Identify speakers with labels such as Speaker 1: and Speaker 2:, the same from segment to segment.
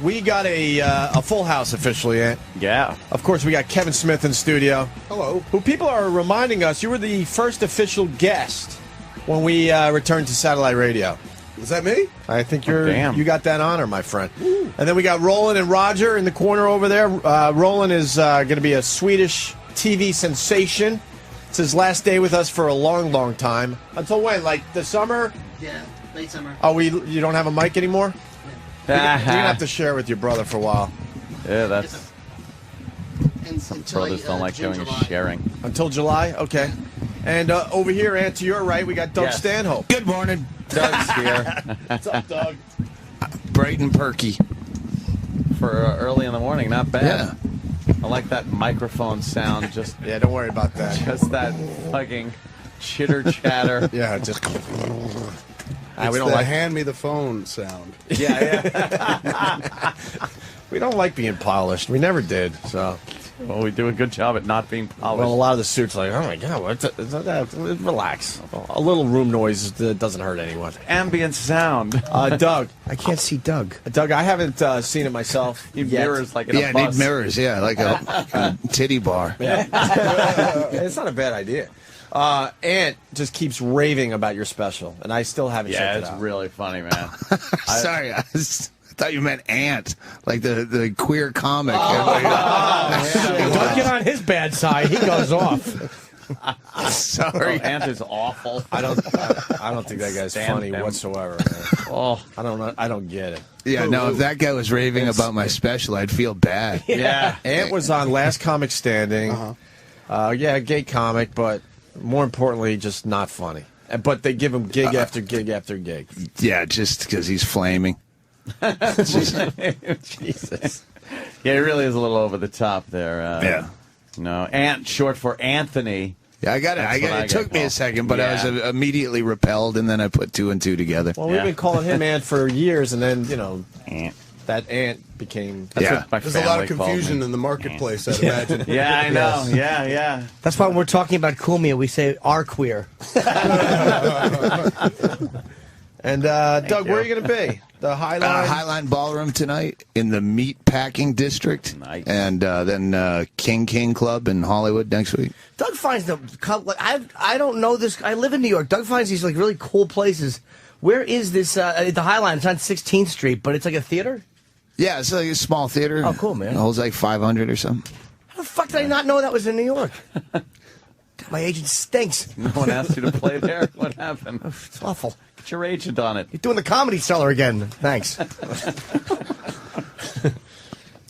Speaker 1: we got a full house officially, Ant.
Speaker 2: Yeah.
Speaker 1: Of course, we got Kevin Smith in studio.
Speaker 3: Hello.
Speaker 1: Who people are reminding us, you were the first official guest when we returned to satellite radio.
Speaker 3: Is that me?
Speaker 1: I think
Speaker 2: damn.
Speaker 1: you got that honor, my friend. Ooh. And then we got Roland and Roger in the corner over there. Roland is going to be a Swedish TV sensation. It's his last day with us for a long, long time. Until when? Like the summer?
Speaker 4: Yeah, late summer.
Speaker 1: Oh, you don't have a mic anymore? You're going to have to share with your brother for a while.
Speaker 2: Yeah, that's...
Speaker 4: Until
Speaker 2: Brothers don't like
Speaker 4: June,
Speaker 2: doing
Speaker 4: July.
Speaker 2: sharing.
Speaker 1: Until July? Okay. And over here, and to your right, we got Doug Stanhope.
Speaker 5: Good morning.
Speaker 2: Doug's here.
Speaker 1: What's up, Doug?
Speaker 5: Bright and perky.
Speaker 2: For early in the morning, not bad.
Speaker 5: Yeah.
Speaker 2: I like that microphone sound. Just
Speaker 1: Yeah, don't worry about that.
Speaker 2: Just that fucking chitter chatter.
Speaker 1: Yeah, just...
Speaker 3: It's
Speaker 1: we don't
Speaker 3: the
Speaker 1: like
Speaker 3: hand me the phone sound.
Speaker 2: Yeah.
Speaker 1: we don't like being polished. We never did. So,
Speaker 2: Well, we do a good job at not being polished.
Speaker 1: well, a lot of the suits are like, oh my god, what? Relax. A little room noise doesn't hurt anyone.
Speaker 2: Ambient sound.
Speaker 1: Doug,
Speaker 5: I can't see Doug.
Speaker 1: I haven't seen it myself.
Speaker 2: Need
Speaker 1: yet.
Speaker 2: mirrors like in
Speaker 5: Yeah,
Speaker 2: a
Speaker 5: I
Speaker 2: bus.
Speaker 5: need mirrors. Yeah, like a titty bar.
Speaker 1: It's not a bad idea. Ant just keeps raving about your special, and I still haven't
Speaker 2: Yeah,
Speaker 1: checked it
Speaker 2: it's
Speaker 1: out.
Speaker 2: really funny, man.
Speaker 5: Sorry, I thought you meant Ant, like the queer comic.
Speaker 6: Don't get on his bad side. He goes off.
Speaker 5: Sorry.
Speaker 2: Ant is awful.
Speaker 1: I don't think that guy's
Speaker 2: Stand
Speaker 1: funny
Speaker 2: him.
Speaker 1: whatsoever. Man.
Speaker 2: Oh,
Speaker 1: I don't get it.
Speaker 5: Yeah, no, if that guy was raving about my special, I'd feel bad.
Speaker 2: yeah.
Speaker 1: Ant was on Last Comic Standing. Yeah, gay comic, but more importantly, just not funny. But they give him gig after gig after gig.
Speaker 5: Yeah, just because he's flaming.
Speaker 2: Jesus. Yeah, he really is a little over the top there.
Speaker 5: Yeah.
Speaker 2: No, Ant, short for Anthony.
Speaker 5: Yeah, I got it.
Speaker 2: That's what I
Speaker 5: It took
Speaker 2: got,
Speaker 5: me
Speaker 2: Paul.
Speaker 5: a second, but I was
Speaker 2: Yeah.
Speaker 5: immediately repelled, and then I put two and two together.
Speaker 1: Well,
Speaker 2: Yeah.
Speaker 1: we've been calling him Ant for years, and then,
Speaker 2: Ant.
Speaker 1: that Ant became...
Speaker 2: That's
Speaker 5: Yeah.
Speaker 2: what my
Speaker 3: There's a lot of
Speaker 2: family called
Speaker 3: confusion
Speaker 2: me.
Speaker 3: in the marketplace, I'd imagine.
Speaker 2: Yeah, I know. Yeah.
Speaker 6: That's why when we're talking about Kumia, we say are queer.
Speaker 1: And, Doug, where are you going to be? The Highline?
Speaker 5: Highline Ballroom tonight in the Meat Packing District.
Speaker 2: Nice.
Speaker 5: And then King Club in Hollywood next week.
Speaker 6: Doug finds I don't know this. I live in New York. Doug finds these like really cool places. Where is this? The Highline. It's on 16th Street, but it's like a theater.
Speaker 5: Yeah, it's like a small theater.
Speaker 6: Oh, cool, man.
Speaker 5: It holds like 500 or something.
Speaker 6: How the fuck did I not know that was in New York? God, my agent stinks.
Speaker 2: No one asked you to play there? What happened?
Speaker 6: It's awful.
Speaker 2: Get your agent on it.
Speaker 6: You're doing the Comedy Cellar again. Thanks.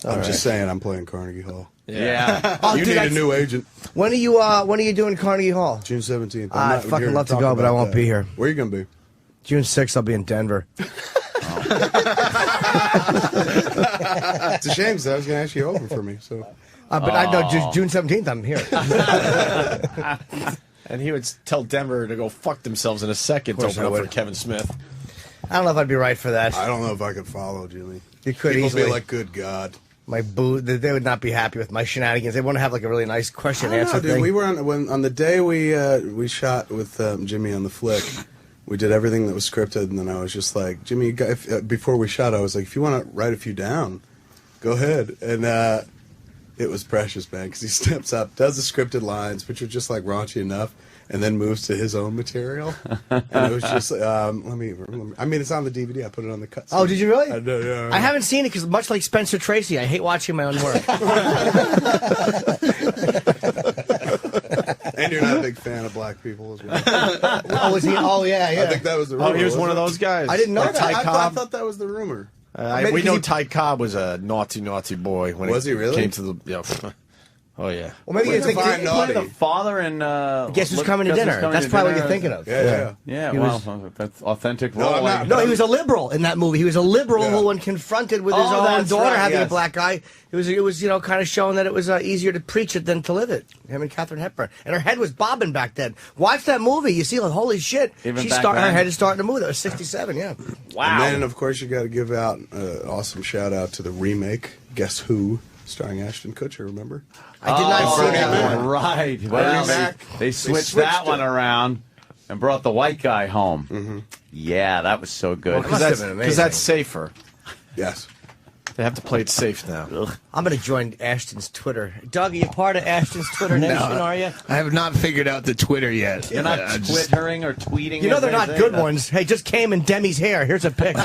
Speaker 3: I'm just saying, I'm playing Carnegie Hall.
Speaker 2: Yeah.
Speaker 6: Oh,
Speaker 3: You
Speaker 6: dude,
Speaker 3: need a new agent.
Speaker 6: When are you doing Carnegie Hall?
Speaker 3: June 17th.
Speaker 6: I'd fucking love to go, but I won't be here.
Speaker 3: Where are you going to be?
Speaker 6: June 6th, I'll be in Denver.
Speaker 3: It's a shame because I was going to ask you to open for me. So
Speaker 6: But I know June 17th, I'm here.
Speaker 1: And he would tell Denver to go fuck themselves in a second to
Speaker 3: course
Speaker 1: open
Speaker 3: I
Speaker 1: up for
Speaker 3: would.
Speaker 1: Kevin Smith.
Speaker 6: I don't know if I'd be right for that.
Speaker 3: I don't know if I could follow, Jimmy.
Speaker 6: You could
Speaker 3: People
Speaker 6: easily.
Speaker 3: be like, good God.
Speaker 6: My boo, they would not be happy with my shenanigans. They want to have like a really nice question
Speaker 3: I don't
Speaker 6: answer
Speaker 3: know, dude.
Speaker 6: thing.
Speaker 3: We were on the day we shot with Jimmy on the flick. We did everything that was scripted, and then I was just like, Jimmy, before we shot, I was like, if you want to write a few down, go ahead. And it was precious, man, because he steps up, does the scripted lines, which are just like raunchy enough, and then moves to his own material. And it was just, let me. I mean, it's on the DVD. I put it on the cut.
Speaker 6: Oh, did you really?
Speaker 3: I did, yeah.
Speaker 6: I haven't seen it because, much like Spencer Tracy, I hate watching my own work.
Speaker 3: And you're not a big fan of black people as well.
Speaker 6: Oh, was he? Oh, yeah.
Speaker 3: I think that was the rumor.
Speaker 1: Oh, he was
Speaker 3: wasn't
Speaker 1: one of
Speaker 3: it?
Speaker 1: those guys.
Speaker 6: I didn't know
Speaker 1: Like
Speaker 6: that.
Speaker 1: Ty
Speaker 3: I
Speaker 1: Cobb.
Speaker 3: thought that was the rumor.
Speaker 1: We know Ty Cobb was a naughty boy when
Speaker 3: Was he really?
Speaker 1: came to the. Yeah. Oh yeah.
Speaker 6: Well, maybe
Speaker 3: Where's
Speaker 6: it's like,
Speaker 3: Divine Naughty?
Speaker 2: The father in
Speaker 6: Guess Who's Coming to Dinner? That's probably what you're thinking of.
Speaker 3: Yeah.
Speaker 2: Yeah,
Speaker 6: He
Speaker 2: well,
Speaker 6: was-
Speaker 2: that's authentic
Speaker 3: No,
Speaker 2: role.
Speaker 3: I'm not.
Speaker 6: No, he was a liberal in that movie. He was a liberal
Speaker 3: Yeah.
Speaker 6: who, when confronted with his
Speaker 2: Oh,
Speaker 6: own
Speaker 2: that's
Speaker 6: daughter
Speaker 2: right,
Speaker 6: having a
Speaker 2: yes.
Speaker 6: black guy, it was kind of showing that it was easier to preach it than to live it. Him and Katharine Hepburn, and her head was bobbing back then. Watch that movie, you see, like, holy shit,
Speaker 2: Even
Speaker 6: her
Speaker 2: back then?
Speaker 6: head is starting to move. That was '67, yeah.
Speaker 2: Wow.
Speaker 3: And then, of course, you got to give out an awesome shout out to the remake, Guess Who, starring Ashton Kutcher. Remember?
Speaker 6: I did not see
Speaker 3: Bernie
Speaker 6: that
Speaker 3: Mac.
Speaker 6: one.
Speaker 2: Right. Well,
Speaker 3: Mac.
Speaker 2: they switched
Speaker 3: switched
Speaker 2: that one
Speaker 3: it.
Speaker 2: around and brought the white guy home. Yeah, that was so good.
Speaker 6: Well, must have been
Speaker 1: Because that's
Speaker 6: amazing.
Speaker 1: safer.
Speaker 3: Yes.
Speaker 1: They have to play it safe now.
Speaker 6: I'm going to join Ashton's Twitter. Doug, are you part of Ashton's Twitter nation, are you?
Speaker 5: I have not figured out the Twitter yet.
Speaker 2: You're not twittering or tweeting.
Speaker 6: You know they're not good ones. Hey, just came in Demi's hair. Here's a pic.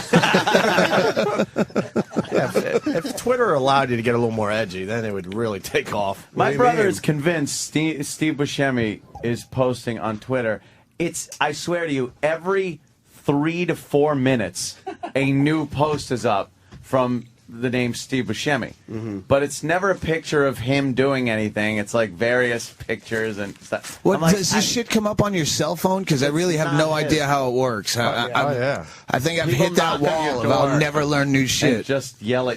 Speaker 1: If Twitter allowed you to get a little more edgy, then it would really take off.
Speaker 2: My brother is convinced Steve Buscemi is posting on Twitter. I swear to you, every 3 to 4 minutes, a new post is up from the name Steve Buscemi. But it's never a picture of him doing anything. It's like various pictures and stuff.
Speaker 5: What, does this shit come up on your cell phone? Because I really have no idea how it works. I think I've hit that wall of I'll never learn new shit.
Speaker 2: And just yell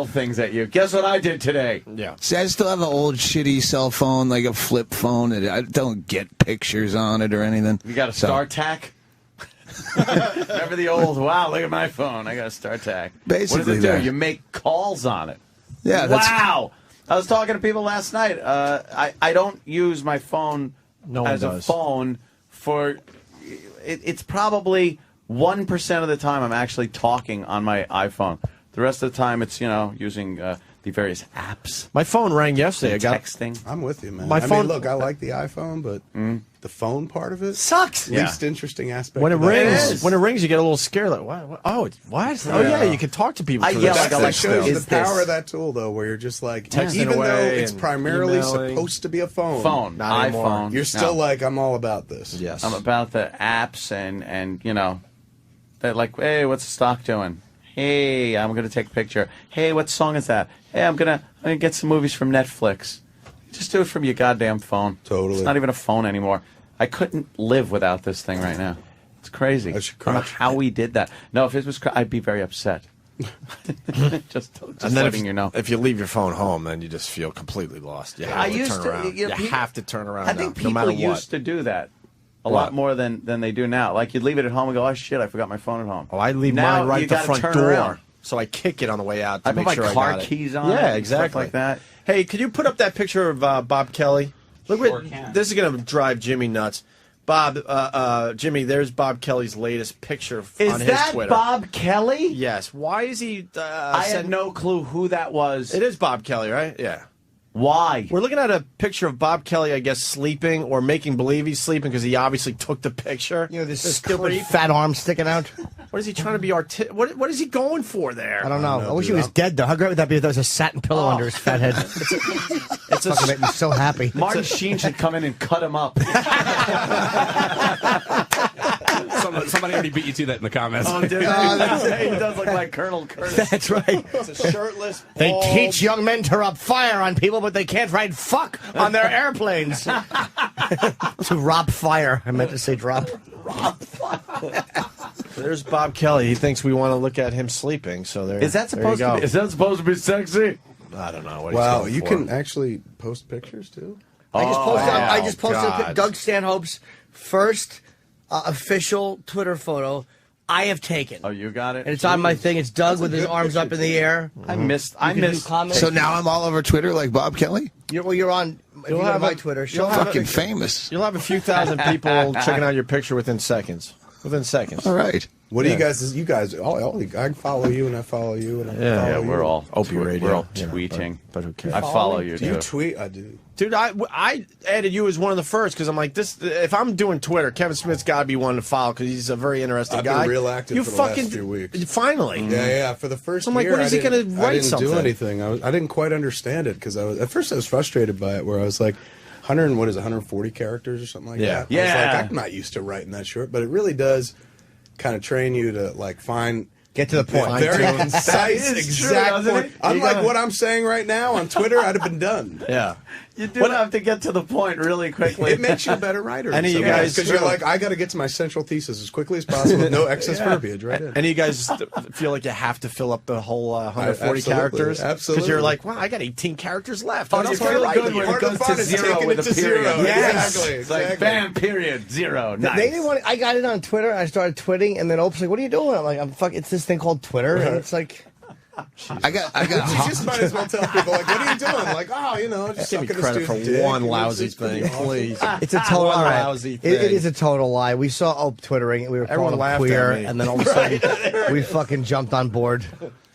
Speaker 2: things at you. Guess what I did today?
Speaker 1: Yeah.
Speaker 5: See, I still have an old shitty cell phone, like a flip phone. And I don't get pictures on it or anything.
Speaker 2: You got a StarTAC? Remember the old, wow, look at my phone. I got a StarTAC.
Speaker 5: Basically,
Speaker 2: what does it do? You make calls on it.
Speaker 5: Yeah,
Speaker 2: wow. I was talking to people last night. I don't use my phone as a phone for. It's probably 1% of the time I'm actually talking on my iPhone. The rest of the time it's using the various apps.
Speaker 1: My phone rang yesterday. I got
Speaker 2: texting.
Speaker 3: I'm with you, man.
Speaker 1: My phone.
Speaker 3: Look, I like the iPhone, but the phone part of it
Speaker 6: sucks.
Speaker 3: Least interesting aspect.
Speaker 1: When it
Speaker 3: rings,
Speaker 1: you get a little scared. Like, what? Oh, what? Oh, yeah, you can talk to people.
Speaker 2: I
Speaker 1: through
Speaker 2: yell
Speaker 1: this.
Speaker 2: like
Speaker 3: that shows
Speaker 2: is
Speaker 3: the power
Speaker 2: this?
Speaker 3: of that tool, though, where you're just like,
Speaker 1: Texting
Speaker 3: even
Speaker 1: away
Speaker 3: though it's
Speaker 1: and
Speaker 3: primarily
Speaker 1: emailing.
Speaker 3: supposed to be a phone,
Speaker 1: Not anymore.
Speaker 2: iPhone.
Speaker 3: you're still like, I'm all about this.
Speaker 1: Yes.
Speaker 2: I'm about the apps and they're like, hey, what's the stock doing? Hey, I'm gonna take a picture. Hey, what song is that? Hey, I'm gonna get some movies from Netflix. Just do it from your goddamn phone.
Speaker 3: Totally.
Speaker 2: It's not even a phone anymore. I couldn't live without this thing right now. It's crazy. I
Speaker 3: should
Speaker 2: don't know
Speaker 3: crush.
Speaker 2: how we did that. No, if it was, I'd be very upset. just
Speaker 1: And then
Speaker 2: letting you know.
Speaker 1: if you leave your phone home, then you just feel completely lost. You have to turn around. You have to turn around.
Speaker 2: I think
Speaker 1: now, no
Speaker 2: people
Speaker 1: matter
Speaker 2: used to do that a lot more than they do now. Like you'd leave it at home and go, oh shit, I forgot my phone at home.
Speaker 1: Oh, I leave
Speaker 2: now,
Speaker 1: mine right
Speaker 2: you
Speaker 1: at the
Speaker 2: gotta
Speaker 1: front
Speaker 2: turn
Speaker 1: door.
Speaker 2: around.
Speaker 1: So I kick it on the way out to
Speaker 2: I put
Speaker 1: make
Speaker 2: my
Speaker 1: sure I
Speaker 2: car
Speaker 1: got it.
Speaker 2: keys on it
Speaker 1: Yeah,
Speaker 2: and
Speaker 1: exactly.
Speaker 2: stuff like that.
Speaker 1: Hey, could you put up that picture of Bob Kelly? Look, this is going to drive Jimmy nuts. Bob, Jimmy, there's Bob Kelly's latest picture on his Twitter.
Speaker 2: Is that Bob Kelly?
Speaker 1: Yes. Why is he?
Speaker 2: I had no clue who that was.
Speaker 1: It is Bob Kelly, right? Yeah.
Speaker 2: Why?
Speaker 1: We're looking at a picture of Bob Kelly, I guess, sleeping or making believe he's sleeping because he obviously took the picture.
Speaker 6: This stupid fat arm sticking out.
Speaker 1: What is he trying to be What is he going for there?
Speaker 6: I don't know. I wish he was dead, though. How great would that be if there was a satin pillow under his fat head? It's fucking make me so happy.
Speaker 2: Martin Sheen should come in and cut him up.
Speaker 7: Somebody already beat you to that in the comments.
Speaker 2: Oh, dude. He does look like Colonel Curtis.
Speaker 6: That's right.
Speaker 1: It's a shirtless.
Speaker 6: They
Speaker 1: bald-
Speaker 6: teach young men to rub fire on people, but they can't write fuck on their airplanes. To rob fire. I meant to say drop.
Speaker 1: There's Bob Kelly. He thinks we want to look at him sleeping. So there.
Speaker 2: Is that
Speaker 1: there you
Speaker 2: supposed to
Speaker 1: go.
Speaker 2: be? Is that supposed to be sexy?
Speaker 1: I don't know. What
Speaker 3: Wow,
Speaker 1: he's
Speaker 3: you
Speaker 1: going
Speaker 3: can
Speaker 1: for.
Speaker 3: actually post pictures too.
Speaker 6: I just posted
Speaker 1: God.
Speaker 6: Doug Stanhope's first official Twitter photo I have taken.
Speaker 2: Oh, you got it.
Speaker 6: And it's on my thing. It's Doug with his arms up in the air.
Speaker 2: I missed.
Speaker 6: You can do comments.
Speaker 5: So now I'm all over Twitter like Bob Kelly?
Speaker 6: You're on. If you go to
Speaker 1: have
Speaker 6: my
Speaker 1: a-
Speaker 6: Twitter.
Speaker 1: you'll have
Speaker 5: Fucking famous.
Speaker 1: You'll have a few thousand people checking out your picture within seconds. Within seconds.
Speaker 5: All right.
Speaker 3: What do you guys? You guys, I follow you and I follow you and I follow
Speaker 2: Yeah,
Speaker 3: you.
Speaker 2: we're all
Speaker 1: Opie Radio.
Speaker 2: We're all
Speaker 1: you know,
Speaker 2: tweeting.
Speaker 1: but who cares?
Speaker 2: I follow you
Speaker 3: Do you
Speaker 2: too.
Speaker 3: tweet? I do.
Speaker 1: Dude, I added you as one of the first because I'm like, this. If I'm doing Twitter, Kevin Smith's got to be one to follow because he's a very interesting
Speaker 3: I've
Speaker 1: guy.
Speaker 3: been real active
Speaker 1: you
Speaker 3: for the
Speaker 1: fucking
Speaker 3: last few weeks.
Speaker 1: Finally.
Speaker 3: Yeah. For the first
Speaker 1: I'm like,
Speaker 3: year,
Speaker 1: when is he gonna
Speaker 3: I
Speaker 1: write
Speaker 3: didn't
Speaker 1: something?
Speaker 3: do anything. I didn't quite understand it because at first I was frustrated by it. Where I was like, 140 characters or something like
Speaker 1: Yeah.
Speaker 3: that. I was like, I'm not used to writing that short, but it really does kind of train you to like find.
Speaker 6: Get to the point.
Speaker 3: Very
Speaker 1: Fine-tune.
Speaker 3: concise,
Speaker 2: That is
Speaker 3: exact
Speaker 2: true, doesn't
Speaker 3: point.
Speaker 2: it?
Speaker 3: Unlike what I'm saying right now on Twitter, I'd have been done.
Speaker 1: Yeah.
Speaker 2: You do have to get to the point really quickly.
Speaker 3: It makes you a better writer.
Speaker 1: Any of you guys-
Speaker 3: because you're like, I got to get to my central thesis as quickly as possible with no excess verbiage. Right. In.
Speaker 1: Any of you guys feel like you have to fill up the whole 140
Speaker 3: Absolutely,
Speaker 1: characters?
Speaker 3: absolutely.
Speaker 1: Because you're like, wow, I got 18 characters left.
Speaker 2: Oh,
Speaker 1: What
Speaker 2: you're
Speaker 1: else can I
Speaker 2: really
Speaker 1: write
Speaker 2: good
Speaker 1: here?
Speaker 2: when it
Speaker 3: Part of
Speaker 2: goes
Speaker 3: the
Speaker 2: to
Speaker 3: fun is
Speaker 2: zero
Speaker 3: taking
Speaker 2: with
Speaker 3: it
Speaker 2: a
Speaker 3: to
Speaker 2: period.
Speaker 3: zero.
Speaker 1: Yes.
Speaker 3: Exactly.
Speaker 2: It's like bam, period, zero. Nice.
Speaker 6: They didn't want. I got it on Twitter. I started twitting, and then Opie's like, "What are you doing?" I'm like, "I'm fuck. It's this thing called Twitter," and it's like,
Speaker 5: I got
Speaker 3: You just might as well tell people like, "What are you doing?" Like, "Oh, just
Speaker 1: Give me
Speaker 3: sucking a
Speaker 1: credit for
Speaker 3: student's dick."
Speaker 1: one
Speaker 3: You know,
Speaker 1: lousy
Speaker 3: it's pretty
Speaker 1: thing,
Speaker 3: awesome.
Speaker 1: please.
Speaker 6: it's a total
Speaker 1: One
Speaker 6: all right.
Speaker 1: lousy
Speaker 6: It
Speaker 1: thing.
Speaker 6: is a total lie. We saw Ope twittering. We were
Speaker 1: Everyone
Speaker 6: calling him
Speaker 1: laughed
Speaker 6: queer,
Speaker 1: at me.
Speaker 6: and then all of a sudden we fucking jumped on board.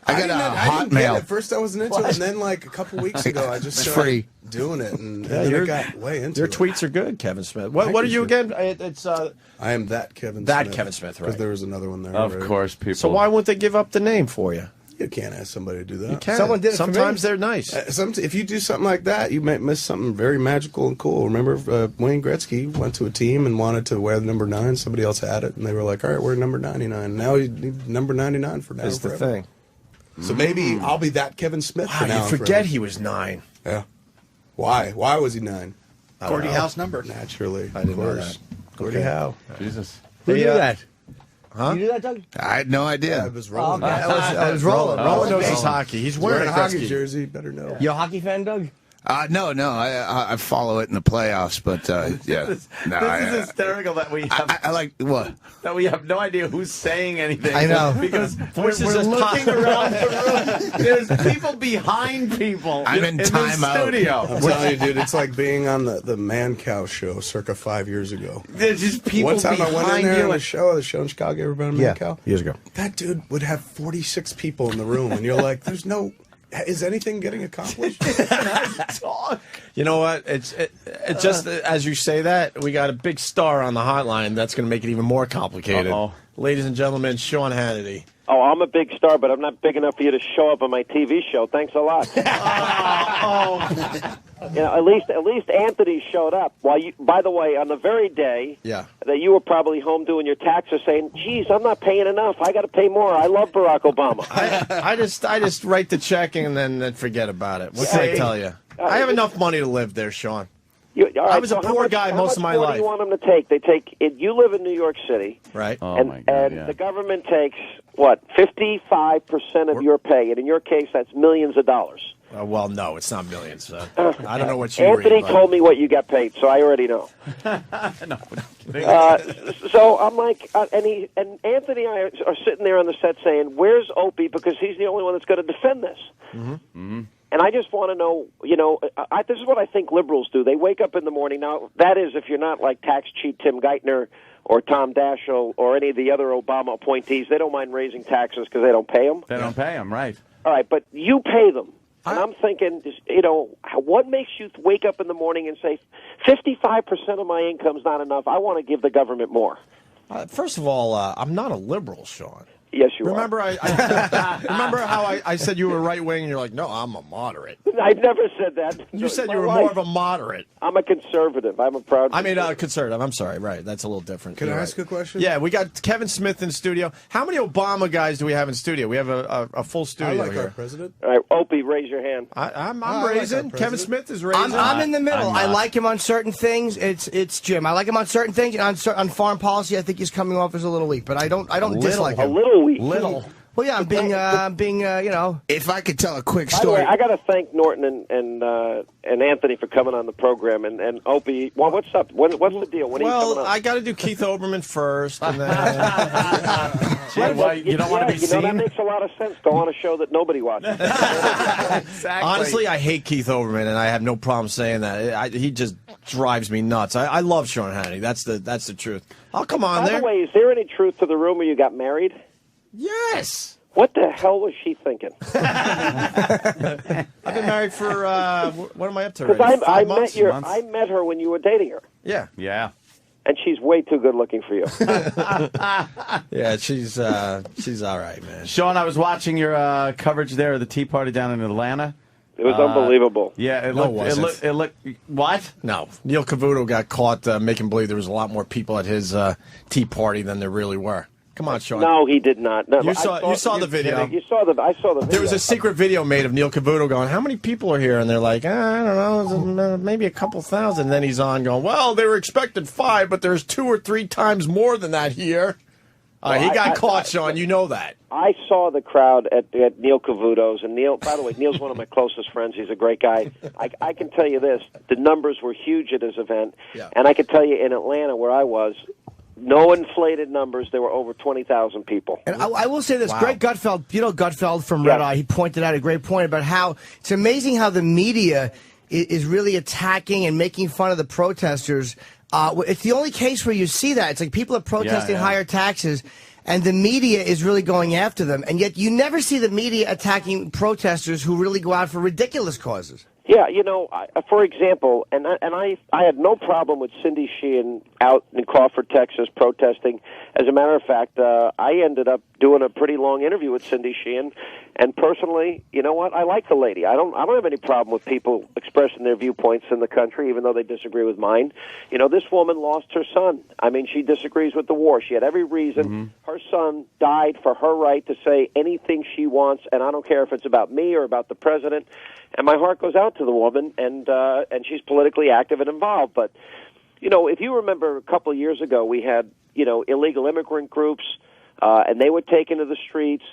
Speaker 5: I got a Hotmail.
Speaker 3: At first I wasn't into it, and then like a couple weeks ago I just started doing it, and then I got way into
Speaker 1: your
Speaker 3: it.
Speaker 1: tweets are good, Kevin Smith. What are you again? It's
Speaker 3: I am that Kevin Smith.
Speaker 1: That Kevin Smith, right?
Speaker 3: Because there was another one there.
Speaker 2: Of
Speaker 3: already.
Speaker 2: course, people.
Speaker 1: So why wouldn't they give up the name for you?
Speaker 3: You can't ask somebody to do that.
Speaker 1: You can.
Speaker 6: Someone did it for me.
Speaker 1: Sometimes they're nice.
Speaker 3: If you do something like that, you might miss something very magical and cool. Remember, Wayne Gretzky went to a team and wanted to wear the number 9. Somebody else had it, and they were like, "All right, we're number 99." Now you need number 99 for now.
Speaker 1: Is the
Speaker 3: forever.
Speaker 1: thing.
Speaker 3: So maybe I'll be that Kevin Smith for
Speaker 1: Wow,
Speaker 3: now.
Speaker 1: you forget he was 9.
Speaker 3: Yeah. Why? Why was he 9?
Speaker 4: Gordie Howe's number.
Speaker 3: Naturally.
Speaker 1: I didn't know
Speaker 3: of course.
Speaker 1: that.
Speaker 3: Gordie Howe.
Speaker 2: Jesus.
Speaker 6: Who
Speaker 1: Hey,
Speaker 6: knew that?
Speaker 1: Huh?
Speaker 6: You knew that, Doug?
Speaker 5: I had no idea.
Speaker 3: I was rolling.
Speaker 6: I was rolling.
Speaker 1: Roland knows his hockey. He's
Speaker 3: He's
Speaker 1: wearing
Speaker 3: wearing
Speaker 1: a
Speaker 3: a hockey
Speaker 1: Gretzky
Speaker 3: jersey. Better know.
Speaker 6: You a hockey fan, Doug?
Speaker 5: No. I follow it in the playoffs, but yeah.
Speaker 2: This
Speaker 5: No,
Speaker 2: is hysterical that we have
Speaker 5: I like what?
Speaker 2: that we have no idea who's saying anything.
Speaker 6: I know.
Speaker 2: because
Speaker 1: Voices
Speaker 2: we're
Speaker 1: just
Speaker 2: looking
Speaker 1: pop.
Speaker 2: around the room. There's people behind people.
Speaker 5: I'm in
Speaker 2: the
Speaker 5: timeout.
Speaker 2: studio.
Speaker 3: I'm telling you, dude, it's like being on the Man Cow show circa 5 years ago.
Speaker 2: There's just people
Speaker 3: One time I went in
Speaker 2: behind
Speaker 3: there
Speaker 2: you.
Speaker 3: on the show in Chicago. Ever been on Man Cow?
Speaker 1: years ago.
Speaker 3: That dude would have 46 people in the room, and you're like, there's no... Is anything getting accomplished?
Speaker 1: You know what? It's just as you say that, we got a big star on the hotline. That's going to make it even more complicated.
Speaker 2: Uh-oh.
Speaker 1: Ladies and gentlemen, Sean Hannity.
Speaker 8: Oh, I'm a big star, but I'm not big enough for you to show up on my TV show. Thanks a lot. You know, at least Anthony showed up. By the way, on the very day that you were probably home doing your taxes, saying, "Geez, I'm not paying enough. I got to pay more. I love Barack Obama."
Speaker 1: I just write the check and then forget about it. What can I tell you? I have enough money to live there, Sean. I was a poor guy most of my life.
Speaker 8: How much more do you want them to take? They take. You live in New York City,
Speaker 1: right?
Speaker 2: Oh
Speaker 8: and,
Speaker 2: my God!
Speaker 8: and the government takes what 55% of your pay, and in your case, that's millions of dollars.
Speaker 1: Well, no, it's not millions. I don't know what you
Speaker 8: Anthony
Speaker 1: read,
Speaker 8: told me what you got paid, so I already know. So I'm like, and Anthony and I are sitting there on the set saying, "Where's Opie?" Because he's the only one that's going to defend this.
Speaker 1: Mm-hmm. Mm-hmm.
Speaker 8: And I just want to know, this is what I think liberals do. They wake up in the morning. Now, that is, if you're not like tax cheat Tim Geithner or Tom Daschle or any of the other Obama appointees, they don't mind raising taxes because they don't pay them.
Speaker 2: They don't pay them, right?
Speaker 8: All right, but you pay them. And I'm thinking, what makes you wake up in the morning and say, 55% of my income's not enough, I want to give the government more?
Speaker 1: First of all, I'm not a liberal, Sean.
Speaker 8: Yes, you
Speaker 1: remember
Speaker 8: are.
Speaker 1: Remember how I said you were right wing, and you're like, no, I'm a moderate.
Speaker 8: I never said that.
Speaker 1: You said you were more of a moderate.
Speaker 8: I'm a conservative. I'm a proud.
Speaker 1: Conservative. I'm sorry. Right. That's a little different.
Speaker 3: Can I
Speaker 1: You're
Speaker 3: ask
Speaker 1: right.
Speaker 3: a question?
Speaker 1: Yeah, we got Kevin Smith in studio. How many Obama guys do we have in studio? We have a full studio
Speaker 3: I like
Speaker 1: here.
Speaker 3: our president.
Speaker 8: All right, Opie, raise your hand.
Speaker 1: I'm
Speaker 3: I
Speaker 1: raising.
Speaker 3: like our
Speaker 1: Kevin
Speaker 3: president.
Speaker 1: Smith is raising.
Speaker 6: I'm in the middle.
Speaker 2: I'm
Speaker 6: I
Speaker 2: not.
Speaker 6: like him on certain things. It's Jim. I like him on certain things, and on foreign policy, I think he's coming off as a little weak. But I don't dislike
Speaker 8: A
Speaker 6: him.
Speaker 8: little weak.
Speaker 1: Little.
Speaker 6: Well, yeah, I'm being
Speaker 5: If I could tell a quick
Speaker 8: By the way,
Speaker 5: story.
Speaker 8: I got to thank Norton and Anthony for coming on the program, and Opie. Well, what's up? What's the deal? When are you
Speaker 1: Well,
Speaker 8: coming on?
Speaker 1: I got to do Keith Olbermann first, and then
Speaker 2: You don't want to be
Speaker 8: that
Speaker 2: seen?
Speaker 8: makes a lot of sense. Go on a show that nobody watches.
Speaker 2: Exactly.
Speaker 1: honestly, I hate Keith Olbermann, and I have no problem saying that. He just drives me nuts. I love Sean Hannity. That's the truth. I'll come on
Speaker 8: By
Speaker 1: there.
Speaker 8: the way, is there any truth to the rumor you got married?
Speaker 1: Yes.
Speaker 8: What the hell was she thinking?
Speaker 1: I've been married for what am I up to?
Speaker 8: Because
Speaker 1: Already?
Speaker 8: I
Speaker 1: 5 months?
Speaker 8: I met her when you were dating her,
Speaker 1: Yeah.
Speaker 2: Yeah.
Speaker 8: and she's way too good looking for you.
Speaker 1: Yeah, she's all right, man.
Speaker 2: Sean, I was watching your coverage there of the Tea Party down in Atlanta.
Speaker 8: It was unbelievable.
Speaker 2: Yeah,
Speaker 1: No, it wasn't.
Speaker 2: It looked. What?
Speaker 1: No, Neil Cavuto got caught making believe there was a lot more people at his tea party than there really were. Come on, Sean.
Speaker 8: No, he did not. No,
Speaker 1: You saw the video.
Speaker 8: I saw the video.
Speaker 1: There was a secret video made of Neil Cavuto going, how many people are here? And they're like, I don't know, maybe a couple thousand. And then he's on going, well, they were expected 5, but there's 2 or 3 times more than that here. He got caught, Sean. You know that.
Speaker 8: I saw the crowd at Neil Cavuto's, and Neil. By the way, Neil's one of my closest friends. He's a great guy. I can tell you this: the numbers were huge at his event, and I can tell you in Atlanta, where I was, no inflated numbers. There were over 20,000 people.
Speaker 6: And I will say this:
Speaker 1: Wow.
Speaker 6: Greg Gutfeld, Gutfeld from Red Eye, he pointed out a great point about how it's amazing how the media is really attacking and making fun of the protesters. It's the only case where you see that. It's like people are protesting higher taxes, and the media is really going after them, and yet you never see the media attacking protesters who really go out for ridiculous causes.
Speaker 8: Yeah, for example, and I had no problem with Cindy Sheehan out in Crawford, Texas, protesting. As a matter of fact, I ended up doing a pretty long interview with Cindy Sheehan, and personally, you know what? I like the lady. I don't have any problem with people expressing their viewpoints in the country, even though they disagree with mine. This woman lost her son. I mean, she disagrees with the war. She had every reason. Mm-hmm. Her son died for her right to say anything she wants, and I don't care if it's about me or about the president. And my heart goes out to the woman, and she's politically active and involved. But, if you remember a couple of years ago, we had, illegal immigrant groups, and they were taken to the streets.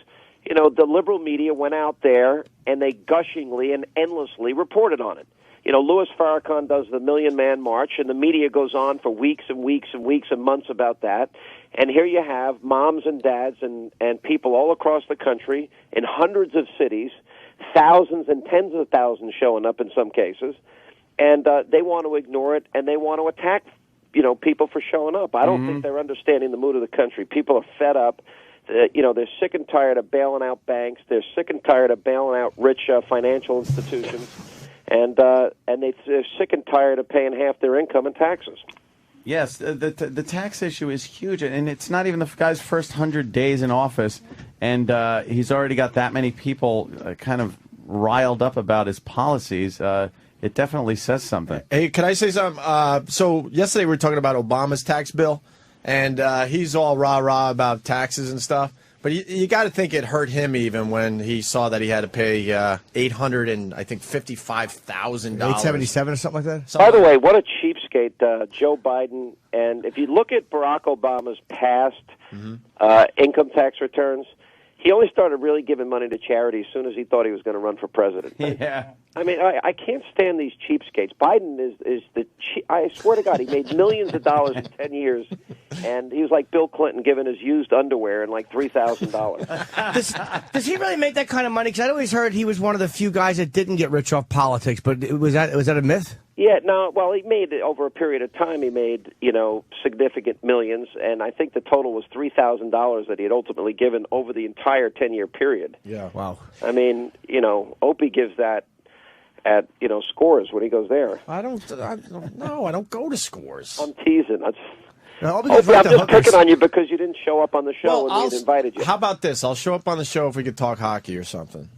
Speaker 8: The liberal media went out there, and they gushingly and endlessly reported on it. Louis Farrakhan does the Million Man March, and the media goes on for weeks and weeks and weeks and months about that. And here you have moms and dads and people all across the country in hundreds of cities, thousands and tens of thousands showing up in some cases, and they want to ignore it, and they want to attack, people for showing up. I don't think they're understanding the mood of the country. People are fed up. They're sick and tired of bailing out banks. They're sick and tired of bailing out rich financial institutions, and they're sick and tired of paying half their income in taxes.
Speaker 2: Yes, the tax issue is huge, and it's not even the guy's first 100 days in office, and he's already got that many people kind of riled up about his policies. It definitely says something.
Speaker 1: Hey, can I say something? So yesterday we were talking about Obama's tax bill, and he's all rah-rah about taxes and stuff. But you got to think it hurt him even when he saw that he had to pay $855,000.
Speaker 6: $877 or something like that.
Speaker 8: By the way, what a cheapskate Joe Biden. And if you look at Barack Obama's past income tax returns, he only started really giving money to charity as soon as he thought he was going to run for president.
Speaker 2: Yeah.
Speaker 8: I mean, I can't stand these cheapskates. Biden is I swear to God, he made millions of dollars in 10 years, and he was like Bill Clinton giving his used underwear and like $3,000.
Speaker 6: Does he really make that kind of money? Because I always heard he was one of the few guys that didn't get rich off politics, but was that a myth?
Speaker 8: Yeah, no, well, he made, over a period of time, he made, significant millions, and I think the total was $3,000 that he had ultimately given over the entire 10-year period.
Speaker 1: Yeah. Wow.
Speaker 8: I mean, Opie gives that at, Scores when he goes there.
Speaker 1: I don't go to Scores.
Speaker 8: I'm teasing. Opie, I'm
Speaker 6: right
Speaker 8: just picking on you because you didn't show up on the show when we had invited you.
Speaker 1: How about this? I'll show up on the show if we could talk hockey or something.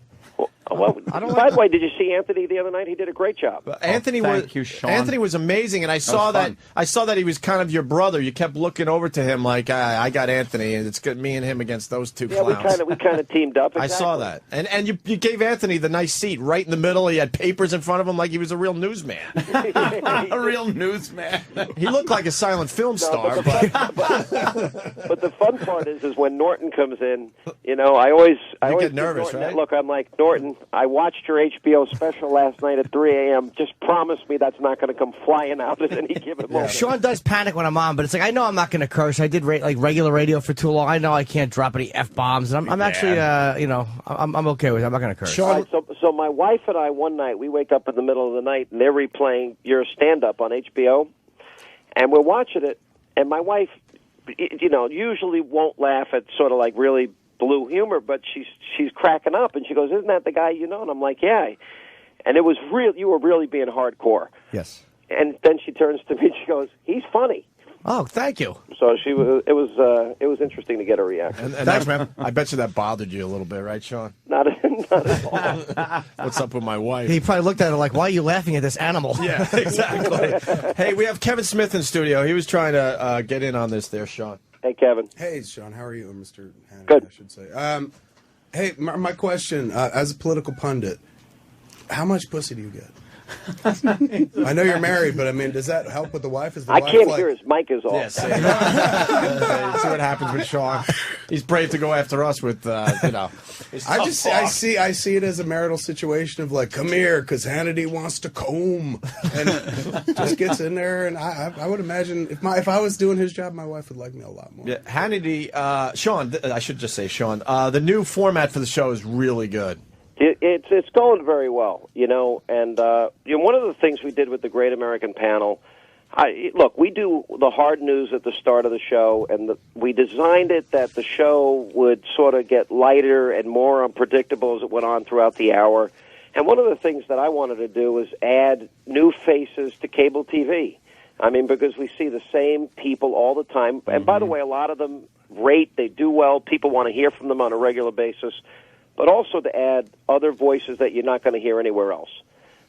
Speaker 8: Well, by the way, did you see Anthony the other night? He did a great job.
Speaker 1: Anthony was amazing, and I saw that he was kind of your brother. You kept looking over to him like, I got Anthony, and it's good me and him against those two clowns.
Speaker 8: We kind of teamed up. Exactly.
Speaker 1: I saw that, and you gave Anthony the nice seat right in the middle. He had papers in front of him like he was a real newsman.
Speaker 2: A real newsman.
Speaker 1: He looked like a silent film star.
Speaker 8: But the fun part is when Norton comes in. I always
Speaker 1: get nervous,
Speaker 8: Norton,
Speaker 1: right?
Speaker 8: Look, I'm like, Norton, I watched your HBO special last night at 3 a.m. Just promise me that's not going to come flying out at any given moment.
Speaker 6: Sean does panic when I'm on, but it's like, I know I'm not going to curse. I did regular radio for too long. I know I can't drop any F-bombs, and I'm actually, I'm okay with it. I'm not going to curse.
Speaker 8: Sean, so my wife and I, one night, we wake up in the middle of the night, and they're replaying your stand-up on HBO, and we're watching it, and my wife, usually won't laugh at sort of like really blue humor, but she's cracking up, and she goes, "Isn't that the guy you know?" And I'm like, "Yeah." And it was real. You were really being hardcore.
Speaker 6: Yes.
Speaker 8: And then she turns to me and she goes, "He's funny."
Speaker 6: Oh, thank you.
Speaker 8: So it was interesting to get a reaction.
Speaker 1: And thanks, man. I bet you that bothered you a little bit, right, Sean?
Speaker 8: Not at all.
Speaker 1: What's up with my wife?
Speaker 6: He probably looked at her like, "Why are you laughing at this animal?"
Speaker 1: Yeah, exactly. Hey, we have Kevin Smith in studio. He was trying to get in on this there, Sean.
Speaker 8: Hey, Kevin.
Speaker 3: Hey, Sean. How are you, Mr. Hannity,
Speaker 8: Good.
Speaker 3: I should say. Hey, my question, as a political pundit, how much pussy do you get? I know you're married, but I mean, does that help with the wife? Is the
Speaker 8: I
Speaker 3: wife
Speaker 8: can't
Speaker 3: like...
Speaker 8: hear his mic is off.
Speaker 1: Yeah, see what happens with Sean. He's brave to go after us with,
Speaker 3: I see it as a marital situation of like, come here, because Hannity wants to comb, and just gets in there. And I would imagine if I was doing his job, my wife would like me a lot more.
Speaker 1: Yeah, Hannity, Sean. I should just say Sean. The new format for the show is really good.
Speaker 8: It's going very well, and one of the things we did with the Great American Panel, Look, we do the hard news at the start of the show, and we designed it that the show would sort of get lighter and more unpredictable as it went on throughout the hour. And one of the things that I wanted to do was add new faces to cable TV. I mean, because we see the same people all the time. And by the way, a lot of them rate, they do well. People want to hear from them on a regular basis. But also to add other voices that you're not going to hear anywhere else.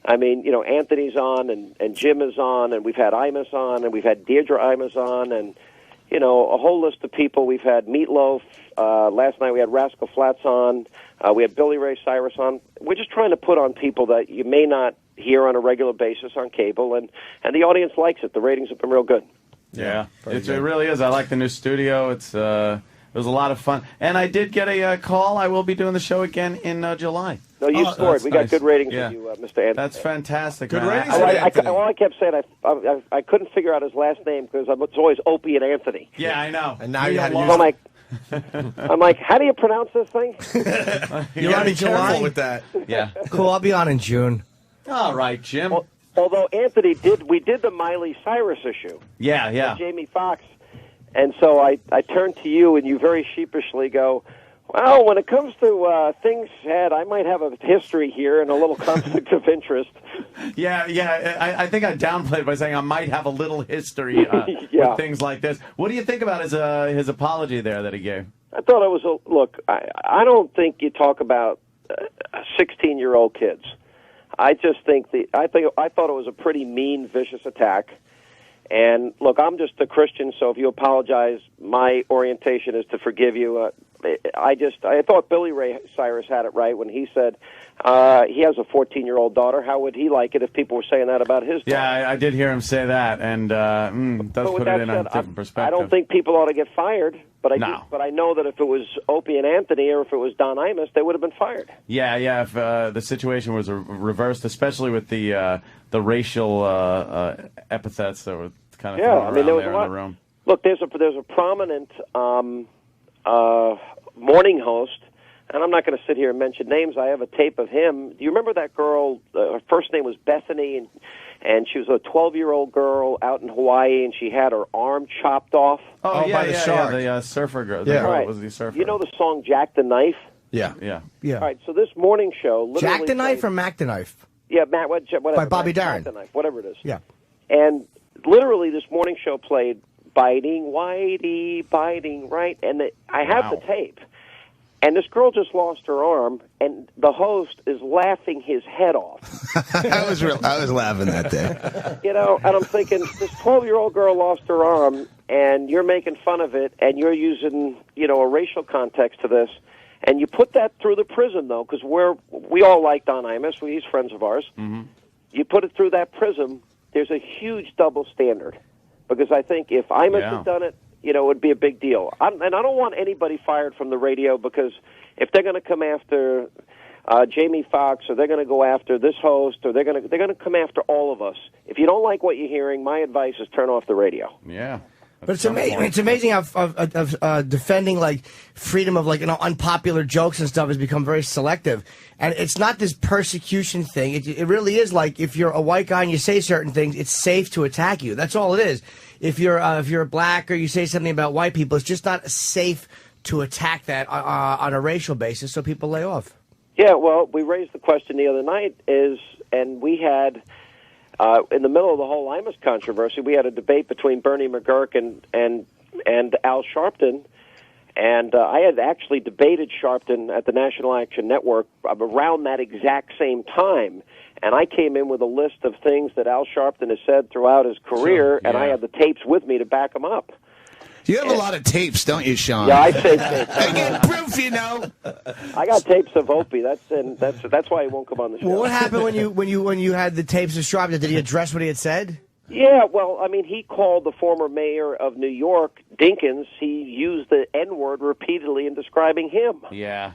Speaker 8: I mean, you know, Anthony's on, and Jim is on, and we've had Imus on, and we've had Deirdre Imus on, and, you know, a whole list of people. We've had Meatloaf. Last night we had Rascal Flatts on. We had Billy Ray Cyrus on. We're just trying to put on people that you may not hear on a regular basis on cable, and the audience likes it. The ratings have been real good.
Speaker 2: Yeah, it really is. I like the new studio. It was a lot of fun. And I did get a call. I will be doing the show again in July.
Speaker 8: No, you scored. We got good ratings
Speaker 2: yeah.
Speaker 8: with you, Mr. Anthony.
Speaker 2: That's fantastic.
Speaker 1: Good
Speaker 2: man.
Speaker 1: ratings.
Speaker 8: I kept saying I couldn't figure out his last name because it's always Opie and Anthony.
Speaker 2: Yeah, I know.
Speaker 1: And now you had to
Speaker 8: use I'm like, how do you pronounce this thing?
Speaker 1: You're on in July with that.
Speaker 2: Yeah.
Speaker 6: Cool. I'll be on in June.
Speaker 2: All right, Jim.
Speaker 8: Well, although Anthony we did the Miley Cyrus issue.
Speaker 2: Yeah.
Speaker 8: Jamie Foxx. And so I turned to you, and you very sheepishly go, well, when it comes to things said, I might have a history here and a little conflict of interest.
Speaker 2: Yeah. I think I downplayed by saying I might have a little history with things like this. What do you think about his apology there that he gave?
Speaker 8: I thought it was look. I don't think you talk about 16-year-old kids. I just think I thought it was a pretty mean, vicious attack. And look, I'm just a Christian, so if you apologize, my orientation is to forgive you. I thought Billy Ray Cyrus had it right when he said he has a 14-year-old daughter. How would he like it if people were saying that about his daughter?
Speaker 2: Yeah, I did hear him say that, and does put it in a different perspective.
Speaker 8: I don't think people ought to get fired, but I know that if it was Opie and Anthony or if it was Don Imus, they would have been fired.
Speaker 2: Yeah. If the situation was reversed, especially with the racial epithets that were kind of thrown around there in the room.
Speaker 8: Look, there's a prominent morning host, and I'm not going to sit here and mention names. I have a tape of him. Do you remember that girl? Her first name was Bethany, and she was a 12-year-old girl out in Hawaii, and she had her arm chopped off.
Speaker 1: By the shark.
Speaker 2: The surfer girl.
Speaker 1: Yeah.
Speaker 2: The girl
Speaker 8: Right.
Speaker 2: was the surfer.
Speaker 8: You know the song Jack the Knife?
Speaker 1: Yeah.
Speaker 8: All right, so this morning show... literally
Speaker 6: Jack the Knife or Mac the Knife?
Speaker 8: Yeah, Matt, whatever.
Speaker 6: By Bobby
Speaker 8: Jack
Speaker 6: Darin.
Speaker 8: the Knife, whatever it is.
Speaker 6: Yeah.
Speaker 8: And literally this morning show played Biting, Whitey, Biting, right? And I have the tape. And this girl just lost her arm, and the host is laughing his head off.
Speaker 5: I was laughing that day.
Speaker 8: You know, and I'm thinking, this 12-year-old girl lost her arm, and you're making fun of it, and you're using, you know, a racial context to this. And you put that through the prism, though, because we all like Don Imus. He's friends of ours. Mm-hmm. You put it through that prism, there's a huge double standard. Because I think if Imus had done it, you know, it would be a big deal. And I don't want anybody fired from the radio, because if they're going to come after Jamie Foxx, or they're going to go after this host, or they're going to come after all of us. If you don't like what you're hearing, my advice is turn off the radio.
Speaker 2: Yeah.
Speaker 6: But it's amazing. It's amazing how defending like freedom of like unpopular jokes and stuff has become very selective. And it's not this persecution thing. It really is like if you're a white guy and you say certain things, it's safe to attack you. That's all it is. If you're black or you say something about white people, it's just not safe to attack that on a racial basis. So people lay off.
Speaker 8: Yeah. Well, we raised the question the other night and we had. In the middle of the whole Imus controversy, we had a debate between Bernie McGurk and Al Sharpton, and I had actually debated Sharpton at the National Action Network around that exact same time, and I came in with a list of things that Al Sharpton has said throughout his career, and I had the tapes with me to back him up.
Speaker 5: You have a lot of tapes, don't you, Sean?
Speaker 8: Yeah, I say tapes.
Speaker 5: I get proof, you know.
Speaker 8: I got tapes of Opie. That's why he won't come on the show.
Speaker 6: Well, what happened when you had the tapes of Sharpton? Did he address what he had said?
Speaker 8: Yeah, well, I mean, he called the former mayor of New York, Dinkins. He used the N-word repeatedly in describing him.
Speaker 2: Yeah.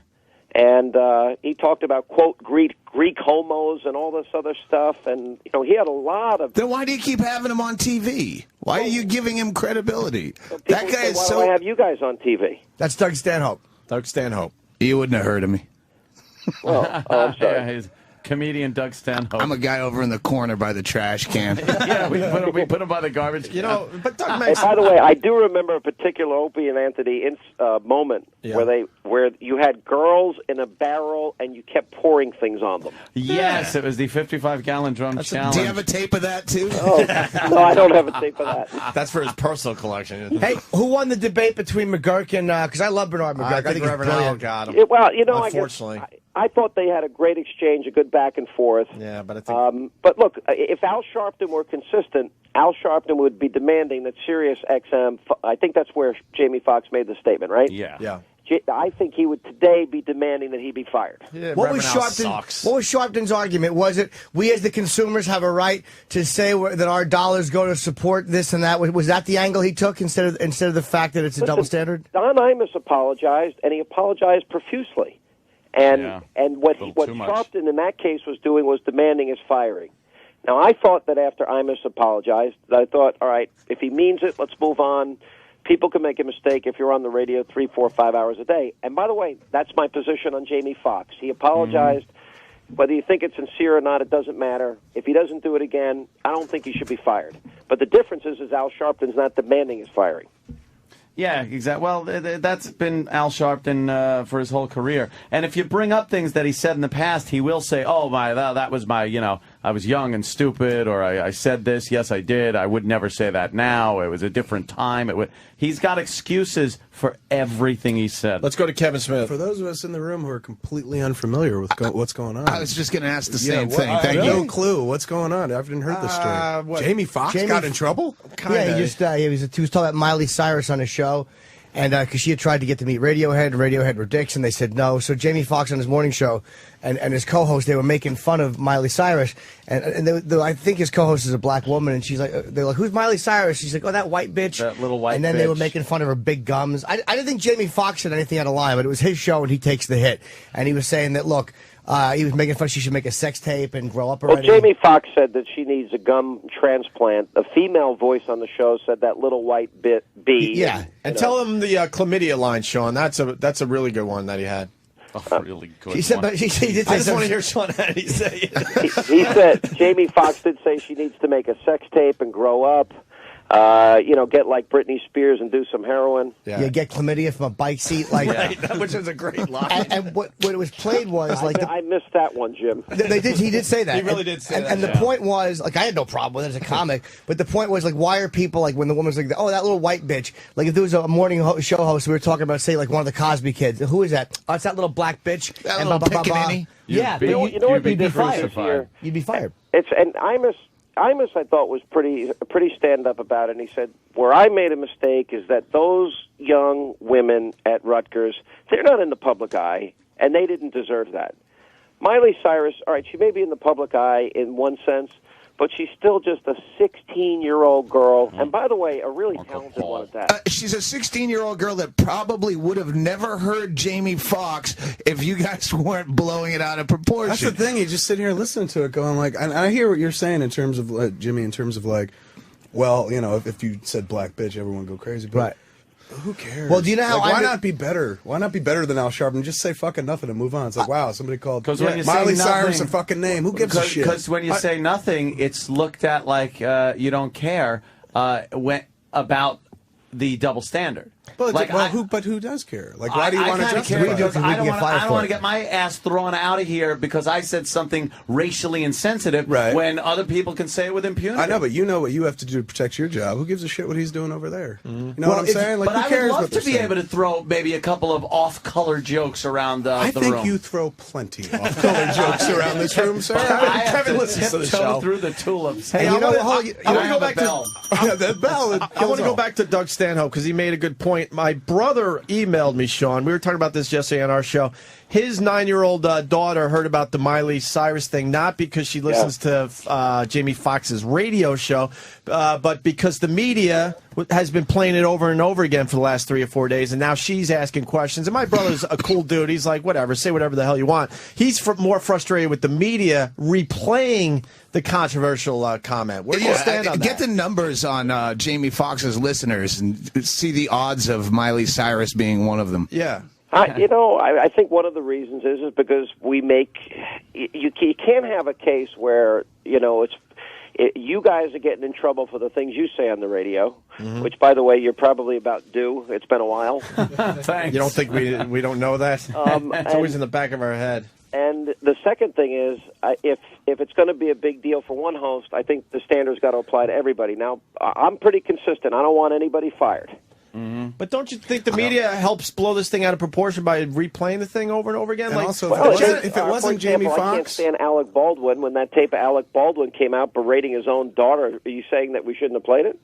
Speaker 8: And he talked about, quote, Greek homos and all this other stuff. And, you know, he had a lot of...
Speaker 5: Then why do you keep having him on TV? Why are you giving him credibility?
Speaker 8: So
Speaker 5: that guy is so...
Speaker 8: Why do I have you guys on TV?
Speaker 6: That's Doug Stanhope.
Speaker 1: Doug Stanhope.
Speaker 5: You wouldn't have heard of me.
Speaker 8: Well, I'm sorry.
Speaker 2: comedian Doug Stanhope.
Speaker 5: I'm a guy over in the corner by the trash can.
Speaker 2: Yeah, we put him by the garbage can.
Speaker 1: You know, but Doug
Speaker 8: Hey,
Speaker 1: makes.
Speaker 8: by the way, I do remember a particular Opie and Anthony moment where you had girls in a barrel and you kept pouring things on them.
Speaker 2: Yes, it was the 55-gallon drum challenge.
Speaker 5: Do you have a tape of that, too?
Speaker 8: Oh, no, I don't have a tape of that.
Speaker 1: That's for his personal collection.
Speaker 6: Hey, who won the debate between McGurk and? Because I love Bernard McGurk.
Speaker 1: I think
Speaker 6: he's
Speaker 1: Reverend Al
Speaker 6: brilliant.
Speaker 1: got him.
Speaker 8: Well, you know,
Speaker 1: Unfortunately.
Speaker 8: I thought they had a great exchange, a good back and forth.
Speaker 1: Yeah, but I think.
Speaker 8: But look, if Al Sharpton were consistent, Al Sharpton would be demanding that Sirius XM. I think that's where Jamie Foxx made the statement, right?
Speaker 2: Yeah.
Speaker 8: I think he would today be demanding that he be fired.
Speaker 1: Yeah,
Speaker 6: What was
Speaker 1: Reverend Al sucks.
Speaker 6: Sharpton's argument? Was it we as the consumers have a right to say that our dollars go to support this and that? Was that the angle he took instead of the fact that it's a double standard?
Speaker 8: Don Imus apologized, and he apologized profusely. And what
Speaker 2: too much.
Speaker 8: Sharpton in that case was doing was demanding his firing. Now, I thought that after Imus apologized, I thought, all right, if he means it, let's move on. People can make a mistake if you're on the radio 3, 4, 5 hours a day. And by the way, that's my position on Jamie Foxx. He apologized. Whether you think it's sincere or not, it doesn't matter. If he doesn't do it again, I don't think he should be fired. But the difference is Al Sharpton's not demanding his firing.
Speaker 2: Yeah, exactly. Well, that's been Al Sharpton for his whole career. And if you bring up things that he said in the past, he will say, "Oh, that was my, I was young and stupid, or I said this. Yes, I did. I would never say that now. It was a different time." He's got excuses for everything he said.
Speaker 1: Let's go to Kevin Smith.
Speaker 3: For those of us in the room who are completely unfamiliar with what's going on,
Speaker 5: I was just going to ask the same thing.
Speaker 3: I
Speaker 5: Thank
Speaker 3: have
Speaker 5: you.
Speaker 3: no clue what's going on. I haven't heard this story. Jamie Foxx
Speaker 6: Jamie-
Speaker 3: got in trouble?
Speaker 6: Yeah, he was talking about Miley Cyrus on his show, and because she had tried to get to meet Radiohead, and Radiohead were dicks, and they said no. So Jamie Foxx on his morning show and his co-host, they were making fun of Miley Cyrus, and I think his co-host is a black woman, and she's like, they're like, "Who's Miley Cyrus?" She's like, "Oh, that white bitch."
Speaker 2: That little white
Speaker 6: And then they were
Speaker 2: bitch.
Speaker 6: making fun of her big gums. I didn't think Jamie Foxx said anything out of line, but it was his show, and he takes the hit. And he was saying that, look, he was making fun she should make a sex tape and grow up already.
Speaker 8: Well, Jamie Foxx said that she needs a gum transplant. A female voice on the show said that little white bee.
Speaker 6: Yeah.
Speaker 1: And tell him the chlamydia line, Sean. That's a really good one that he had.
Speaker 2: A really good
Speaker 6: He said,
Speaker 2: one.
Speaker 6: but he did
Speaker 1: I
Speaker 6: say
Speaker 1: just want to
Speaker 6: something.
Speaker 1: hear Sean Hannity say it.
Speaker 8: He said Jamie Foxx did say she needs to make a sex tape and grow up. Get like Britney Spears and do some heroin.
Speaker 6: Yeah, get chlamydia from a bike seat, like.
Speaker 1: Right, which is a great line.
Speaker 6: And what it was played was like
Speaker 8: I missed that one, Jim.
Speaker 6: he did say that.
Speaker 1: He really did say that,
Speaker 6: And the point was, like, I had no problem with it as a comic, but the point was, like, why are people, like, when the woman's like, "Oh, that little white bitch," like, if there was a morning show host, we were talking about, say, like, one of the Cosby kids, who is that? Oh, it's that little black bitch.
Speaker 5: That
Speaker 6: and
Speaker 5: little
Speaker 6: blah, blah, blah, blah.
Speaker 5: pickaninny.
Speaker 6: Yeah,
Speaker 2: You'd
Speaker 6: but
Speaker 2: be-
Speaker 8: You know what
Speaker 2: you'd be
Speaker 8: the difference is
Speaker 2: crucified.
Speaker 8: here?
Speaker 6: you'd be fired.
Speaker 8: And Imus I thought was pretty stand up about it. And he said, where I made a mistake is that those young women at Rutgers, they're not in the public eye, and they didn't deserve that. Miley Cyrus, all right, she may be in the public eye in one sense, but she's still just a 16-year-old girl. And by the way, a really talented one at that.
Speaker 5: She's a 16-year-old girl that probably would have never heard Jamie Foxx if you guys weren't blowing it out of proportion.
Speaker 3: That's the thing. You just sit here listening to it, going like, and I hear what you're saying in terms of Jimmy, in terms of like, well, if you said black bitch, everyone would go crazy. But
Speaker 6: Right.
Speaker 3: who cares?
Speaker 6: Well, do you know how
Speaker 3: why
Speaker 6: I-
Speaker 3: not be better? Why not be better than Al Sharpton? Just say fucking nothing and move on. It's like, wow, somebody called
Speaker 2: 'Cause when you say
Speaker 3: Miley Cyrus
Speaker 2: nothing-
Speaker 3: a fucking name. Who gives a shit?
Speaker 2: Because when you say nothing, it's looked at like you don't care about the double standard.
Speaker 3: But,
Speaker 2: Like,
Speaker 3: who does care? Like, why do you
Speaker 2: I
Speaker 3: want to
Speaker 2: kinda
Speaker 3: justify
Speaker 2: care
Speaker 3: it?
Speaker 2: because
Speaker 6: We
Speaker 2: I
Speaker 6: can
Speaker 2: don't
Speaker 6: get
Speaker 2: want
Speaker 6: fired for
Speaker 2: to
Speaker 6: it.
Speaker 2: get my ass thrown out of here because I said something racially insensitive
Speaker 3: Right.
Speaker 2: when other people can say it with impunity.
Speaker 3: I know, but you know what you have to do to protect your job. Who gives a shit what he's doing over there? You know what I'm
Speaker 6: if-
Speaker 3: saying? Like,
Speaker 2: but
Speaker 3: who
Speaker 2: I would
Speaker 3: cares
Speaker 2: love
Speaker 3: what
Speaker 2: to
Speaker 3: they're
Speaker 2: be
Speaker 3: saying?
Speaker 2: able to throw maybe a couple of off-color jokes around
Speaker 3: I
Speaker 2: the
Speaker 3: think
Speaker 2: room.
Speaker 3: you throw plenty off-color jokes around this room, sir.
Speaker 2: I have
Speaker 1: Kevin
Speaker 2: to
Speaker 1: listens to the
Speaker 2: tiptoe
Speaker 1: show.
Speaker 2: through the tulips.
Speaker 1: Hey,
Speaker 6: you
Speaker 1: I
Speaker 6: know
Speaker 1: wanna-
Speaker 6: what,
Speaker 1: I
Speaker 2: I
Speaker 1: wanna
Speaker 2: have
Speaker 1: go
Speaker 2: a
Speaker 1: back to
Speaker 2: bell.
Speaker 3: Yeah, that bell.
Speaker 1: I want to go back to Doug Stanhope because he made a good point. My brother emailed me, Sean. We were talking about this yesterday on our show. His 9-year-old daughter heard about the Miley Cyrus thing, not because she listens to Jamie Foxx's radio show, but because the media has been playing it over and over again for the last 3 or 4 days, and now she's asking questions. And my brother's a cool dude. He's like, whatever, say whatever the hell you want. He's more frustrated with the media replaying the controversial comment. Where do you stand on that?
Speaker 5: Get the numbers on Jamie Foxx's listeners and see the odds of Miley Cyrus being one of them.
Speaker 1: Yeah.
Speaker 8: I think one of the reasons is because we make you can't have a case where you guys are getting in trouble for the things you say on the radio, which, by the way, you're probably about due. It's been a while.
Speaker 2: Thanks.
Speaker 1: You don't think we don't know that? It's always in the back of our head.
Speaker 8: And the second thing is, if it's going to be a big deal for one host, I think the standard's got to apply to everybody. Now, I'm pretty consistent. I don't want anybody fired.
Speaker 1: But don't you think the media helps blow this thing out of proportion by replaying the thing over and over again?
Speaker 3: And
Speaker 1: Like,
Speaker 3: also, if it wasn't Jamie
Speaker 8: I can't
Speaker 3: Foxx,
Speaker 8: stand Alec Baldwin. When that tape of Alec Baldwin came out berating his own daughter, are you saying that we shouldn't have played it?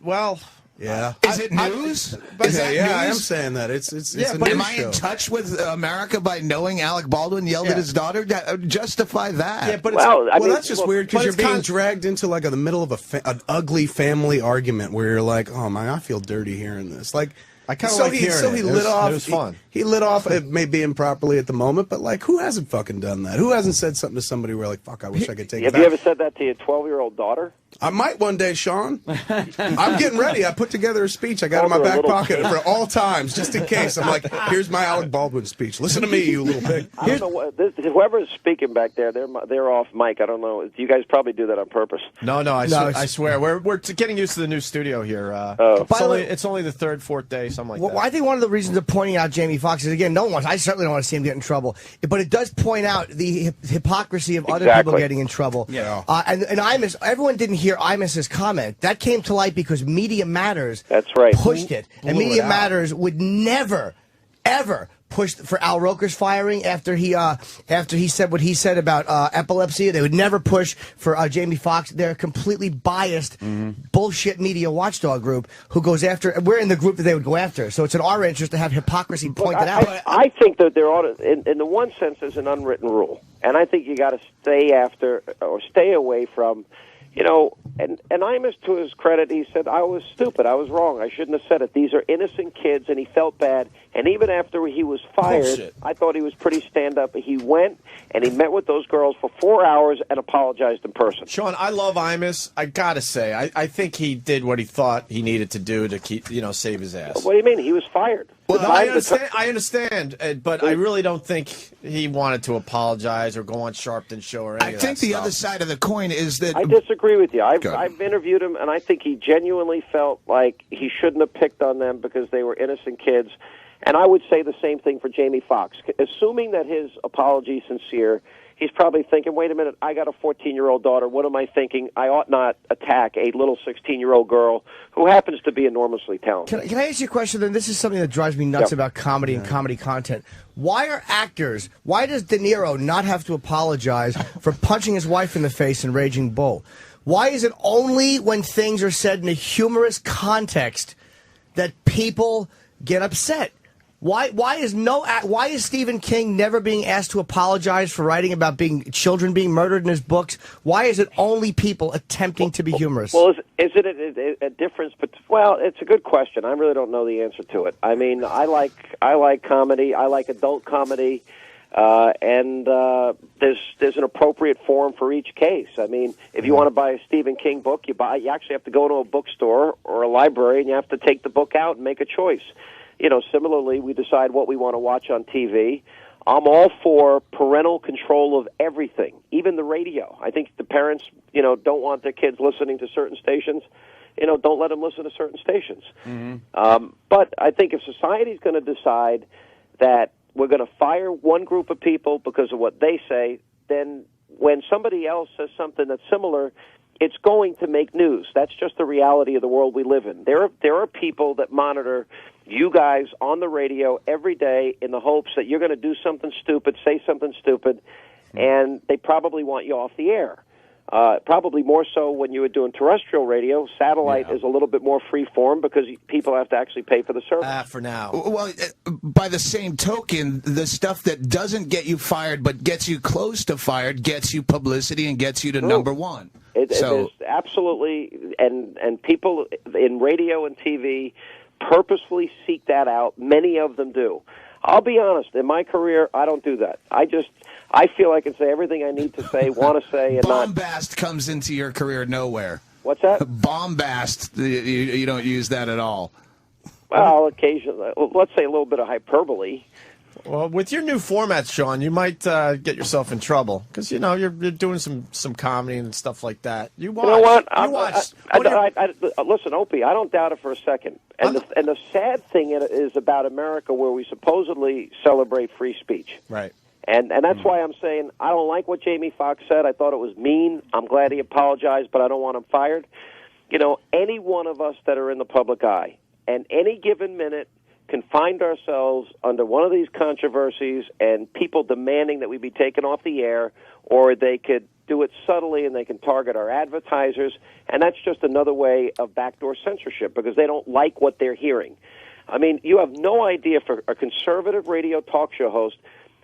Speaker 1: well,
Speaker 3: yeah.
Speaker 5: Is it news? Is that
Speaker 3: Yeah, I am
Speaker 5: news?
Speaker 3: saying that. It's a
Speaker 5: But
Speaker 3: news
Speaker 5: am I in
Speaker 3: show.
Speaker 5: touch with America by knowing Alec Baldwin yelled at his daughter? Justify that.
Speaker 1: yeah, but
Speaker 8: Well, I mean,
Speaker 3: that's just weird because
Speaker 1: but
Speaker 3: you're
Speaker 1: it's
Speaker 3: being dragged into like in the middle of an ugly family argument where you're like, oh man, I feel dirty hearing this. Like,
Speaker 1: I kinda
Speaker 3: so
Speaker 1: like
Speaker 3: he
Speaker 1: hearing
Speaker 3: so
Speaker 1: it.
Speaker 3: he
Speaker 1: It
Speaker 3: lit
Speaker 1: was-
Speaker 3: off.
Speaker 1: it was fun.
Speaker 3: He lit off. It may be improperly at the moment, but like, who hasn't fucking done that? Who hasn't said something to somebody where like, fuck, I wish I could take it
Speaker 8: Have
Speaker 3: back.
Speaker 8: you ever said that to your 12-year-old daughter?
Speaker 3: I might one day, Sean. I'm getting ready. I put together a speech I got in my
Speaker 8: Called her a
Speaker 3: back
Speaker 8: little
Speaker 3: pocket
Speaker 8: pig.
Speaker 3: for all times, just in case. I'm like, here's my Alec Baldwin speech. Listen to me, you little pig.
Speaker 8: I don't know whoever's speaking back there. They're off mic. I don't know. You guys probably do that on purpose.
Speaker 1: No, I swear. We're getting used to the new studio here. It's only the third, fourth day, something like that.
Speaker 6: Well, I think one of the reasons of pointing out Jamie Foxx is, again, I certainly don't want to see him get in trouble, but it does point out the hypocrisy of other people getting in trouble.
Speaker 2: Yeah.
Speaker 6: And Imus, everyone didn't hear Imus's comment. That came to light because Media Matters
Speaker 8: That's right.
Speaker 6: pushed it. And
Speaker 1: Blew it
Speaker 6: Media
Speaker 1: out.
Speaker 6: Matters would never, ever push for Al Roker's firing after he said what he said about epilepsy. They would never push for Jamie Foxx. They're a completely biased bullshit media watchdog group who goes after. We're in the group that they would go after. So it's in our interest to have hypocrisy pointed out.
Speaker 8: I think that there ought to, in the one sense, there's an unwritten rule, and I think you got to stay after or stay away from. And Imus, to his credit, he said, I was stupid. I was wrong. I shouldn't have said it. These are innocent kids, and he felt bad. And even after he was fired,
Speaker 1: Bullshit.
Speaker 8: I thought he was pretty stand-up. He went, and he met with those girls for 4 hours and apologized in person.
Speaker 1: Sean, I love Imus. I gotta say, I think he did what he thought he needed to do to keep, save his ass.
Speaker 8: What do you mean? He was fired.
Speaker 1: Well, I understand, but I really don't think he wanted to apologize or go on Sharpton's show or anything.
Speaker 5: I think the other side of the coin is that
Speaker 8: I disagree with you. I've interviewed him, and I think he genuinely felt like he shouldn't have picked on them because they were innocent kids. And I would say the same thing for Jamie Foxx. Assuming that his apology is sincere, he's probably thinking, wait a minute, I got a 14-year-old daughter. What am I thinking? I ought not attack a little 16-year-old girl who happens to be enormously talented.
Speaker 6: Can I ask you a question, then? This is something that drives me nuts about comedy and comedy content. Why does De Niro not have to apologize for punching his wife in the face in Raging Bull? Why is it only when things are said in a humorous context that people get upset? Why is Stephen King never being asked to apologize for writing about children being murdered in his books? Why is it only people attempting to be humorous?
Speaker 8: Well, is it a difference? But it's a good question. I really don't know the answer to it. I mean, I like comedy. I like adult comedy, and there's an appropriate form for each case. I mean, if you want to buy a Stephen King book, you actually have to go to a bookstore or a library, and you have to take the book out and make a choice. Similarly, we decide what we want to watch on TV. I'm all for parental control of everything, even the radio. I think the parents, don't want their kids listening to certain stations. Don't let them listen to certain stations. But I think if society's going to decide that we're going to fire one group of people because of what they say, then when somebody else says something that's similar, it's going to make news. That's just the reality of the world we live in. There are people that monitor you guys on the radio every day in the hopes that you're going to do something stupid, say something stupid, and they probably want you off the air. Probably more so when you were doing terrestrial radio. Satellite is a little bit more free form because people have to actually pay for the service.
Speaker 1: For now.
Speaker 5: Well, by the same token, the stuff that doesn't get you fired but gets you close to fired gets you publicity and gets you to number one.
Speaker 8: It is absolutely, and people in radio and TV purposefully seek that out. Many of them do. I'll be honest, in my career, I don't do that. I feel I can say everything I need to say, want to say, and
Speaker 5: Bombast comes into your career nowhere.
Speaker 8: What's that?
Speaker 5: Bombast, you don't use that at all.
Speaker 8: Well, occasionally, let's say a little bit of hyperbole.
Speaker 1: Well, with your new format, Sean, you might get yourself in trouble because you're doing some comedy and stuff like that. You watch.
Speaker 8: You know what?
Speaker 1: You watch.
Speaker 8: Listen, Opie, I don't doubt it for a second. And the sad thing is about America, where we supposedly celebrate free speech.
Speaker 1: Right.
Speaker 8: And that's why I'm saying I don't like what Jamie Foxx said. I thought it was mean. I'm glad he apologized, but I don't want him fired. Any one of us that are in the public eye, and any given minute, can find ourselves under one of these controversies and people demanding that we be taken off the air, or they could do it subtly and they can target our advertisers, and that's just another way of backdoor censorship because they don't like what they're hearing. I mean, you have no idea, for a conservative radio talk show host,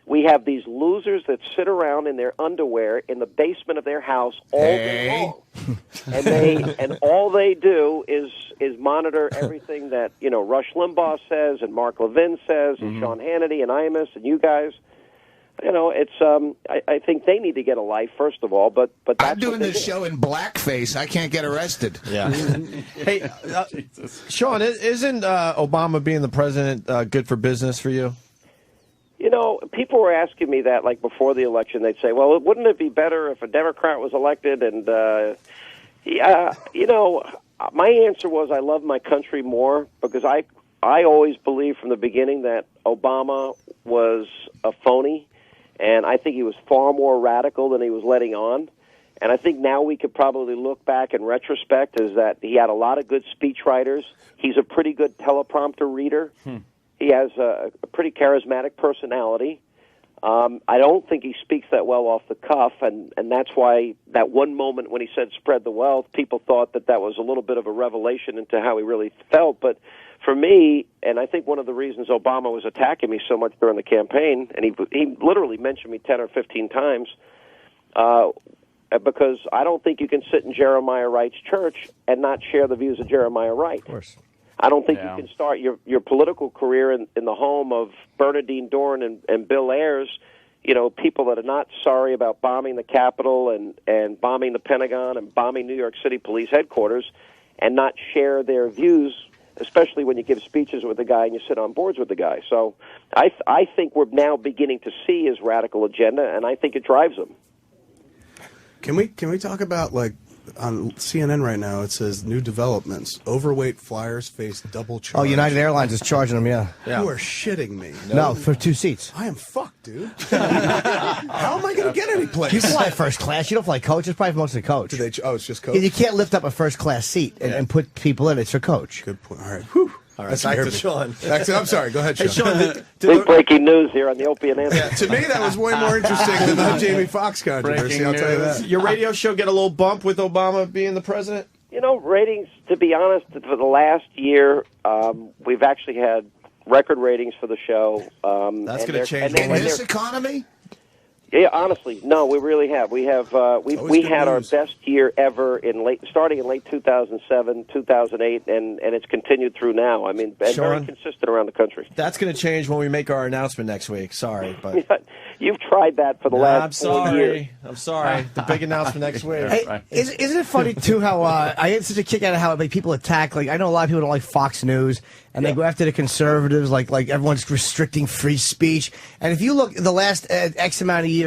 Speaker 8: we have these losers that sit around in their underwear in the basement of their house all day long. And all they do is monitor everything that Rush Limbaugh says and Mark Levin says and Sean Hannity and Imus and you guys. It's I think they need to get a life first of all. But that's
Speaker 5: I'm doing this show in blackface. I can't get arrested.
Speaker 1: Yeah. Hey, Sean, isn't Obama being the president good for business for you?
Speaker 8: People were asking me that, like, before the election. They'd say, well, wouldn't it be better if a Democrat was elected? And, my answer was I love my country more because I always believed from the beginning that Obama was a phony, and I think he was far more radical than he was letting on. And I think now we could probably look back in retrospect is that he had a lot of good speechwriters. He's a pretty good teleprompter reader. He has a pretty charismatic personality. I don't think he speaks that well off the cuff, and that's why that one moment when he said spread the wealth, people thought that was a little bit of a revelation into how he really felt. But for me, and I think one of the reasons Obama was attacking me so much during the campaign, and he literally mentioned me 10 or 15 times, because I don't think you can sit in Jeremiah Wright's church and not share the views of Jeremiah Wright. Of
Speaker 1: course.
Speaker 8: I don't think you can start your political career in the home of Bernadine Dohrn and Bill Ayers, people that are not sorry about bombing the Capitol and bombing the Pentagon and bombing New York City police headquarters and not share their views, especially when you give speeches with the guy and you sit on boards with the guy. So I think we're now beginning to see his radical agenda, and I think it drives him.
Speaker 3: Can we talk about, like, on CNN right now, it says new developments. Overweight flyers face double charge.
Speaker 6: Oh, United Airlines is charging them, yeah.
Speaker 3: You are shitting me.
Speaker 6: No, for 2 seats.
Speaker 3: I am fucked, dude. How am I going to get any place?
Speaker 6: You fly first class. You don't fly coach. It's probably mostly coach.
Speaker 3: It's just coach?
Speaker 6: You can't lift up a first class seat and put people in. It's for coach.
Speaker 3: Good point. All right. Whew.
Speaker 1: All right, back to Sean.
Speaker 3: I'm sorry. Go ahead, Sean.
Speaker 1: Hey, Sean,
Speaker 8: Big breaking news here on the Opie and Anthony.
Speaker 3: Yeah, to me, that was way more interesting than the Jamie Foxx controversy. I'll tell you that.
Speaker 1: your radio show get a little bump with Obama being the president?
Speaker 8: Ratings, to be honest, for the last year, we've actually had record ratings for the show.
Speaker 1: That's going to change.
Speaker 5: In this economy?
Speaker 8: Yeah, honestly, no, we really have. We have we had our best year ever starting in late 2007, 2008, and it's continued through now. I mean, and very consistent around the country.
Speaker 1: That's going to change when we make our announcement next week. Sorry, but
Speaker 8: you've tried that for the last 4 years.
Speaker 1: I'm sorry. The big announcement next week.
Speaker 6: Hey, isn't it funny too how I get such a kick out of how people attack? Like, I know a lot of people don't like Fox News, and they go after the conservatives, like everyone's restricting free speech. And if you look the last X amount of years,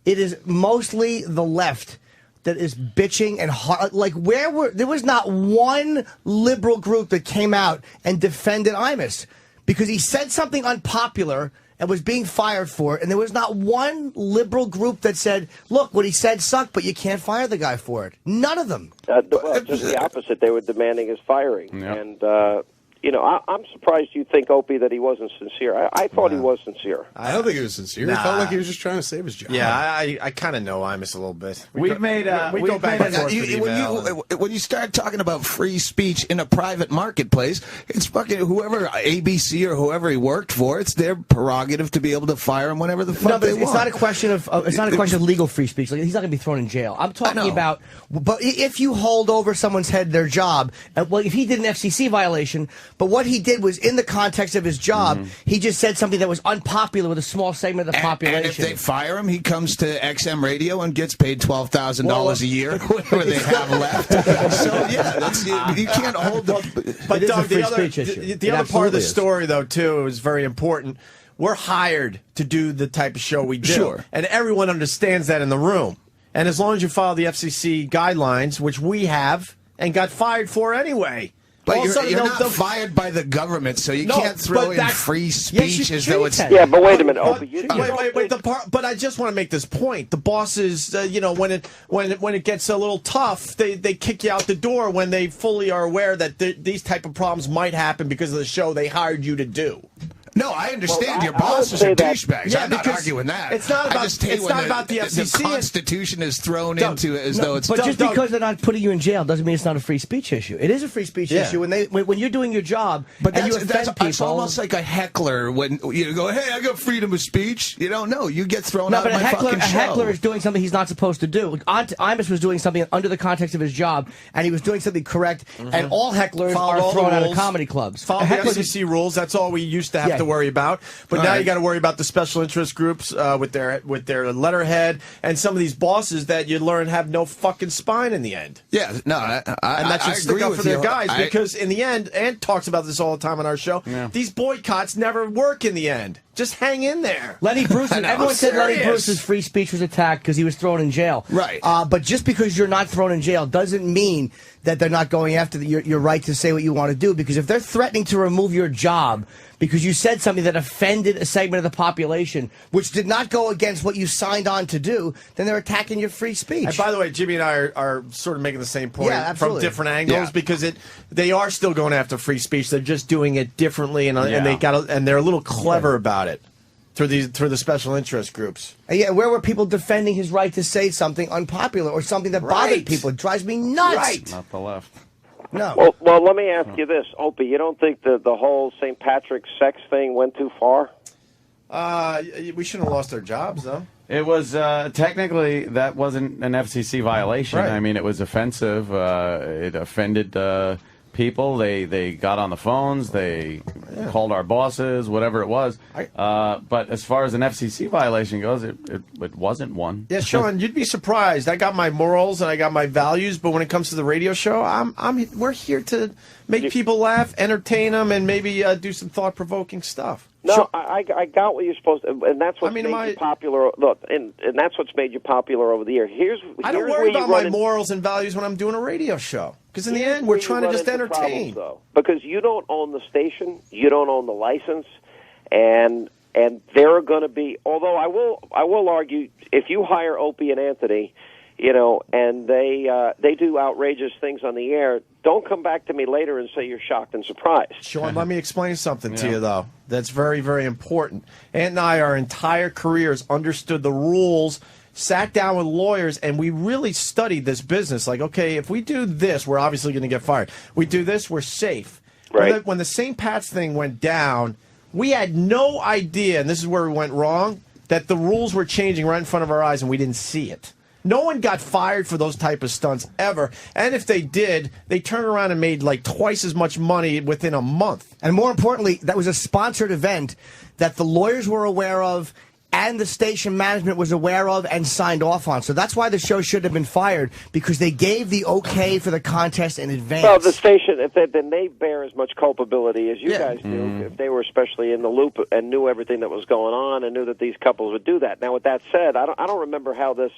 Speaker 6: it is mostly the left that is bitching and hard. Like, there was not one liberal group that came out and defended Imus because he said something unpopular and was being fired for it, and there was not one liberal group that said, look, what he said sucked, but you can't fire the guy for it. None of them.
Speaker 8: Well, just the opposite. They were demanding his firing. Yep. And, I'm surprised you think, Opie, that he wasn't sincere. I thought he was sincere.
Speaker 3: I don't think he was sincere. He felt like he was just trying to save his job.
Speaker 1: Yeah, I kind of know Imus a little bit.
Speaker 2: We go back and forth.
Speaker 5: When you start talking about free speech in a private marketplace, it's fucking whoever, ABC or whoever he worked for, it's their prerogative to be able to fire him whenever the fuck they want.
Speaker 6: It's not a question of legal free speech. Like, he's not going to be thrown in jail. I'm talking about, but if you hold over someone's head their job, if he did an FCC violation, But what he did was, in the context of his job, he just said something that was unpopular with a small segment of the population.
Speaker 5: And if they fire him, he comes to XM Radio and gets paid $12,000 a year, whatever they have left. So yeah, that's you can't hold the.
Speaker 1: But
Speaker 6: It is a
Speaker 1: Doug,
Speaker 6: free
Speaker 1: the other,
Speaker 6: speech issue.
Speaker 1: the
Speaker 6: It
Speaker 1: other part of the
Speaker 6: absolutely is.
Speaker 1: story, though, too, is very important. We're hired to do the type of show we do.
Speaker 5: Sure.
Speaker 1: And everyone understands that in the room. And as long as you follow the FCC guidelines, which we have, and got fired for anyway.
Speaker 5: But
Speaker 1: all of a sudden
Speaker 5: you're
Speaker 1: they'll-
Speaker 5: not
Speaker 1: they'll-
Speaker 5: fired by the government, so you
Speaker 1: No,
Speaker 5: can't throw
Speaker 1: but
Speaker 5: in
Speaker 1: that's-
Speaker 5: free
Speaker 6: Yes,
Speaker 5: speech
Speaker 6: you
Speaker 5: as though it's.
Speaker 6: can.
Speaker 8: Yeah, but wait a minute,
Speaker 1: But-
Speaker 8: Opie. You
Speaker 1: wait, but I just want to make this point. The bosses, when it gets a little tough, they kick you out the door when they fully are aware that these type of problems might happen because of the show they hired you to do.
Speaker 5: No, I understand
Speaker 8: Well,
Speaker 5: your
Speaker 8: I would
Speaker 5: bosses
Speaker 8: say
Speaker 5: are
Speaker 8: that-
Speaker 5: douchebags.
Speaker 1: Yeah,
Speaker 5: I'm not
Speaker 1: because
Speaker 5: arguing that.
Speaker 1: it's not about-
Speaker 5: I just hate
Speaker 1: it's
Speaker 5: when
Speaker 1: not about the FCC.
Speaker 5: The Constitution is thrown
Speaker 1: Doug,
Speaker 5: into it as though it's.
Speaker 6: But just
Speaker 1: Doug-
Speaker 6: because they're not putting you in jail doesn't mean it's not a free speech issue. It is a free speech
Speaker 1: Yeah.
Speaker 6: issue when you're doing your job
Speaker 5: But
Speaker 6: and you
Speaker 5: that's
Speaker 6: offend people.
Speaker 5: it's almost like a heckler when you go, "Hey, I got freedom of speech." You don't know. You get thrown
Speaker 6: No,
Speaker 5: out
Speaker 6: but
Speaker 5: of my fucking
Speaker 6: a
Speaker 5: show.
Speaker 6: heckler is doing something he's not supposed to do. Imus was doing something under the context of his job, and he was doing something correct. And all hecklers
Speaker 1: Followed
Speaker 6: are
Speaker 1: all the
Speaker 6: thrown out of
Speaker 1: rules.
Speaker 6: comedy clubs.
Speaker 1: Follow
Speaker 6: A
Speaker 1: the
Speaker 6: heckler-
Speaker 1: FCC rules. That's all we used to have
Speaker 6: Yeah.
Speaker 1: to worry about. But
Speaker 5: All
Speaker 1: now
Speaker 5: right.
Speaker 1: you got to worry about the special interest groups with their letterhead and some of these bosses that you learn have no fucking spine in the end.
Speaker 5: Yeah, no,
Speaker 1: And that should
Speaker 5: I
Speaker 1: stick
Speaker 5: agree
Speaker 1: up
Speaker 5: with
Speaker 1: for their
Speaker 5: you.
Speaker 1: guys because in the end, Ant talks about this all the time on our show.
Speaker 2: Yeah.
Speaker 1: These boycotts never work in the end. Just hang in there.
Speaker 6: Lenny Bruce,
Speaker 5: I know,
Speaker 6: everyone said Lenny
Speaker 1: serious.
Speaker 6: Bruce's free speech was attacked because he was thrown in jail.
Speaker 5: Right.
Speaker 6: But just because you're not thrown in jail doesn't mean that they're not going after your right to say what you want to do. Because if they're threatening to remove your job because you said something that offended a segment of the population, which did not go against what you signed on to do, then they're attacking your free speech.
Speaker 1: And by the way, Jimmy and I are sort of making the same point
Speaker 6: Yeah,
Speaker 1: from
Speaker 6: absolutely.
Speaker 1: different angles
Speaker 5: Yeah.
Speaker 1: because they are still going after free speech. They're just doing it differently, and
Speaker 2: Yeah.
Speaker 1: they're a little clever about it through the special interest groups.
Speaker 6: And yeah, where were people defending his right to say something unpopular or something that bothered
Speaker 1: Right.
Speaker 6: people? It drives me nuts.
Speaker 1: Right.
Speaker 2: Not the left.
Speaker 6: No.
Speaker 8: Well, let me ask you this, Opie. You don't think that the whole St. Patrick's sex thing went too far?
Speaker 1: We shouldn't have lost our jobs, though.
Speaker 2: It was technically that wasn't an FCC violation.
Speaker 1: Right.
Speaker 2: I mean, it was offensive. It offended people. They got on the phones. They called our bosses. Whatever it was. But as far as an FCC violation goes, it wasn't one.
Speaker 1: Yeah, Sean, you'd be surprised. I got my morals and I got my values, but when it comes to the radio show, we're here to make people laugh, entertain them, and maybe do some thought-provoking stuff.
Speaker 8: No, I got what you're supposed to, and that's what's
Speaker 1: I mean,
Speaker 8: made you popular. Look, and that's what's made you popular over the year.
Speaker 1: I don't worry about my morals and values when I'm doing a radio show. Because in the end, we're trying to just entertain.
Speaker 8: Because you don't own the station, you don't own the license, and there are going to be. Although I will argue, if you hire Opie and Anthony, and they do outrageous things on the air, don't come back to me later and say you're shocked and surprised.
Speaker 1: Sean, let me explain something to you, though. That's very, very important. Ant and I, our entire careers, understood the rules, sat down with lawyers, and we really studied this business. Like, okay, if we do this, we're obviously going to get fired. We do this, we're safe.
Speaker 8: Right.
Speaker 1: When the St. Pat's thing went down, we had no idea, and this is where we went wrong, that the rules were changing right in front of our eyes, and we didn't see it. No one got fired for those type of stunts ever. And if they did, they turned around and made like twice as much money within a month.
Speaker 6: And more importantly, that was a sponsored event that the lawyers were aware of and the station management was aware of and signed off on. So that's why the show should have been fired, because they gave the okay for the contest in advance.
Speaker 8: Well, the station, then they bear as much culpability as you guys do, if they were especially in the loop and knew everything that was going on and knew that these couples would do that. Now, with that said, I don't remember how this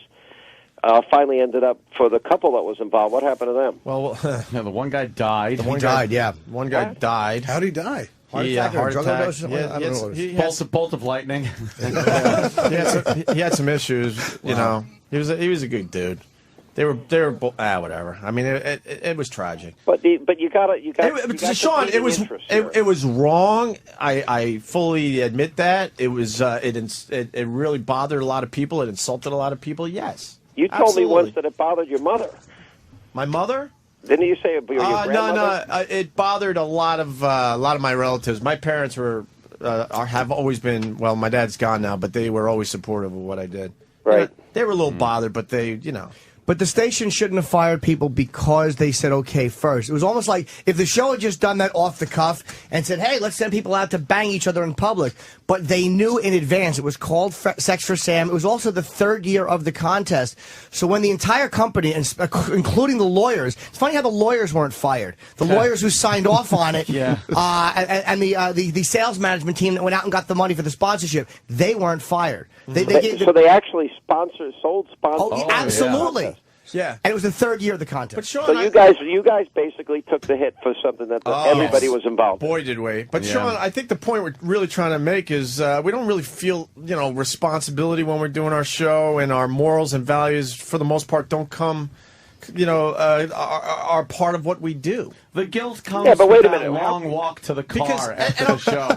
Speaker 8: finally ended up for the couple that was involved. What happened to them?
Speaker 1: Well,
Speaker 2: Yeah, the one guy died.
Speaker 1: one
Speaker 6: died, yeah.
Speaker 1: One guy died.
Speaker 3: How'd he die?
Speaker 6: Heart
Speaker 1: He,
Speaker 6: attack or
Speaker 1: heart
Speaker 6: drug
Speaker 1: attack.
Speaker 6: overdose?
Speaker 1: Yeah,
Speaker 6: I don't know what it was.
Speaker 2: Bolt of lightning.
Speaker 1: He had some issues. You know, he was a good dude. They were whatever. I mean, it was tragic.
Speaker 8: But you got
Speaker 1: Sean, it was wrong. I fully admit that it was. It really bothered a lot of people. It insulted a lot of people. Yes.
Speaker 8: You told
Speaker 1: Absolutely.
Speaker 8: me once that it bothered your mother.
Speaker 1: My mother?
Speaker 8: Didn't you say your grandmother?
Speaker 1: No. It bothered a lot of my relatives. My parents have always been. Well, my dad's gone now, but they were always supportive of what I did.
Speaker 8: Right.
Speaker 1: They were a little bothered, but they.
Speaker 6: But the station shouldn't have fired people because they said okay first. It was almost like if the show had just done that off the cuff and said, hey, let's send people out to bang each other in public. But they knew in advance. It was called Sex for Sam. It was also the third year of the contest. So when the entire company, including the lawyers, it's funny how the lawyers weren't fired. The lawyers who signed off on it, and the sales management team that went out and got the money for the sponsorship, they weren't fired.
Speaker 8: So they actually sold sponsors.
Speaker 6: Oh, absolutely.
Speaker 1: Yeah,
Speaker 6: and it was the third year of the contest.
Speaker 1: But Sean,
Speaker 8: so you guys basically took the hit for something that everybody was involved in.
Speaker 1: Boy, did we. But Sean, I think the point we're really trying to make is we don't really feel, responsibility when we're doing our show, and our morals and values, for the most part, don't come, are part of what we do.
Speaker 2: The guilt comes
Speaker 8: but wait
Speaker 2: with
Speaker 8: a
Speaker 2: that
Speaker 8: minute.
Speaker 2: long walk to the car after the show.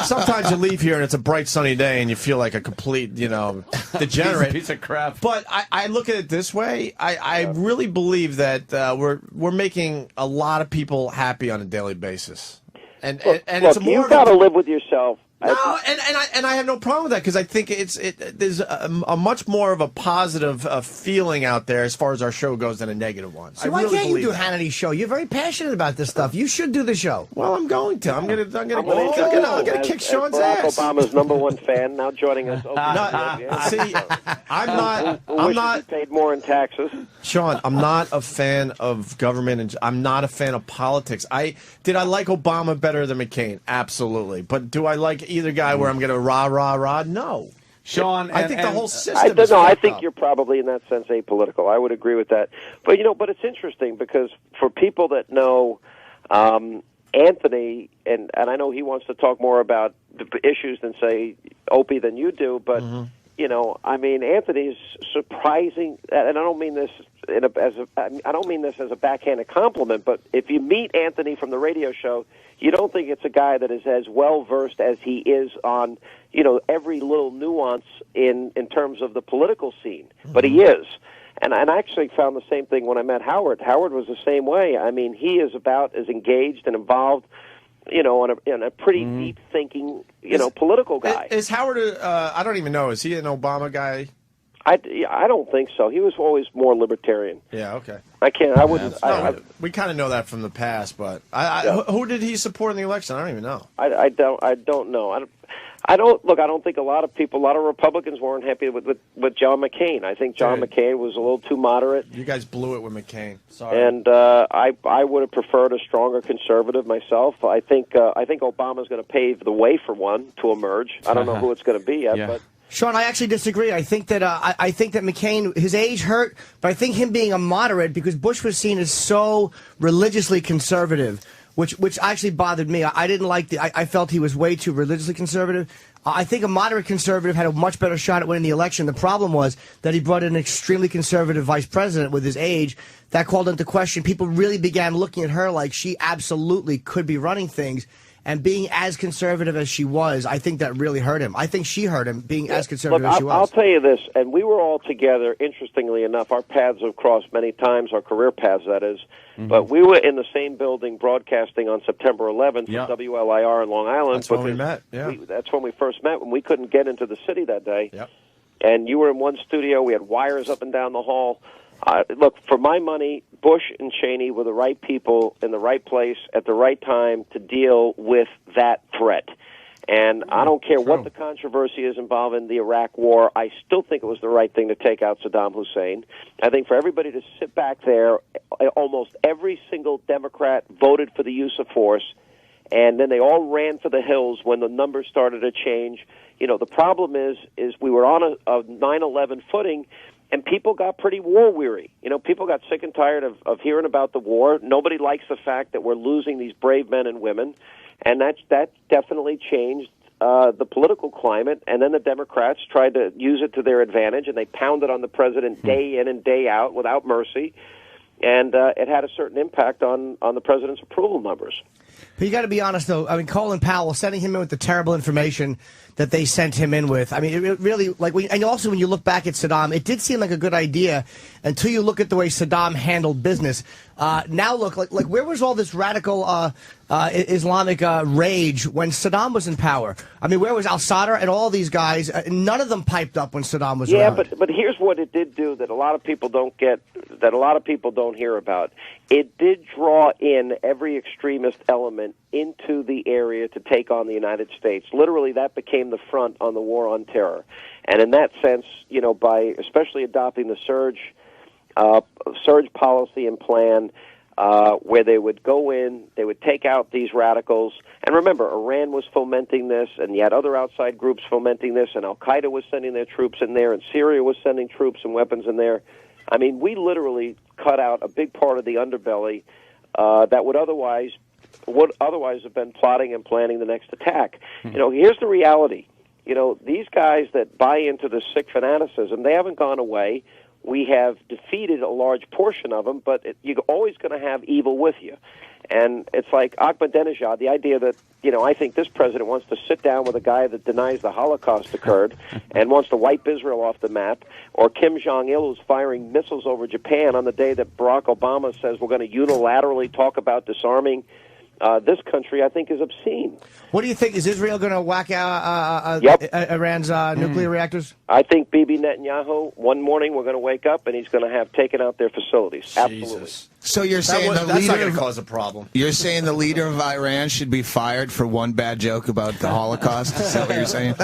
Speaker 1: Sometimes you leave here and it's a bright sunny day and you feel like a complete, degenerate.
Speaker 2: Piece of crap.
Speaker 1: But I look at it this way. I really believe that we're making a lot of people happy on a daily basis. And it's more.
Speaker 8: You've got to live with yourself.
Speaker 1: No, and I have no problem with that because I think there's a much more of a positive feeling out there as far as our show goes than a negative one.
Speaker 6: So why can't you do Hannity's show? You're very passionate about this stuff. You should do the show.
Speaker 1: Well, I'm going to. I'm gonna kick Sean's
Speaker 8: Barack
Speaker 1: ass.
Speaker 8: Obama's #1 fan now joining us.
Speaker 1: See, I'm not
Speaker 8: paid more in taxes.
Speaker 1: Sean, I'm not a fan of government, and I'm not a fan of politics. Did I like Obama better than McCain? Absolutely. But do I like either guy where I'm going to rah? No.
Speaker 2: Sean,
Speaker 1: I think the whole system
Speaker 8: I think you're probably in that sense apolitical. I would agree with that. But but it's interesting because for people that know Anthony, and I know he wants to talk more about the issues than say Opie than you do, but Anthony's surprising, and I don't mean this as a backhanded compliment, but if you meet Anthony from the radio show, you don't think it's a guy that is as well versed as he is on, every little nuance in terms of the political scene. But he is. And I actually found the same thing when I met Howard. Howard was the same way. I mean, he is about as engaged and involved, in a pretty deep thinking, political guy.
Speaker 1: Is Howard? I don't even know. Is he an Obama guy?
Speaker 8: I don't think so. He was always more libertarian.
Speaker 1: Yeah. Okay.
Speaker 8: I wouldn't.
Speaker 1: We kind of know that from the past, but who did he support in the election? I don't even know.
Speaker 8: I don't know. I don't think a lot of Republicans weren't happy with John McCain. I think John McCain was a little too moderate.
Speaker 1: You guys blew it with McCain. Sorry.
Speaker 8: And I would have preferred a stronger conservative myself. I think Obama's going to pave the way for one to emerge. I don't know who it's going to be yet, but.
Speaker 6: Sean, I actually disagree. I think that McCain, his age hurt, but I think him being a moderate, because Bush was seen as so religiously conservative, which actually bothered me. I didn't like I felt he was way too religiously conservative. I think a moderate conservative had a much better shot at winning the election. The problem was that he brought in an extremely conservative vice president with his age. That called into question. People really began looking at her like she absolutely could be running things. And being as conservative as she was, I think that really hurt him. I think she hurt him, being as conservative as she was.
Speaker 8: I'll tell you this, and we were all together, interestingly enough. Our paths have crossed many times, our career paths, that is. But we were in the same building broadcasting on September 11th for WLIR in Long Island.
Speaker 1: That's when we met,
Speaker 8: that's when we first met, when we couldn't get into the city that day.
Speaker 1: Yep.
Speaker 8: And you were in one studio. We had wires up and down the hall. Look, for my money, Bush and Cheney were the right people in the right place at the right time to deal with that threat. And I don't care what the controversy is involving the Iraq War, I still think it was the right thing to take out Saddam Hussein. I think for everybody to sit back there, almost every single Democrat voted for the use of force, and then they all ran for the hills when the numbers started to change. The problem is we were on a 9/11 footing, and people got pretty war-weary. People got sick and tired of hearing about the war. Nobody likes the fact that we're losing these brave men and women, and that definitely changed the political climate. And then the Democrats tried to use it to their advantage, and they pounded on the president day in and day out without mercy, and it had a certain impact on the president's approval numbers.
Speaker 6: But you got to be honest, though. I mean, Colin Powell sending him in with the terrible information that they sent him in with. I mean, it really, like, and also when you look back at Saddam, it did seem like a good idea until you look at the way Saddam handled business. Now look, like where was all this radical Islamic rage when Saddam was in power? I mean, where was al-Sadr and all these guys? None of them piped up when Saddam was around.
Speaker 8: Yeah, but here's what it did do that a lot of people don't get, that a lot of people don't hear about. It did draw in every extremist element into the area to take on the United States. Literally, that became the front on the war on terror. And in that sense, by especially adopting the surge policy and plan, where they would go in, they would take out these radicals. And remember, Iran was fomenting this, and you had other outside groups fomenting this, and Al-Qaeda was sending their troops in there, and Syria was sending troops and weapons in there. I mean, we literally cut out a big part of the underbelly that would otherwise have been plotting and planning the next attack. Here's the reality. These guys that buy into the sick fanaticism, they haven't gone away. We have defeated a large portion of them, but you're always going to have evil with you. And it's like Ahmadinejad, the idea that, I think this president wants to sit down with a guy that denies the Holocaust occurred and wants to wipe Israel off the map, or Kim Jong-il who's firing missiles over Japan on the day that Barack Obama says we're going to unilaterally talk about disarming this country, I think, is obscene.
Speaker 6: What do you think? Is Israel going to whack out Iran's nuclear reactors?
Speaker 8: I think Bibi Netanyahu, one morning we're going to wake up and he's going to have taken out their facilities. Absolutely.
Speaker 5: So you're saying
Speaker 1: that's not going to cause a problem.
Speaker 5: You're saying the leader of Iran should be fired for one bad joke about the Holocaust? Is that what you're saying?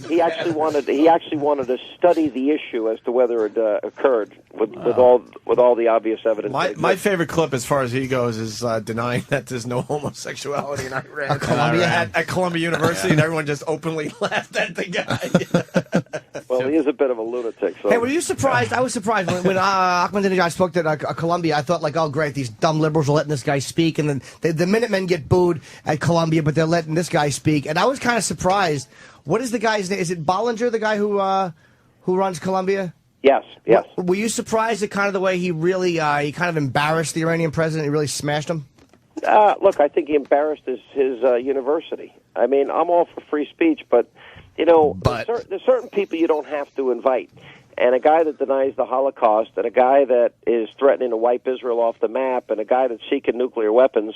Speaker 8: He actually wanted to study the issue as to whether it occurred with all the obvious evidence.
Speaker 1: My favorite clip, as far as he goes, is denying that there's no homosexuality in Iran. At Columbia University, and everyone just openly laughed at the guy.
Speaker 8: Well, he is a bit of a lunatic. So.
Speaker 6: Hey, were you surprised? I was surprised when Ahmadinejad spoke at Columbia. I thought, like, oh, great, these dumb liberals are letting this guy speak, and then the Minutemen get booed at Columbia, but they're letting this guy speak. And I was kind of surprised. What is the guy's name? Is it Bollinger, the guy who runs Columbia?
Speaker 8: Yes.
Speaker 6: Were you surprised at kind of the way he really he kind of embarrassed the Iranian president? He really smashed him.
Speaker 8: Look, I think he embarrassed his university. I mean, I'm all for free speech, but there's certain people you don't have to invite. And a guy that denies the Holocaust, and a guy that is threatening to wipe Israel off the map, and a guy that's seeking nuclear weapons,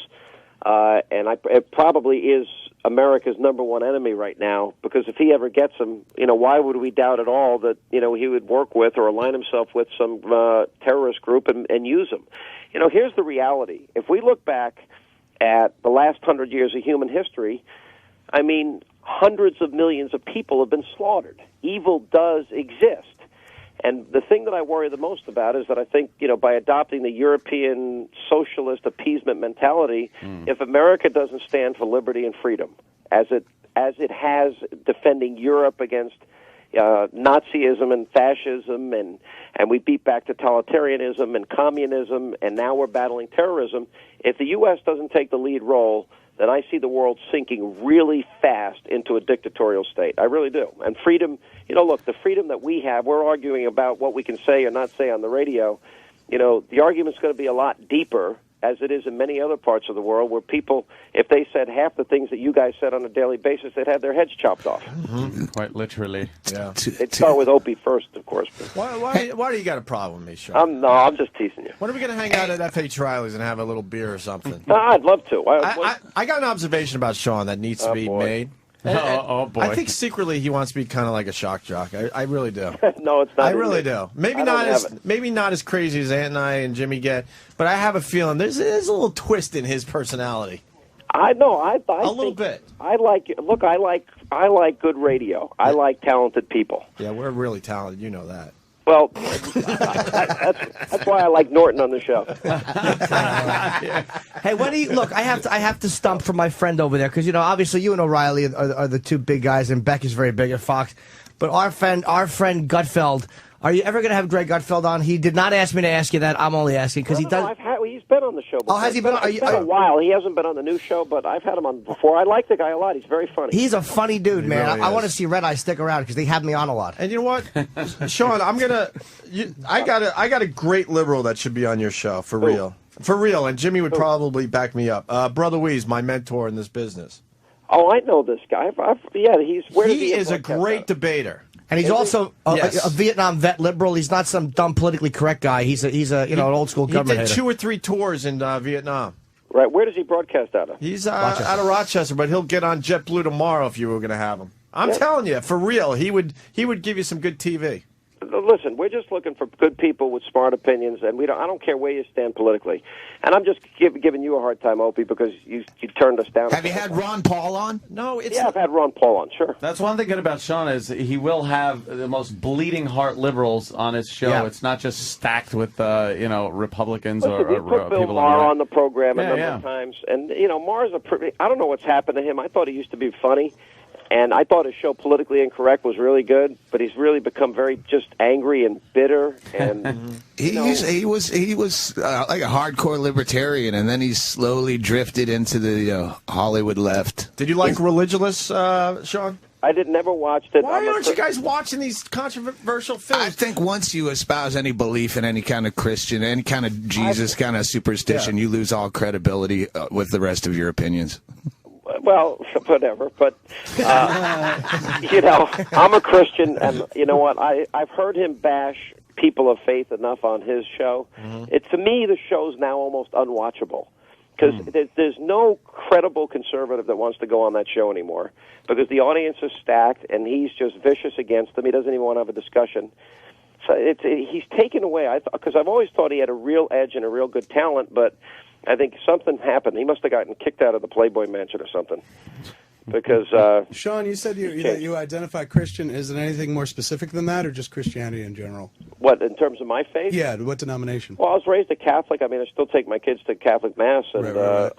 Speaker 8: it probably is America's number one enemy right now, because if he ever gets them, why would we doubt at all that, he would work with or align himself with some terrorist group and use them? Here's the reality. If we look back at the last 100 years of human history, I mean, hundreds of millions of people have been slaughtered. Evil does exist. And the thing that I worry the most about is that I think, by adopting the European socialist appeasement mentality, if America doesn't stand for liberty and freedom, as it has defending Europe against Nazism and fascism, and we beat back totalitarianism and communism, and now we're battling terrorism, if the U.S. doesn't take the lead role, then I see the world sinking really fast into a dictatorial state. I really do. And freedom, look, the freedom that we have, we're arguing about what we can say or not say on the radio. The argument's going to be a lot deeper, as it is in many other parts of the world, where people, if they said half the things that you guys said on a daily basis, they'd have their heads chopped off.
Speaker 2: Mm-hmm. Quite literally.
Speaker 1: Yeah.
Speaker 8: They'd start with Opie first, of course.
Speaker 1: Why do you got a problem with me, Sean?
Speaker 8: I'm just teasing you.
Speaker 1: When are we going to hang out at F.H. Riley's and have a little beer or something?
Speaker 8: I'd love to.
Speaker 1: I got an observation about Sean that needs to be made.
Speaker 2: Oh, boy.
Speaker 1: I think secretly he wants to be kind of like a shock jock. I really do.
Speaker 8: No, it's not.
Speaker 1: I really do. Maybe not as crazy as Ant and I and Jimmy get, but I have a feeling there's a little twist in his personality.
Speaker 8: I know. I
Speaker 1: a little bit.
Speaker 8: I like good radio. I like talented people.
Speaker 1: Yeah, we're really talented. You know that.
Speaker 8: Well, that's why I like Norton on the show.
Speaker 6: Hey, what do you look? I have to stump for my friend over there, because obviously you and O'Reilly are the two big guys, and Beck is very big at Fox. But our friend Gutfeld, are you ever going to have Greg Gutfeld on? He did not ask me to ask you that. I'm only asking because he does.
Speaker 8: He's he's been on the show before.
Speaker 6: Oh, has he been?
Speaker 8: It's been a while. He hasn't been on the new show, but I've had him on before. I like the guy a lot. He's very funny.
Speaker 6: He's a funny dude, man.
Speaker 1: really
Speaker 6: I want to
Speaker 1: is.
Speaker 6: see Red Eye stick around because they have me on a lot.
Speaker 1: And you know what, Sean, I got a great liberal that should be on your show for real, and Jimmy would probably back me up. Brother Wee's my mentor in this business.
Speaker 8: Oh, I know this guy. He's where
Speaker 1: He is a great debater.
Speaker 6: And he's also
Speaker 1: Yes.
Speaker 6: a Vietnam vet liberal. He's not some dumb politically correct guy. He's an old school
Speaker 1: He
Speaker 6: government
Speaker 1: did
Speaker 6: hater.
Speaker 1: 2 or 3 tours in Vietnam.
Speaker 8: Right. Where does he broadcast out of?
Speaker 1: He's out of Rochester, but he'll get on JetBlue tomorrow if you were going to have him. I'm telling you, for real, he would give you some good TV.
Speaker 8: Listen, we're just looking for good people with smart opinions, and I don't care where you stand politically. And I'm just giving you a hard time, Opie, because you turned us down.
Speaker 5: Have you had Ron Paul on?
Speaker 1: No, it's
Speaker 8: I've had Ron Paul on, sure.
Speaker 2: That's one thing good about Sean is he will have the most bleeding heart liberals on his show.
Speaker 6: Yeah.
Speaker 2: It's not just stacked with Republicans
Speaker 8: Listen, we
Speaker 2: or
Speaker 8: put Bill
Speaker 2: people
Speaker 8: Maher
Speaker 2: on
Speaker 8: on the program a
Speaker 2: Yeah,
Speaker 8: number
Speaker 2: yeah.
Speaker 8: of times, and Maher's I don't know what's happened to him. I thought he used to be funny, and I thought his show Politically Incorrect was really good, but he's really become very just angry and bitter, and
Speaker 5: He was like a hardcore libertarian, and then he slowly drifted into the Hollywood left.
Speaker 1: Did you like Religulous, Sean?
Speaker 8: I never watched it.
Speaker 1: Why aren't you guys watching these controversial films?
Speaker 5: I think once you espouse any belief in any kind of Christian, any kind of Jesus kind of superstition, you lose all credibility with the rest of your opinions.
Speaker 8: Well, whatever, but I'm a Christian, and you know what? I've heard him bash people of faith enough on his show. To me, the show's now almost unwatchable because there's no credible conservative that wants to go on that show anymore because the audience is stacked, and he's just vicious against them. He doesn't even want to have a discussion. So he's taken away. Because I've always thought he had a real edge and a real good talent, but I think something happened. He must have gotten kicked out of the Playboy Mansion or something. Because
Speaker 3: Sean, you said you identify Christian. Is it anything more specific than that, or just Christianity in general?
Speaker 8: what, in terms of my faith?
Speaker 3: Yeah, what denomination?
Speaker 8: Well, I was raised a Catholic. I mean, I still take my kids to Catholic Mass, and
Speaker 3: Right.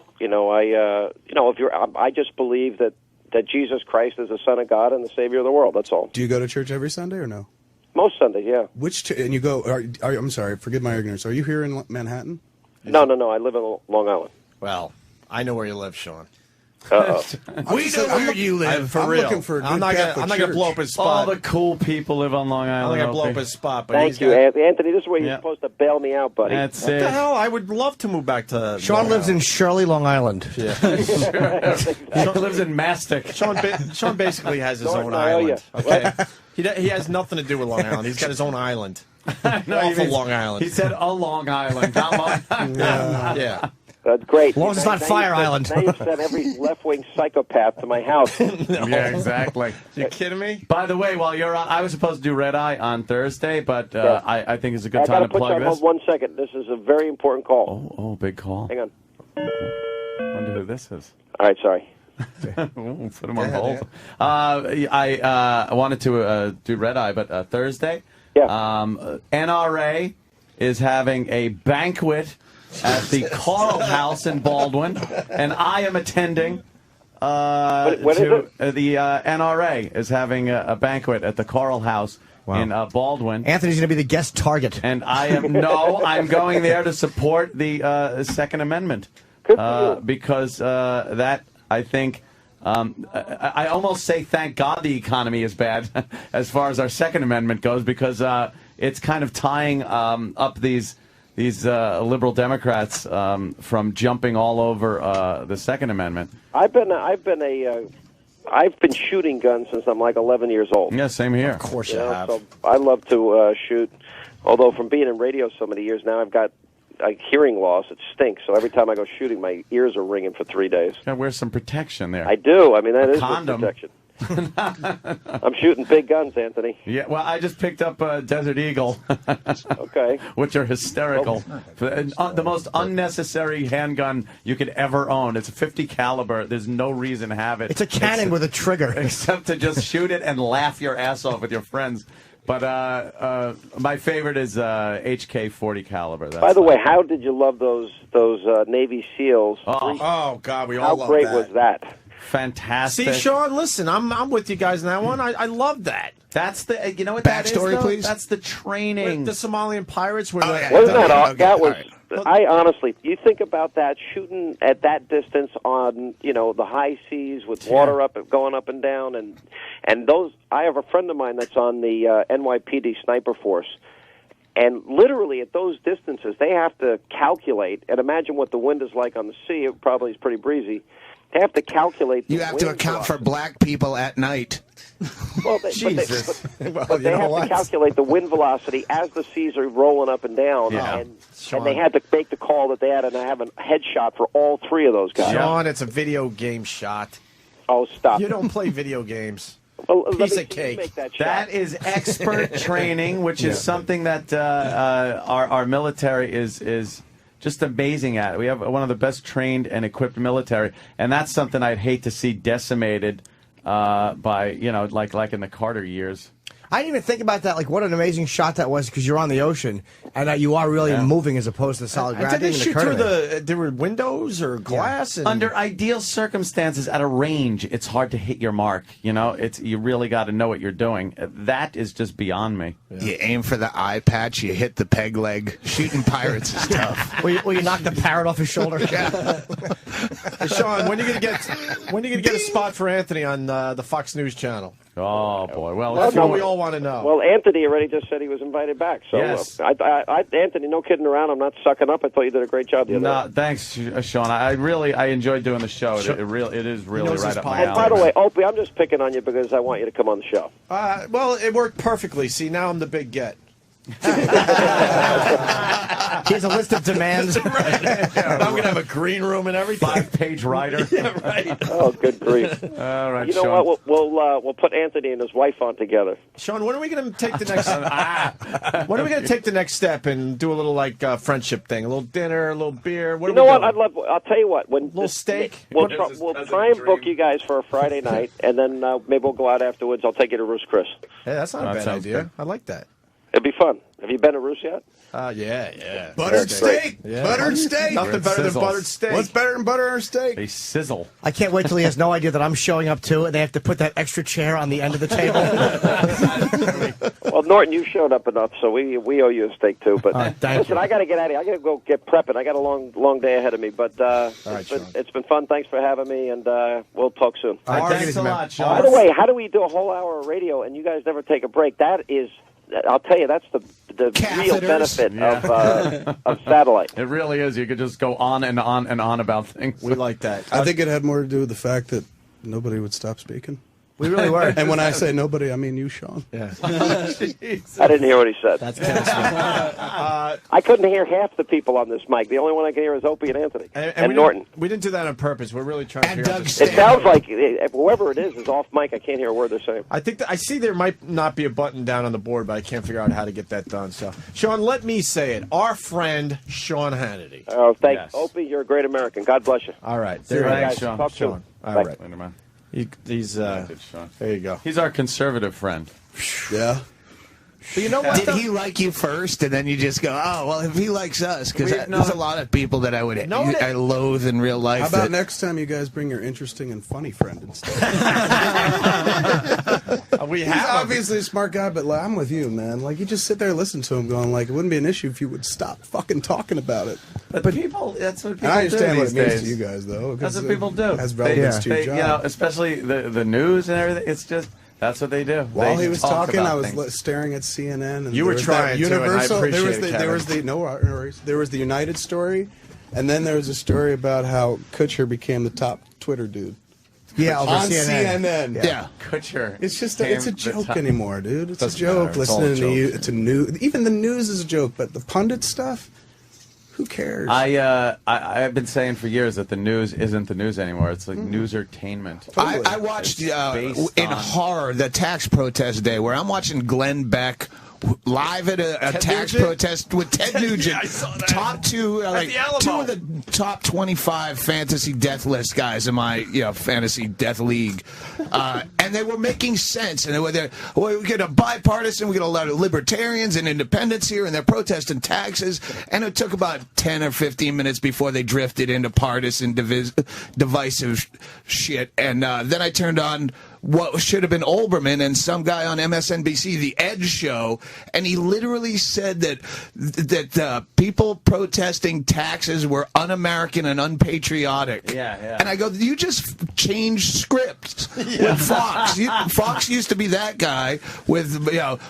Speaker 8: I just believe that Jesus Christ is the Son of God and the Savior of the world. That's all.
Speaker 3: Do you go to church every Sunday or no?
Speaker 8: Most Sundays, yeah.
Speaker 3: And you go? I'm sorry, forgive my ignorance. Are you here in Manhattan?
Speaker 8: No. I live in Long Island.
Speaker 1: Well, I know where you live, Sean.
Speaker 8: Uh-oh.
Speaker 5: We know where you live.
Speaker 1: For
Speaker 3: I'm
Speaker 1: real.
Speaker 3: looking for a good
Speaker 1: I'm not
Speaker 3: Catholic
Speaker 1: gonna
Speaker 3: church.
Speaker 1: blow up his
Speaker 2: All
Speaker 1: spot.
Speaker 2: the cool people live on Long
Speaker 1: I'm not
Speaker 2: Island.
Speaker 1: gonna blow up
Speaker 2: Opie.
Speaker 1: his spot, but
Speaker 8: Thank
Speaker 1: he's
Speaker 8: you,
Speaker 1: got,
Speaker 8: Anthony. This is where you're
Speaker 2: Yeah.
Speaker 8: supposed to bail me out, buddy.
Speaker 2: That's
Speaker 1: What the
Speaker 2: it.
Speaker 1: hell? I would love to move back to.
Speaker 6: Sean lives in Shirley, Long Island.
Speaker 1: Yeah.
Speaker 2: He lives in Mastic.
Speaker 1: Sean basically has his
Speaker 8: North
Speaker 1: own
Speaker 8: Niaolia.
Speaker 1: island. Okay, he has nothing to do with Long Island. He's got his own island. Awful Long Island.
Speaker 2: He said a Long Island, not Long Island.
Speaker 1: Yeah.
Speaker 8: That's great.
Speaker 6: As long as it's not
Speaker 8: Now
Speaker 6: Fire
Speaker 8: you've sent-
Speaker 6: Island.
Speaker 8: Now you've sent every left-wing psychopath to my house.
Speaker 2: Yeah, exactly.
Speaker 1: You kidding me?
Speaker 2: By the way, while you're on, I was supposed to do Red Eye on Thursday, but
Speaker 8: Yeah.
Speaker 2: I think it's a good
Speaker 8: I
Speaker 2: time
Speaker 8: got
Speaker 2: to
Speaker 8: to put you
Speaker 2: plug
Speaker 8: on
Speaker 2: this.
Speaker 8: hold 1 second. This is a very important call.
Speaker 2: Oh, big call.
Speaker 8: Hang on.
Speaker 2: I wonder who this is.
Speaker 8: All right, sorry.
Speaker 2: Ooh, put him on hold. I wanted to do Red Eye, but Thursday,
Speaker 8: Yeah.
Speaker 2: NRA is having a banquet at the Coral House in Baldwin, and I am attending.
Speaker 8: What is
Speaker 2: The NRA is having a banquet at the Coral House in Baldwin.
Speaker 6: Anthony's going to be the guest target.
Speaker 2: And I'm going there to support the Second Amendment.
Speaker 8: Good for you.
Speaker 2: Because that, I think, I almost say thank God the economy is bad as far as our Second Amendment goes, because it's kind of tying up these liberal Democrats from jumping all over the Second Amendment.
Speaker 8: I've been shooting guns since I'm like 11 years old.
Speaker 2: Yeah, same here.
Speaker 1: Of course you
Speaker 8: You know,
Speaker 1: have.
Speaker 8: so I love to shoot. Although from being in radio so many years now, I've got hearing loss. It stinks. So every time I go shooting, my ears are ringing for 3 days.
Speaker 2: Gotta wear some protection there.
Speaker 8: I do. I mean, that
Speaker 2: A
Speaker 8: is
Speaker 2: condom.
Speaker 8: good protection. I'm shooting big guns, Anthony.
Speaker 2: Yeah, well, I just picked up a Desert Eagle,
Speaker 8: Okay.
Speaker 2: which are hysterical. The most unnecessary handgun you could ever own. It's a 50 caliber. There's no reason to have it.
Speaker 6: It's a cannon with a trigger.
Speaker 2: Except to just shoot it and laugh your ass off with your friends. But my favorite is HK 40 caliber. That's
Speaker 8: By the way, how did you love those Navy SEAls?
Speaker 1: Oh God, we all
Speaker 8: How
Speaker 1: love
Speaker 8: great
Speaker 1: that.
Speaker 8: was that?
Speaker 2: fantastic.
Speaker 1: See, Sean, listen, I'm with you guys in that one. I love that.
Speaker 2: That's the, you know what that is,
Speaker 5: Backstory,
Speaker 2: though?
Speaker 5: please.
Speaker 2: That's the training.
Speaker 1: The Somalian pirates were like,
Speaker 8: Wasn't that all? That was I honestly, you think about that, shooting at that distance on, the high seas with water going up and down, and those. I have a friend of mine that's on the NYPD sniper force, and literally at those distances, they have to calculate, and imagine what the wind is like on the sea. It probably is pretty breezy. They have to calculate.
Speaker 5: You have to account for black people at night.
Speaker 8: Well,
Speaker 1: Jesus.
Speaker 8: But they have to calculate the wind velocity as the seas are rolling up and down, and they had to make the call that they had to have a headshot for all three of those guys.
Speaker 1: Sean, it's a video game shot.
Speaker 8: Oh, stop!
Speaker 1: You don't play video games.
Speaker 8: Well,
Speaker 1: Piece of cake.
Speaker 8: Make
Speaker 2: that is expert training, which is something that our military is just amazing at. We have one of the best trained and equipped military, and that's something I'd hate to see decimated by, like in the Carter years.
Speaker 6: I didn't even think about that. Like, what an amazing shot that was, because you're on the ocean and you are really moving as opposed to the solid ground.
Speaker 1: Did they shoot through there were windows or glass?
Speaker 6: Yeah.
Speaker 1: And...
Speaker 2: Under ideal circumstances, at a range, it's hard to hit your mark. You really got to know what you're doing. That is just beyond me.
Speaker 5: Yeah. You aim for the eye patch, you hit the peg leg. Shooting pirates is tough.
Speaker 6: Will you knock the parrot off his shoulder?
Speaker 1: Hey, Sean, when are you gonna get a spot for Anthony on the Fox News channel?
Speaker 2: Oh boy! Well,
Speaker 1: that's what we all want to know.
Speaker 8: Well, Anthony already just said he was invited back. So,
Speaker 2: yes.
Speaker 8: Anthony, no kidding around. I'm not sucking up. I thought you did a great job the other day.
Speaker 2: Thanks, Sean. I enjoyed doing the show. It is really right up my alley.
Speaker 8: And by the way, Opie, I'm just picking on you because I want you to come on the show.
Speaker 1: Well, it worked perfectly. See, now I'm the big get.
Speaker 6: Here's a list of demands.
Speaker 1: Right. I'm going to have a green room and everything.
Speaker 2: 5-page writer.
Speaker 1: Yeah, right.
Speaker 8: Oh, good grief.
Speaker 2: All right,
Speaker 8: you know
Speaker 2: Sean.
Speaker 8: what? We'll put Anthony and his wife on together.
Speaker 1: Sean, when are we going to take the next? When are we going to take the next step and do a little friendship thing? A little dinner, a little beer. What?
Speaker 8: You know what? I'll tell you what.
Speaker 1: Little steak.
Speaker 8: We'll try and book you guys for a Friday night, and then maybe we'll go out afterwards. I'll take you to Ruth's Chris.
Speaker 1: Hey, that's not a bad idea. Good. I like that.
Speaker 8: It'd be fun. Have you been to Ruth's yet?
Speaker 1: Yeah.
Speaker 3: Buttered steak.
Speaker 1: Yeah.
Speaker 3: Buttered steak.
Speaker 1: Nothing better than buttered steak.
Speaker 3: What's better than butter steak?
Speaker 2: They sizzle.
Speaker 6: I can't wait till he has no idea that I'm showing up too, and they have to put that extra chair on the end of the table.
Speaker 8: Well, Norton, you showed up enough, so we owe you a steak too. But listen, I got to get out of here. I got to go get prepping. I got a long day ahead of me. But it's been fun. Thanks for having me, and we'll talk soon.
Speaker 2: All right, thanks a lot, Sean.
Speaker 8: By the way, how do we do a whole hour of radio and you guys never take a break? That is. I'll tell you, that's the real benefit of satellite.
Speaker 2: It really is. You could just go on and on and on about things.
Speaker 1: We like that.
Speaker 3: I think it had more to do with the fact that nobody would stop speaking.
Speaker 6: We really were.
Speaker 3: And when I say nobody, I mean you, Sean.
Speaker 1: Yeah.
Speaker 8: I didn't hear what he said.
Speaker 6: That's kind of smart.
Speaker 8: I couldn't hear half the people on this mic. The only one I can hear is Opie and Anthony and Norton.
Speaker 1: We didn't do that on purpose. We're really trying to figure out this.
Speaker 8: It sounds like whoever it is off mic. I can't hear a word they're saying.
Speaker 1: I think I see there might not be a button down on the board, but I can't figure out how to get that done. So, Sean, let me say it. Our friend, Sean Hannity.
Speaker 8: Oh, thanks. Opie, you're a great American. God bless you.
Speaker 1: All right.
Speaker 8: There you
Speaker 2: Thanks,
Speaker 8: go.
Speaker 2: Sean.
Speaker 8: Talk soon.
Speaker 1: All
Speaker 8: Bye.
Speaker 1: right.
Speaker 2: Later, man.
Speaker 1: He's there you go.
Speaker 2: He's our conservative friend.
Speaker 3: Yeah.
Speaker 1: But you know what?
Speaker 5: Did he like you first, and then you just go, oh, well, if he likes us, because there's a lot of people that I loathe in real life.
Speaker 3: How about next time you guys bring your interesting and funny friend instead?
Speaker 1: He's
Speaker 3: obviously a smart guy, but I'm with you, man. Like, you just sit there and listen to him going, like, it wouldn't be an issue if you would stop fucking talking about it.
Speaker 2: But people, that's what people
Speaker 3: I understand
Speaker 2: do
Speaker 3: what
Speaker 2: these
Speaker 3: it means
Speaker 2: days.
Speaker 3: to you guys, though.
Speaker 2: That's what people do.
Speaker 3: Has relevance to your job.
Speaker 2: Especially the news and everything. It's just that's what they do.
Speaker 3: While
Speaker 2: they
Speaker 3: he was
Speaker 2: talk
Speaker 3: talking,
Speaker 2: about
Speaker 3: I was
Speaker 2: things.
Speaker 3: staring at CNN. And
Speaker 1: You were trying to, and I
Speaker 3: Universal.
Speaker 1: appreciate it,
Speaker 3: There was the United story, and then there was a story about how Kutcher became the top Twitter dude.
Speaker 6: Yeah, over
Speaker 3: on
Speaker 6: CNN.
Speaker 3: Yeah.
Speaker 2: Kutcher.
Speaker 3: It's just it's a joke anymore, dude. It's a joke.
Speaker 1: It's all a
Speaker 3: Listening to you,
Speaker 1: joke.
Speaker 3: it's a news. Even the news is a joke, but the pundit stuff, who cares?
Speaker 2: I've been saying for years that the news isn't the news anymore. It's like news-ertainment.
Speaker 3: Totally.
Speaker 5: I watched
Speaker 2: based
Speaker 5: in
Speaker 2: on-
Speaker 5: horror the tax protest day where I'm watching Glenn Beck live at a tax
Speaker 1: Nugent?
Speaker 5: protest with Ted Nugent.
Speaker 1: Yeah, I saw that.
Speaker 5: Top two,
Speaker 1: the Alamo.
Speaker 5: two of the top 25 fantasy death list guys in my fantasy death league, and they were making sense. And we get a bipartisan, we get a lot of libertarians and independents here, and they're protesting taxes. And it took about 10 or 15 minutes before they drifted into partisan divisive shit. And then I turned on what should have been Olbermann and some guy on MSNBC, The Edge show, and he literally said that people protesting taxes were un-American and unpatriotic.
Speaker 2: Yeah.
Speaker 5: And I go, you just changed scripts with Fox. Fox used to be that guy with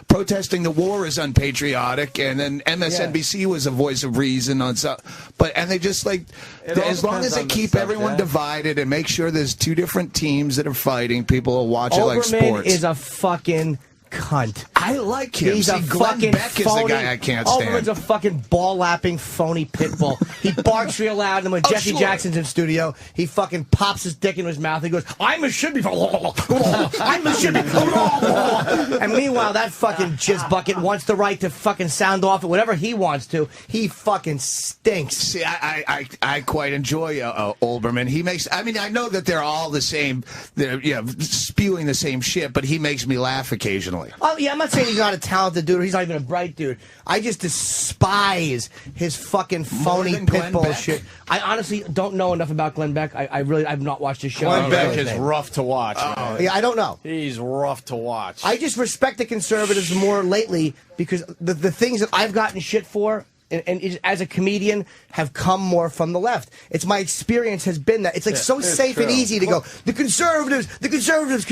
Speaker 5: protesting the war is unpatriotic, and then MSNBC was a voice of reason on some. And they just as long as they keep everyone divided and make sure there's two different teams that are fighting, people will watch it like sports.
Speaker 6: Olbermann is a fucking cunt.
Speaker 5: I like him.
Speaker 6: He's a
Speaker 5: Glenn
Speaker 6: fucking
Speaker 5: Beck is
Speaker 6: phony.
Speaker 5: the guy I can't stand.
Speaker 6: Olbermann's a fucking ball-lapping phony pit bull. He barks real loud, and when Jesse Jackson's in studio, he fucking pops his dick in his mouth. He goes, "I'm a should be." I'm a should be. And meanwhile, that fucking jizz bucket wants the right to fucking sound off at whatever he wants to. He fucking stinks.
Speaker 5: See, I quite enjoy Olbermann. He makes. I mean, I know that they're all the same. They're spewing the same shit, but he makes me laugh occasionally.
Speaker 6: Oh, yeah, I'm not saying he's not a talented dude or he's not even a bright dude. I just despise his fucking phony pit bull shit. I honestly don't know enough about Glenn Beck. I've not watched his show.
Speaker 1: Glenn Beck is rough to watch.
Speaker 6: Yeah, I don't know.
Speaker 1: He's rough to watch.
Speaker 6: I just respect the conservatives more lately because the things that I've gotten shit for and as a comedian have come more from the left. It's my experience has been that. It's like so safe and easy to go, the conservatives, because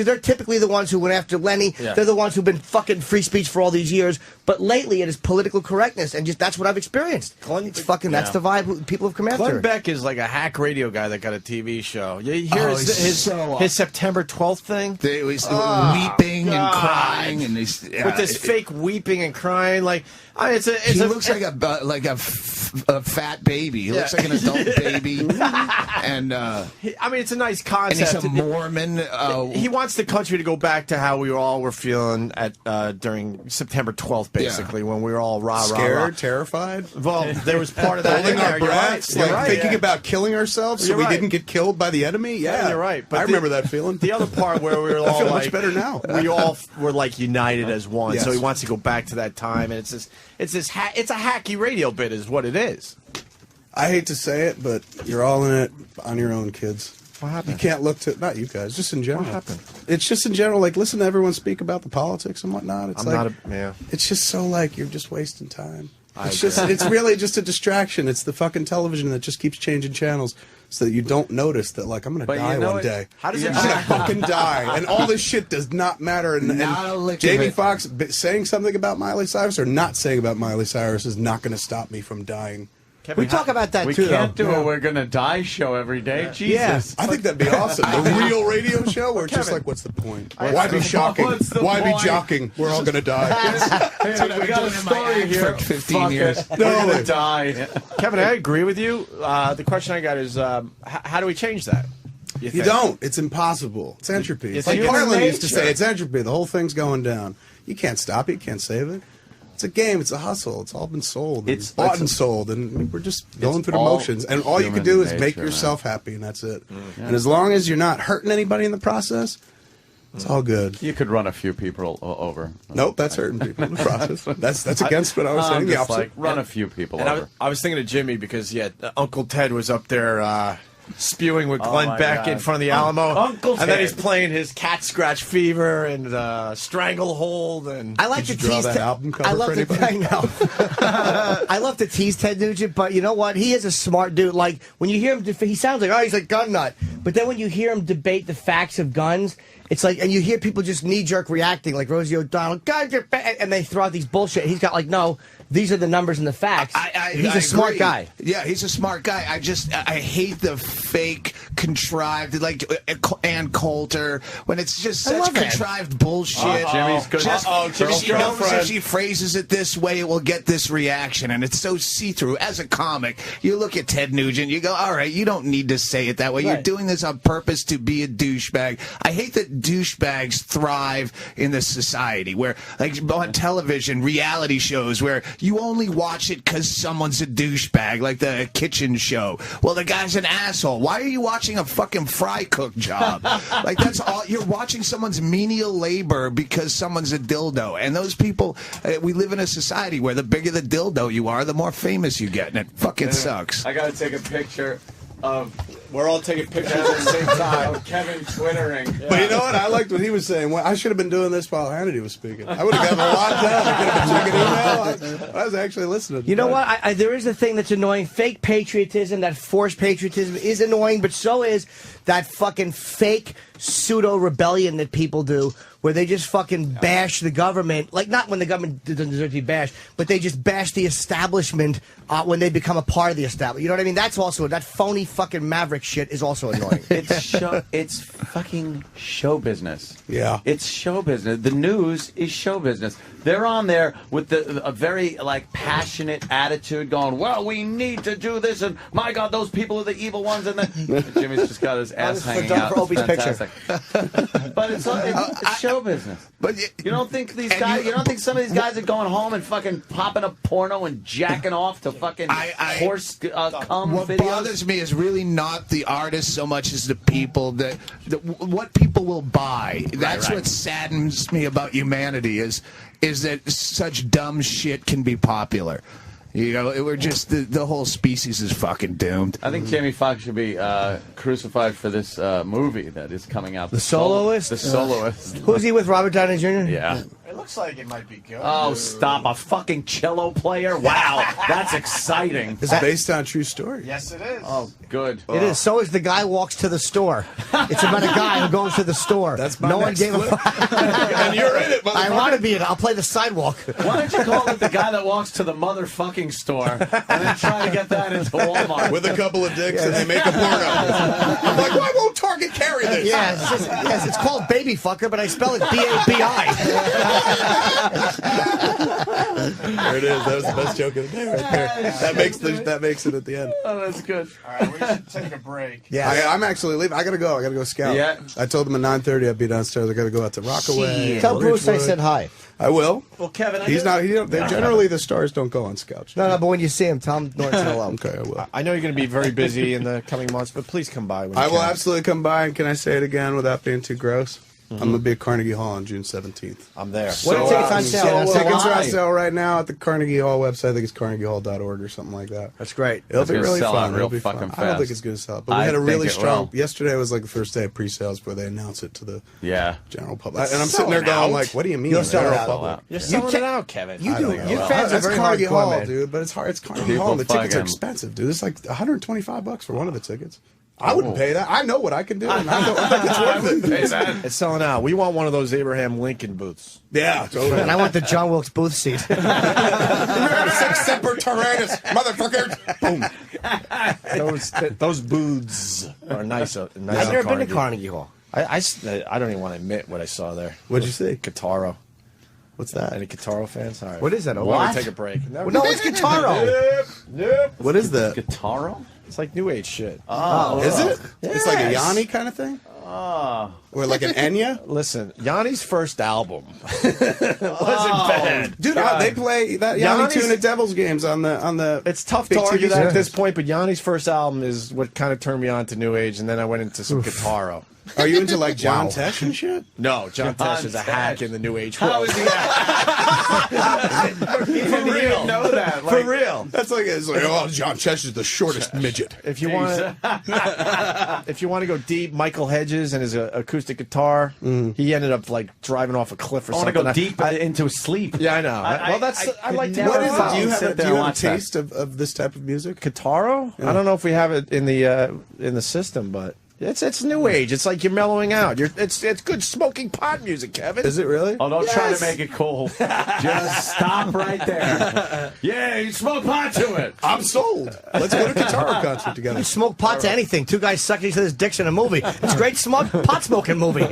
Speaker 6: they're typically the ones who went after Lenny. Yeah. They're the ones who've been fucking free speech for all these years. But lately it is political correctness, and just that's what I've experienced. It's fucking, that's the vibe people have come after.
Speaker 1: Glenn Beck is like a hack radio guy that got a TV show. You hear his September 12th thing?
Speaker 5: They was weeping and crying, and with
Speaker 1: this fake weeping and crying, like he
Speaker 5: looks like a fat baby. He looks like an adult baby, and I
Speaker 1: mean, it's a nice concept.
Speaker 5: And he's a Mormon.
Speaker 1: He wants the country to go back to how we all were feeling at during September 12th, basically, when we were all
Speaker 3: scared, terrified.
Speaker 1: Well, there was part of that.
Speaker 3: Holding our breaths,
Speaker 1: thinking
Speaker 3: about killing ourselves so we didn't get killed by the enemy. Yeah,
Speaker 1: you're right.
Speaker 3: But I remember that feeling.
Speaker 1: The other part where we were all
Speaker 3: I feel much better now.
Speaker 1: We all were like united as one. Yes. So he wants to go back to that time, and it's a hacky radio bit, is what it is.
Speaker 3: I hate to say it, but you're all in it on your own, kids.
Speaker 1: What happened?
Speaker 3: You can't look to, not you guys, just in general.
Speaker 1: What happened?
Speaker 3: It's just in general, like, listen to everyone speak about the politics and whatnot. It's it's just so like, you're just wasting time. It's really just a distraction. It's the fucking television that just keeps changing channels so that you don't notice that, like, I'm going to die one day.
Speaker 1: How does
Speaker 3: I'm going to fucking die. And all this shit does not matter. And Jamie Foxx saying something about Miley Cyrus or not saying about Miley Cyrus is not going to stop me from dying.
Speaker 6: We talk about that too.
Speaker 2: We can't do a We're Gonna Die show every day. Yeah. Jesus.
Speaker 3: I think that'd be awesome. A real radio show where it's just like, what's the point? Why be shocking? Why be joking? We're all gonna die.
Speaker 2: We got a story here.
Speaker 5: For 15 years.
Speaker 2: We're gonna die.
Speaker 1: Kevin, I agree with you. The question I got is, how do we change that?
Speaker 3: You don't. It's impossible. It's entropy. It's like Carlin used to say, it's entropy. The whole thing's going down. You can't stop it. You can't save it. It's a game. It's a hustle. It's all been sold. It's bought and sold, and we're just going through the motions. And all you can do is make yourself happy, and that's it. Mm-hmm. And as long as you're not hurting anybody in the process, it's all good.
Speaker 2: You could run a few people over.
Speaker 3: Nope, that's hurting people in the process. That's against what I was saying. The opposite.
Speaker 2: Like, run a few people over.
Speaker 1: I was thinking of Jimmy because Uncle Ted was up there. Spewing with Glenn Beck in front of the Alamo, and then he's playing his Cat Scratch Fever and Stranglehold. And
Speaker 6: I like to tease
Speaker 3: that album cover for anybody.
Speaker 6: I love to tease Ted Nugent, but you know what? He is a smart dude. Like when you hear him, he sounds like he's a gun nut. But then when you hear him debate the facts of guns, it's like, and you hear people just knee jerk reacting, like Rosie O'Donnell, guns are bad, and they throw out these bullshit. He's got like, no, these are the numbers and the facts. He's a smart guy.
Speaker 5: Yeah, he's a smart guy. I hate the fake, contrived, like Ann Coulter, when it's just such contrived bullshit.
Speaker 2: Jimmy's good.
Speaker 5: Jimmy's girlfriend. If she phrases it this way, it will get this reaction, and it's so see-through. As a comic, you look at Ted Nugent, you go, all right, you don't need to say it that way. Right. You're doing this on purpose to be a douchebag. I hate that douchebags thrive in this society where, like on television, reality shows where you only watch it because someone's a douchebag, like the kitchen show. Well, the guy's an asshole. Why are you watching a fucking fry cook job? Like, that's all. You're watching someone's menial labor because someone's a dildo. And those people, we live in a society where the bigger the dildo you are, the more famous you get. And it fucking sucks.
Speaker 2: I got to take a picture of
Speaker 1: We're all taking pictures at the same time.
Speaker 2: Kevin twittering.
Speaker 3: But you know what? I liked what he was saying. Well, I should have been doing this while Hannity was speaking. I would have gotten a lot done. I could have been checking email. I was actually listening.
Speaker 6: You know what? There is a thing that's annoying. Fake patriotism, that forced patriotism is annoying, but so is that fucking fake pseudo-rebellion that people do, where they just fucking bash the government. Like, not when the government doesn't deserve to be bashed, but they just bash the establishment when they become a part of the establishment. You know what I mean? That's also, that phony fucking maverick shit is also annoying.
Speaker 2: It's fucking show business.
Speaker 3: Yeah.
Speaker 2: It's show business. The news is show business. They're on there with a very, like, passionate attitude going, well, we need to do this, and my God, those people are the evil ones. And then Jimmy's just got his ass hanging out.
Speaker 6: For Opie's
Speaker 2: Fantastic. But it's show business. But you don't think these guys? You don't think some of these guys are going home and fucking popping a porno and jacking off to fucking horse cum
Speaker 5: What
Speaker 2: videos?
Speaker 5: bothers me is really not the artist so much as the people that what people will buy. That's what saddens me about humanity is that such dumb shit can be popular. You know, we're just the whole species is fucking doomed.
Speaker 2: I think Jamie Foxx should be crucified for this movie that is coming out.
Speaker 6: The Soloist?
Speaker 2: The Soloist.
Speaker 6: Who's he with, Robert Downey Jr.?
Speaker 2: Yeah.
Speaker 1: It looks like it might be good.
Speaker 2: Oh, stop. A fucking cello player? Wow. That's exciting.
Speaker 3: It's based on a true story.
Speaker 1: Yes, it is.
Speaker 2: Oh, good.
Speaker 6: It is. So is The Guy Walks to the Store. It's about a guy who goes to the store.
Speaker 3: That's my
Speaker 6: no one
Speaker 3: next
Speaker 6: gave a
Speaker 3: flip.
Speaker 6: fuck.
Speaker 3: And you're in it,
Speaker 6: I want to be in it. I'll play the sidewalk.
Speaker 2: Why don't you call it The Guy That Walks to the Motherfucking Store and then try to get that into Walmart?
Speaker 3: With a couple of dicks and they make a porno. I'm like, why won't Target carry this?
Speaker 6: Yeah, it's called Baby Fucker, but I spell it B-A-B-I.
Speaker 3: There it is. That was the best joke of the day right there. That makes it at the end.
Speaker 2: Oh, that's good.
Speaker 1: All right, we should take a break.
Speaker 6: Yeah.
Speaker 3: I'm actually leaving. I gotta go scout.
Speaker 2: Yeah.
Speaker 3: I told them at 9:30 I'd be downstairs. I gotta go out to Rockaway.
Speaker 6: Tell Bruce I
Speaker 3: Ridgewood.
Speaker 6: said hi.
Speaker 3: I will.
Speaker 1: Well, Kevin,
Speaker 3: He's not. Generally, the stars don't go on scouts.
Speaker 6: No, but when you see him, tell him Norton said hello.
Speaker 3: Okay, I will.
Speaker 1: I know you're going to be very busy in the coming months, but please come by. When you
Speaker 3: I will
Speaker 1: can.
Speaker 3: absolutely come by. And can I say it again without being too gross? I'm gonna be at Carnegie Hall on June 17th.
Speaker 1: I'm there.
Speaker 6: What are tickets on sale?
Speaker 3: Tickets are on sale right now at the Carnegie Hall website. I think it's carnegiehall.org or something like that.
Speaker 6: That's great.
Speaker 3: It'll
Speaker 2: It's
Speaker 3: be
Speaker 2: gonna
Speaker 3: really
Speaker 2: sell
Speaker 3: fun.
Speaker 2: out real
Speaker 3: It'll be
Speaker 2: fucking
Speaker 3: fun.
Speaker 2: fast.
Speaker 3: I don't think it's going to sell out, but we
Speaker 2: I
Speaker 3: had a
Speaker 2: think
Speaker 3: really
Speaker 2: it
Speaker 3: strong.
Speaker 2: will.
Speaker 3: Yesterday was like the first day of pre-sales where they announced it to the
Speaker 2: Yeah.
Speaker 3: general public, and I'm sitting there going like, "What do you mean?"
Speaker 6: You'll sell it
Speaker 3: general
Speaker 6: out.
Speaker 3: public?
Speaker 1: You're selling it out, Kevin.
Speaker 6: You do. Your
Speaker 3: Well,
Speaker 6: fans are
Speaker 3: that's
Speaker 6: very
Speaker 3: Carnegie
Speaker 6: hardcore,
Speaker 3: Hall,
Speaker 6: man.
Speaker 3: dude. But it's hard. It's Carnegie
Speaker 2: People
Speaker 3: Hall. And the tickets are
Speaker 2: fucking-
Speaker 3: expensive, dude. It's like $125 for one of the tickets. I wouldn't pay that. I know what I can do, and I think it's worth it.
Speaker 1: It's selling out. We want one of those Abraham Lincoln booths.
Speaker 3: Yeah, totally.
Speaker 6: And I want the John Wilkes Booth seat.
Speaker 3: 6 Semper Tyrannis, motherfucker. Boom.
Speaker 1: Those booths are nice.
Speaker 6: I've never been to Carnegie Hall.
Speaker 1: I don't even want to admit what I saw there.
Speaker 3: What'd you see?
Speaker 1: Guitaro.
Speaker 3: What's that?
Speaker 1: Any Guitaro fans? All right.
Speaker 6: What is that?
Speaker 1: Why don't
Speaker 6: What?
Speaker 1: we take a break?
Speaker 6: No, it's Guitaro.
Speaker 3: What is that?
Speaker 2: Guitaro?
Speaker 1: It's like new age shit.
Speaker 3: Is it? It's like a
Speaker 1: Yes.
Speaker 3: Yanni kind of thing? Or like an Enya?
Speaker 1: Listen, Yanni's first album wasn't bad.
Speaker 3: Dude, they play that Yanni
Speaker 1: Yanni's-
Speaker 3: tune at Devils games on the.
Speaker 1: It's tough
Speaker 3: Big
Speaker 1: to argue
Speaker 3: TV
Speaker 1: that at
Speaker 3: set.
Speaker 1: this point, but Yanni's first album is what kind of turned me on to new age, and then I went into some Guitaro.
Speaker 3: Are you into like John Tesh and shit?
Speaker 1: No, John Tesh is a hack in the new age
Speaker 2: How
Speaker 1: world.
Speaker 2: is he For real. Know that.
Speaker 1: For real.
Speaker 3: That's like it's like oh, John Tesh is the shortest midget.
Speaker 1: If you want to go deep, Michael Hedges and his acoustic guitar, he ended up like driving off a cliff or
Speaker 2: I want to
Speaker 1: something.
Speaker 2: go deep into sleep.
Speaker 1: Yeah, I know. I like to.
Speaker 3: What
Speaker 1: know
Speaker 3: is it?
Speaker 1: about
Speaker 3: Do you
Speaker 2: Sit
Speaker 3: have
Speaker 2: there
Speaker 3: a
Speaker 2: and watch that.
Speaker 3: taste of this type of music?
Speaker 1: Guitaro? I don't know if we have it in the system, but it's new age. It's like you're mellowing out. It's good smoking pot music, Kevin.
Speaker 3: Is it really?
Speaker 2: Oh, don't try
Speaker 1: Yes.
Speaker 2: to make it cool. Just stop right there. Yeah, you smoke pot to it.
Speaker 3: I'm sold. Let's go to a guitar concert together.
Speaker 6: You smoke pot to anything. Two guys sucking each other's dicks in a movie. It's a great pot smoking movie.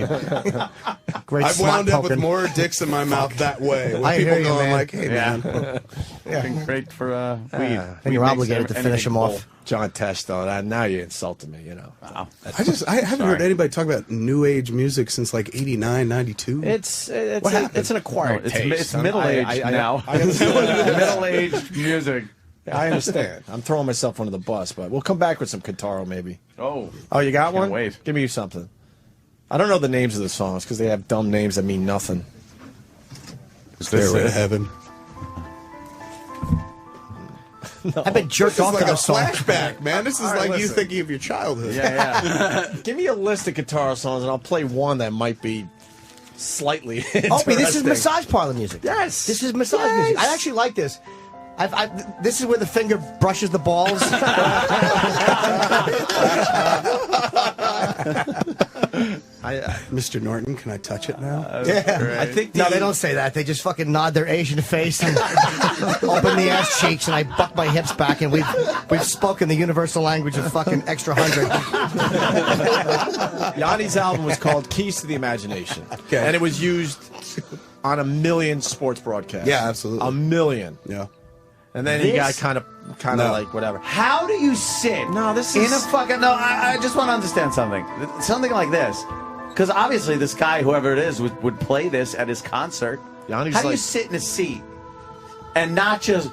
Speaker 6: Great
Speaker 3: I've wound
Speaker 6: slot
Speaker 3: up with
Speaker 6: poking.
Speaker 3: more dicks in my mouth that way. With
Speaker 6: I
Speaker 3: people
Speaker 6: hear you,
Speaker 3: going
Speaker 6: man.
Speaker 3: like, "Hey,
Speaker 2: Yeah.
Speaker 3: man."
Speaker 2: Been great for weed.
Speaker 6: And
Speaker 2: Weed
Speaker 6: you're
Speaker 2: makes
Speaker 6: obligated to finish
Speaker 2: anything
Speaker 6: them
Speaker 2: cool.
Speaker 6: off.
Speaker 1: John Tesh, though. Now you insulted me.
Speaker 2: Wow.
Speaker 3: I haven't heard anybody talk about new age music since like 89, 92.
Speaker 1: It's
Speaker 3: What happened?
Speaker 1: it's an acquired
Speaker 2: It's
Speaker 1: taste.
Speaker 2: middle aged
Speaker 1: I-
Speaker 2: now. Middle aged music.
Speaker 1: I understand. I'm throwing myself under the bus, but we'll come back with some Guitaro maybe.
Speaker 2: Oh.
Speaker 1: Oh, you got
Speaker 2: Can't
Speaker 1: one?
Speaker 2: wait.
Speaker 1: Give me something. I don't know the names of the songs because they have dumb names that mean nothing.
Speaker 3: Stairway to Heaven.
Speaker 6: I've been jerked
Speaker 3: This
Speaker 6: off
Speaker 3: is
Speaker 6: to
Speaker 3: like a
Speaker 6: this song.
Speaker 3: flashback, man. This is
Speaker 1: All right,
Speaker 3: like you
Speaker 1: listen.
Speaker 3: thinking of your childhood.
Speaker 2: Yeah.
Speaker 1: Give me a list of guitar songs, and I'll play one that might be slightly
Speaker 6: Opie,
Speaker 1: interesting.
Speaker 6: this is massage parlor music.
Speaker 1: Yes.
Speaker 6: This is massage music. I actually like this. This is where the finger brushes the balls.
Speaker 3: Mr. Norton, can I touch it now?
Speaker 1: Yeah, I think
Speaker 6: No, they don't say that. They just fucking nod their Asian face and open the ass cheeks, and I buck my hips back, and we've spoken the universal language of fucking extra 100.
Speaker 1: Yanni's album was called Keys to the Imagination,
Speaker 3: Okay.
Speaker 1: and it was used on 1 million sports broadcasts.
Speaker 3: Yeah, absolutely.
Speaker 1: 1 million.
Speaker 3: Yeah.
Speaker 1: And then he got
Speaker 2: This-
Speaker 1: kind of
Speaker 3: No.
Speaker 1: like whatever.
Speaker 2: How do you sit?
Speaker 1: No, this
Speaker 2: in
Speaker 1: is-
Speaker 2: a fucking. No, I just want to understand something. Something like this, because obviously this guy, whoever it is, would play this at his concert.
Speaker 1: Yanni's
Speaker 2: How do you
Speaker 1: like-
Speaker 2: sit in a seat and not just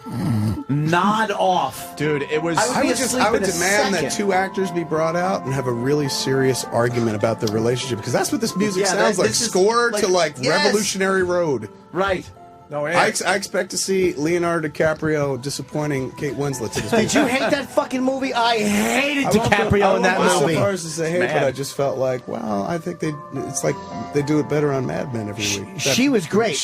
Speaker 2: nod off?
Speaker 1: Dude, it was.
Speaker 2: I would
Speaker 3: I would
Speaker 2: in a
Speaker 3: demand that
Speaker 2: second.
Speaker 3: 2 actors be brought out and have a really serious argument about their relationship, because that's what this music
Speaker 2: Yeah,
Speaker 3: sounds like.
Speaker 2: this is
Speaker 3: Score to
Speaker 2: like- yes.
Speaker 3: Revolutionary Road.
Speaker 2: Right.
Speaker 1: no,
Speaker 3: I expect to see Leonardo DiCaprio disappointing Kate Winslet to this
Speaker 6: Did you hate that fucking movie? I hated
Speaker 3: I won't
Speaker 6: DiCaprio in that
Speaker 3: go so
Speaker 6: movie.
Speaker 3: far as to say, hey,
Speaker 2: Man.
Speaker 3: but I just felt like, well, I think it's like they do it better on Mad Men every week.
Speaker 6: She was great.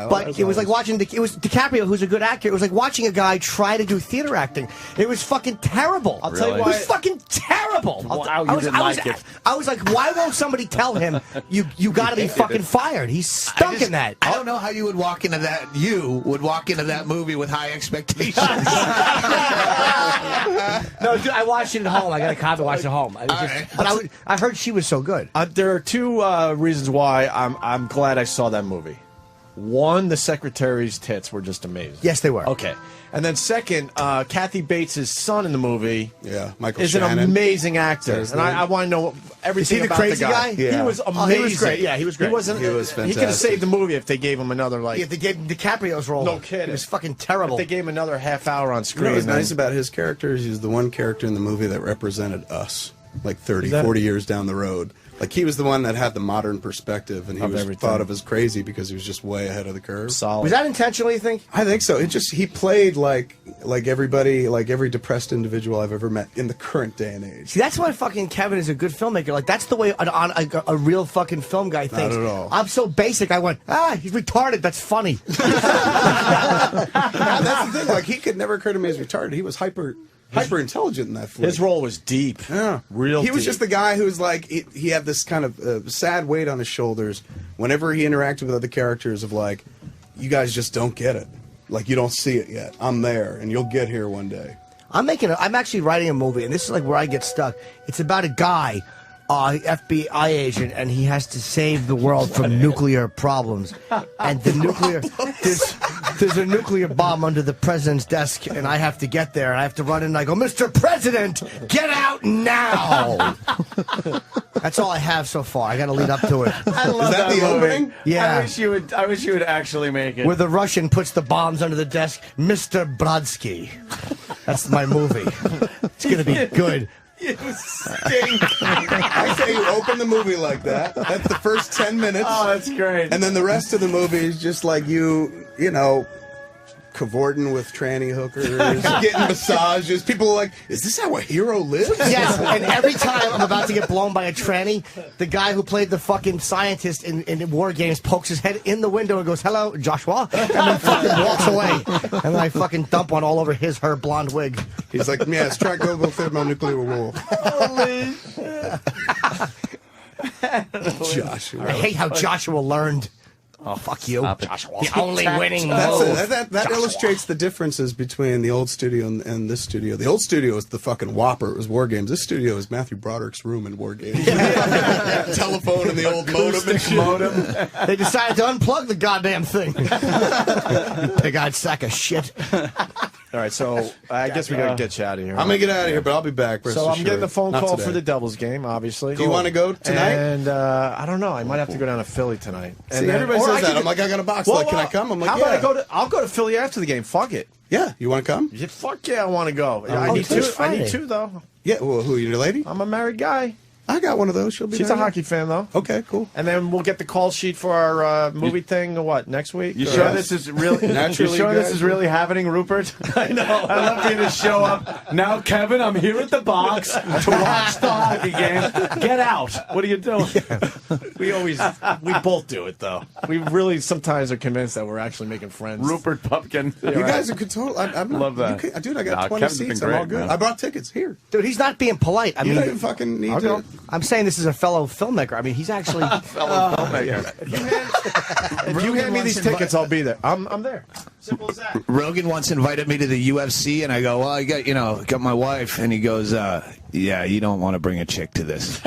Speaker 6: But it was like watching it was DiCaprio, who's a good actor. It was like watching a guy try to do theater acting. It was fucking terrible.
Speaker 1: I'll tell you
Speaker 2: Really?
Speaker 6: It
Speaker 1: why.
Speaker 6: was fucking terrible.
Speaker 2: Wow,
Speaker 6: I
Speaker 2: you
Speaker 6: was,
Speaker 2: didn't
Speaker 6: I was,
Speaker 2: like it.
Speaker 6: I was like, why won't somebody tell him you got to be fucking fired? He's stuck in that.
Speaker 5: I don't know how you would walk into that. You would walk into that movie with high expectations.
Speaker 6: No, dude, I watched it at home. I got a copy. Watched it at home. I was just,
Speaker 5: right.
Speaker 6: but I heard she was so good.
Speaker 1: There are 2 reasons why I'm glad I saw that movie. One, the secretary's tits were just amazing.
Speaker 6: Yes, they were.
Speaker 1: Okay. And then second, Kathy Bates' son in the movie
Speaker 3: Yeah, Michael
Speaker 1: is
Speaker 3: Shannon.
Speaker 1: an amazing actor.
Speaker 3: his
Speaker 1: And
Speaker 3: name?
Speaker 1: I want to know everything
Speaker 6: Is he the
Speaker 1: about
Speaker 6: crazy
Speaker 1: the guy.
Speaker 6: guy?
Speaker 3: Yeah.
Speaker 1: He was amazing.
Speaker 6: Oh, he was great. Yeah, he was great.
Speaker 1: He was
Speaker 3: He was
Speaker 1: He could have
Speaker 3: fantastic.
Speaker 1: saved the movie if they gave him another, like,
Speaker 6: Yeah, they gave DiCaprio's role.
Speaker 1: No kidding.
Speaker 6: It was fucking
Speaker 1: if
Speaker 6: terrible.
Speaker 1: they gave him another half hour on
Speaker 3: You know
Speaker 1: screen.
Speaker 3: what's
Speaker 1: then-
Speaker 3: nice about his character is he was the one character in the movie that represented us, like 30,
Speaker 1: Is that-
Speaker 3: 40 years down the road. Like, he was the one that had the modern perspective, and he
Speaker 1: Of
Speaker 3: was
Speaker 1: everything.
Speaker 3: thought of as crazy because he was just way ahead of the curve.
Speaker 1: Solid.
Speaker 6: Was that intentional, you think?
Speaker 3: I think so. He played like everybody, like every depressed individual I've ever met in the current day and age.
Speaker 6: See, that's why fucking Kevin is a good filmmaker. Like, that's the way a real fucking film guy thinks.
Speaker 3: at all.
Speaker 6: I'm so basic, I went, he's retarded, that's funny.
Speaker 3: That's the thing. Like, he could never occur to me as retarded. He was hyper intelligent in that flick.
Speaker 1: His role was deep.
Speaker 3: Yeah,
Speaker 1: Real
Speaker 3: He was
Speaker 1: deep.
Speaker 3: just the guy who was like he had this kind of sad weight on his shoulders whenever he interacted with other characters. Of like, you guys just don't get it. Like, you don't see it yet. I'm there, and you'll get here one day.
Speaker 6: I'm actually writing a movie, and this is like where I get stuck. It's about a guy, FBI agent, and he has to save the world from nuclear problems. And the nuclear, there's a nuclear bomb under the president's desk, and I have to get there. And I have to run in, and I go, Mr. President, get out now! That's all I have so far. I got to lead up to it.
Speaker 2: I love
Speaker 3: Is that the
Speaker 2: movie.
Speaker 3: opening?
Speaker 6: Yeah.
Speaker 2: I wish you would actually make it.
Speaker 6: Where the Russian puts the bombs under the desk, Mr. Brodsky. That's my movie. It's going to be good.
Speaker 3: You stink. I say you open the movie like that. That's the first 10 minutes.
Speaker 2: Oh, that's great.
Speaker 3: And then the rest of the movie is just like you know, cavorting with tranny hookers, getting massages. People are like, is this how a hero lives?
Speaker 6: Yes, and every time I'm about to get blown by a tranny, the guy who played the fucking scientist in War Games pokes his head in the window and goes, "Hello, Joshua," and then fucking walks away. And then I fucking dump one all over her blonde wig.
Speaker 3: He's like, yes, try go thermonuclear war.
Speaker 2: Holy
Speaker 3: Joshua.
Speaker 6: I hate how Joshua learned. Oh, fuck you.
Speaker 2: Joshua.
Speaker 6: The only winning
Speaker 3: That's
Speaker 6: move.
Speaker 3: that illustrates the differences between the old studio and this studio. The old studio is the fucking whopper. It was War Games. This studio is Matthew Broderick's room in War Games. Telephone and the old modem and shit.
Speaker 6: They decided to unplug the goddamn thing. You pig-eyed sack of shit.
Speaker 1: All right, so I guess we got to get you out of here.
Speaker 3: I'm going to get out of here, but I'll be back. rest
Speaker 1: So I'm
Speaker 3: assured.
Speaker 1: getting a phone
Speaker 3: Not
Speaker 1: call
Speaker 3: today.
Speaker 1: for the Devils game, obviously.
Speaker 3: Do you want to go tonight?
Speaker 1: And I don't know. I might have to go down to Philly tonight.
Speaker 3: See,
Speaker 1: And then-
Speaker 3: everybody
Speaker 1: or
Speaker 3: says
Speaker 1: I
Speaker 3: that.
Speaker 1: could-
Speaker 3: I'm like, I got a box.
Speaker 1: Well,
Speaker 3: Like, can I come? I'm like,
Speaker 1: how
Speaker 3: yeah.
Speaker 1: about I'll go to Philly after the game. Fuck it.
Speaker 3: Yeah, you want to come?
Speaker 1: Yeah, fuck yeah, I want to go. I
Speaker 6: Oh,
Speaker 1: need
Speaker 6: today's
Speaker 1: to. I need
Speaker 6: Friday.
Speaker 1: to though.
Speaker 3: Yeah. Well, who? Your lady?
Speaker 1: I'm a married guy.
Speaker 3: I got one of those. She'll be
Speaker 1: She's
Speaker 3: there.
Speaker 1: a hockey fan, though.
Speaker 3: Okay, cool.
Speaker 1: And then we'll get the call sheet for our movie thing. What, next week?
Speaker 2: You
Speaker 1: Or-
Speaker 2: sure this is really?
Speaker 3: Naturally,
Speaker 2: You sure this
Speaker 3: guys.
Speaker 2: is really happening, Rupert? I know. I love for you to show up now, Kevin. I'm here at the box to watch the hockey game. Get out! What are you doing?
Speaker 1: We both do it, though. We really sometimes are convinced that we're actually making friends.
Speaker 2: Rupert Pumpkin.
Speaker 3: You guys are total. I'm not,
Speaker 2: Love that.
Speaker 3: Dude, I got
Speaker 2: Nah,
Speaker 3: 20
Speaker 2: Kevin's been
Speaker 3: seats. I'm
Speaker 2: great,
Speaker 3: all good.
Speaker 2: man.
Speaker 3: I brought tickets here.
Speaker 6: Dude, he's not being polite. I
Speaker 3: You
Speaker 6: mean,
Speaker 3: don't fucking need
Speaker 1: I'll
Speaker 3: to.
Speaker 1: go.
Speaker 6: I'm saying this is a fellow filmmaker. I mean, he's actually.
Speaker 2: Fellow filmmaker.
Speaker 1: If you hand me these tickets, I'll be there. I'm there. Simple as that.
Speaker 5: Rogan once invited me to the UFC, and I go, well, I got my wife, and he goes, yeah, you don't want to bring a chick to this.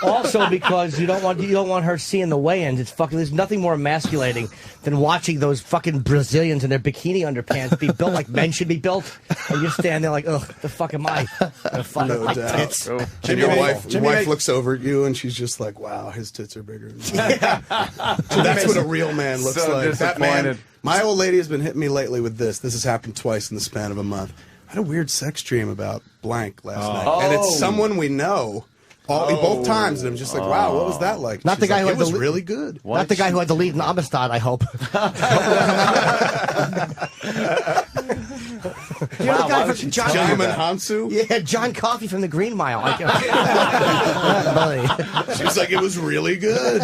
Speaker 6: Also, because you don't want her seeing the weigh-ins. It's fucking. There's nothing more emasculating than watching those fucking Brazilians in their bikini underpants be built like men should be built, and you stand there like, ugh, the fuck am I? The fuck
Speaker 3: No
Speaker 6: my
Speaker 3: doubt.
Speaker 6: tits.
Speaker 3: And
Speaker 1: Jimmy
Speaker 3: your
Speaker 1: May-
Speaker 3: wife
Speaker 1: Jimmy May-
Speaker 3: looks over at you and she's just like, "Wow, his tits are bigger." That's what a real man looks
Speaker 2: So
Speaker 3: like. That man.
Speaker 2: disappointed.
Speaker 3: My old lady has been hitting me lately with this. This has happened twice in the span of a month. I had a weird sex dream about blank last night, and it's someone we know. Both times, and I'm just like, "Wow, what was that like?"
Speaker 6: Not the
Speaker 3: She's
Speaker 6: guy
Speaker 3: like,
Speaker 6: who
Speaker 3: it
Speaker 6: had
Speaker 3: was
Speaker 6: the-
Speaker 3: really good.
Speaker 6: Not the guy who had the lead in Amistad, I hope. You know the guy from John,
Speaker 3: Jaimin Hansu.
Speaker 6: Yeah, John Coffey from the Green Mile. Like, buddy.
Speaker 3: She was like, "It was really good."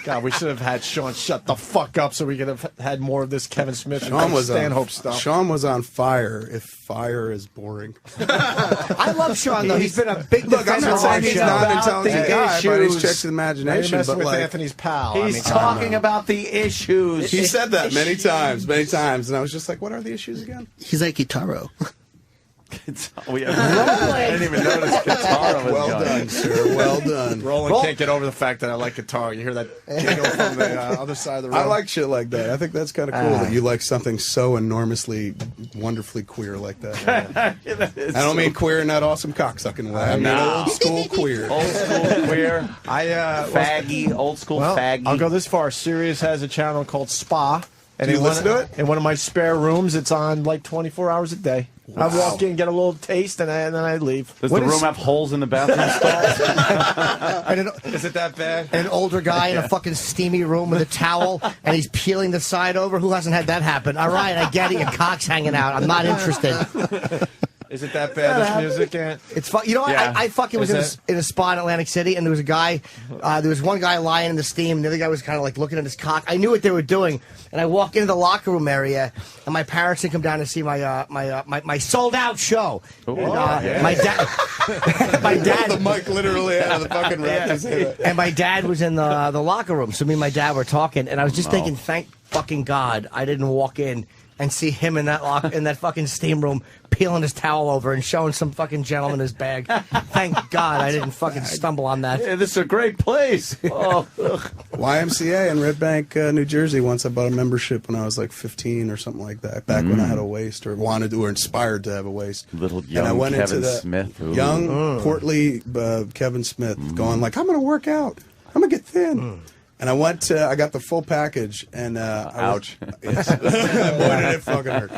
Speaker 1: God, we should have had Sean shut the fuck up so we could have had more of this Kevin Smith
Speaker 3: Sean
Speaker 1: and
Speaker 3: was
Speaker 1: Stanhope stuff.
Speaker 3: Sean was on fire. If fire is boring.
Speaker 6: I love Sean, though. He's been a big
Speaker 3: Look, I'm
Speaker 6: defender
Speaker 3: not
Speaker 6: of our
Speaker 3: saying he's
Speaker 6: show.
Speaker 3: not an
Speaker 2: About
Speaker 3: intelligent
Speaker 2: the
Speaker 3: guy, but he's
Speaker 2: issues.
Speaker 3: checks his
Speaker 1: Now you're
Speaker 3: imagination.
Speaker 1: messing
Speaker 3: But
Speaker 1: with
Speaker 3: like,
Speaker 1: Anthony's pal.
Speaker 2: He's talking about the issues.
Speaker 3: he said that many times, and I was just like, "What are the issues again?"
Speaker 4: He's like Guitaro.
Speaker 2: I didn't even notice guitar was
Speaker 3: Well
Speaker 2: going.
Speaker 3: done, sir. Well done.
Speaker 1: Roland can't get over the fact that I like guitar. You hear that jingle from the other side of the room?
Speaker 3: I like shit like that. I think that's kind of cool that you like something so enormously, wonderfully queer like that. I don't mean queer in that awesome cocksucking way. I mean old school queer.
Speaker 2: Old school queer,
Speaker 1: faggy,
Speaker 2: old school
Speaker 1: well,
Speaker 2: faggy.
Speaker 1: I'll go this far. Sirius has a channel called Spa. And
Speaker 3: Do you
Speaker 1: in
Speaker 3: listen to it?
Speaker 1: In one of my spare rooms, it's on like 24 hours a day. I walk in, get a little taste, and then I leave.
Speaker 2: Does the room have holes in the bathroom stalls?
Speaker 1: Is it that bad?
Speaker 6: An older guy in a fucking steamy room with a towel, and he's peeling the side over. Who hasn't had that happen? All right, I get it. Your cock's hanging out. I'm not interested.
Speaker 1: Is it that bad? This music?
Speaker 6: It's fun. You know,
Speaker 2: Yeah.
Speaker 6: I fucking was in a spa in Atlantic City, and there was a guy. There was one guy lying in the steam, and the other guy was kind of like looking at his cock. I knew what they were doing, and I walk into the locker room area, and my parents had come down to see my sold out show. And, my dad, my dad,
Speaker 3: The mic literally out of the fucking rack.
Speaker 6: and my dad was in the locker room. So me and my dad were talking, and I was just thinking, thank fucking God I didn't walk in and see him in that fucking steam room peeling his towel over and showing some fucking gentleman his bag. Thank God I didn't fucking stumble on that.
Speaker 2: Yeah, this is a great place. Oh,
Speaker 3: YMCA in Red Bank, New Jersey. Once I bought a membership when I was like 15 or something like that. Back when I had a waist or wanted to or inspired to have a waist.
Speaker 2: Little
Speaker 3: And I
Speaker 2: young
Speaker 3: went
Speaker 2: Kevin
Speaker 3: into that
Speaker 2: Smith. Ooh.
Speaker 3: young, portly Kevin Smith going like, "I'm going to work out. I'm going to get thin." And I got the full package, and
Speaker 2: Ouch.
Speaker 3: Boy, did it fucking hurt.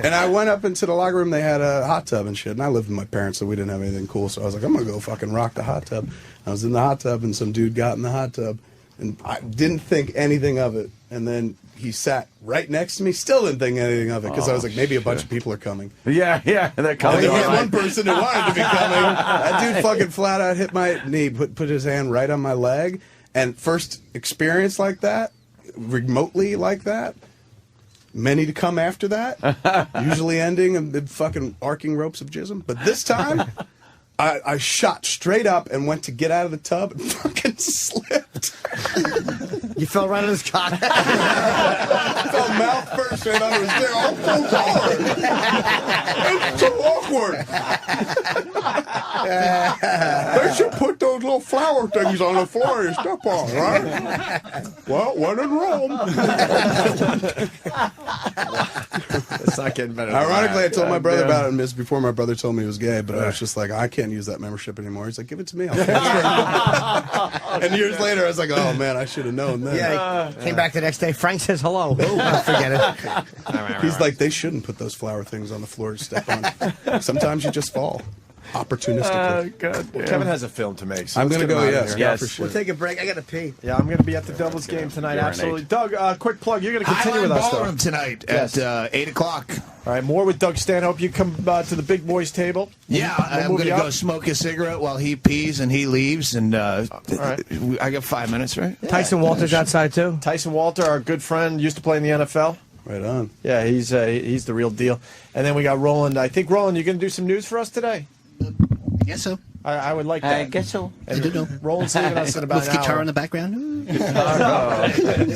Speaker 3: And I went up into the locker room. They had a hot tub and shit. And I lived with my parents, so we didn't have anything cool. So I was like, I'm gonna go fucking rock the hot tub. I was in the hot tub, and some dude got in the hot tub, and I didn't think anything of it. And then he sat right next to me, still didn't think anything of it because I was like, maybe a bunch of people are coming.
Speaker 2: Yeah, they're
Speaker 3: And
Speaker 2: coming.
Speaker 3: there was
Speaker 2: All
Speaker 3: one
Speaker 2: right.
Speaker 3: person who wanted to be coming. That dude fucking flat out hit my knee, put his hand right on my leg. And first experience like that, remotely like that, many to come after that, usually ending in the fucking arcing ropes of jism. But this time, I shot straight up and went to get out of the tub and fucking slipped.
Speaker 6: You fell right on his cock.
Speaker 3: I fell mouth first right under his dick. Oh, so hard. It's so awkward. They should put those little flower things on the floor you step on, right? Well, when in Rome.
Speaker 1: It's not getting better. than
Speaker 3: Ironically, I
Speaker 1: that.
Speaker 3: told my brother about it and missed before my brother told me he was gay, but I was just like, I can't use that membership anymore. He's like, give it to me. I'll pay for it. And years later, I was like, oh, man, I should have known then.
Speaker 6: Yeah, he came back the next day. Frank says hello. Oh, forget it.
Speaker 3: He's like, they shouldn't put those flower things on the floor to step on. Sometimes you just fall. opportunistically.
Speaker 1: Kevin has a film to make. So
Speaker 3: I'm
Speaker 1: let's
Speaker 3: going to
Speaker 1: get him
Speaker 3: go,
Speaker 1: out of
Speaker 3: yes.
Speaker 1: here.
Speaker 2: Yes.
Speaker 3: For sure.
Speaker 6: We'll take a break. I got to pee.
Speaker 1: Yeah, I'm going to be at the Devils game tonight.
Speaker 2: Urinate.
Speaker 1: Absolutely. Doug, quick plug. You're going to continue with us, though.
Speaker 5: Ballroom tonight
Speaker 1: Yes.
Speaker 5: at 8 o'clock.
Speaker 1: All right, more with Doug Stanhope. You come to the big boys table.
Speaker 5: Yeah,
Speaker 1: We'll
Speaker 5: I'm
Speaker 1: move
Speaker 5: going to
Speaker 1: you
Speaker 5: go
Speaker 1: up.
Speaker 5: smoke a cigarette while he pees and he leaves. And
Speaker 1: right.
Speaker 5: I got 5 minutes, right?
Speaker 6: Tyson Walters outside, too.
Speaker 1: Tyson Walter, our good friend, used to play in the NFL.
Speaker 3: Right on.
Speaker 1: Yeah, he's the real deal. And then we got Roland. I think, Roland, you're going to do some news for us today?
Speaker 4: Yes, so.
Speaker 1: I would like that.
Speaker 2: I guess so.
Speaker 1: And
Speaker 4: I do know.
Speaker 1: Roland's leaving us in about
Speaker 4: With
Speaker 1: an
Speaker 4: guitar
Speaker 1: hour.
Speaker 4: in the background.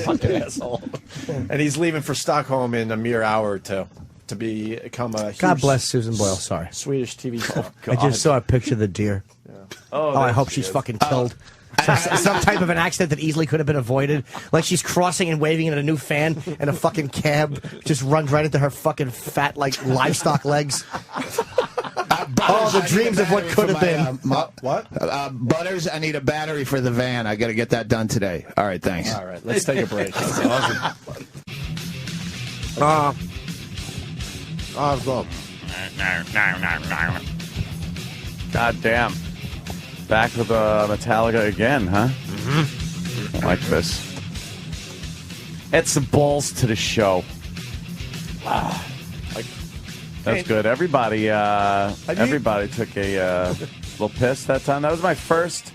Speaker 1: Fucking asshole. And he's leaving for Stockholm in a mere hour or two to become a huge
Speaker 6: God bless Susan Boyle. Sorry.
Speaker 1: Swedish TV.
Speaker 6: I just saw a picture of the deer.
Speaker 2: Oh,
Speaker 6: I
Speaker 2: there
Speaker 6: hope
Speaker 2: she
Speaker 6: she's
Speaker 2: is.
Speaker 6: fucking killed. Some type of an accident that easily could have been avoided. Like she's crossing and waving at a new fan, and a fucking cab just runs right into her fucking fat, like, livestock legs. Oh, the dreams of what could have been.
Speaker 1: What?
Speaker 5: Butters, I need a battery for the van. I got to get that done today. All right, thanks.
Speaker 1: All right, let's take a break.
Speaker 2: God damn. Back with Metallica again, huh? Mm-hmm. I like this. It's the balls to the show. That's good. Everybody took a little piss that time. That was my first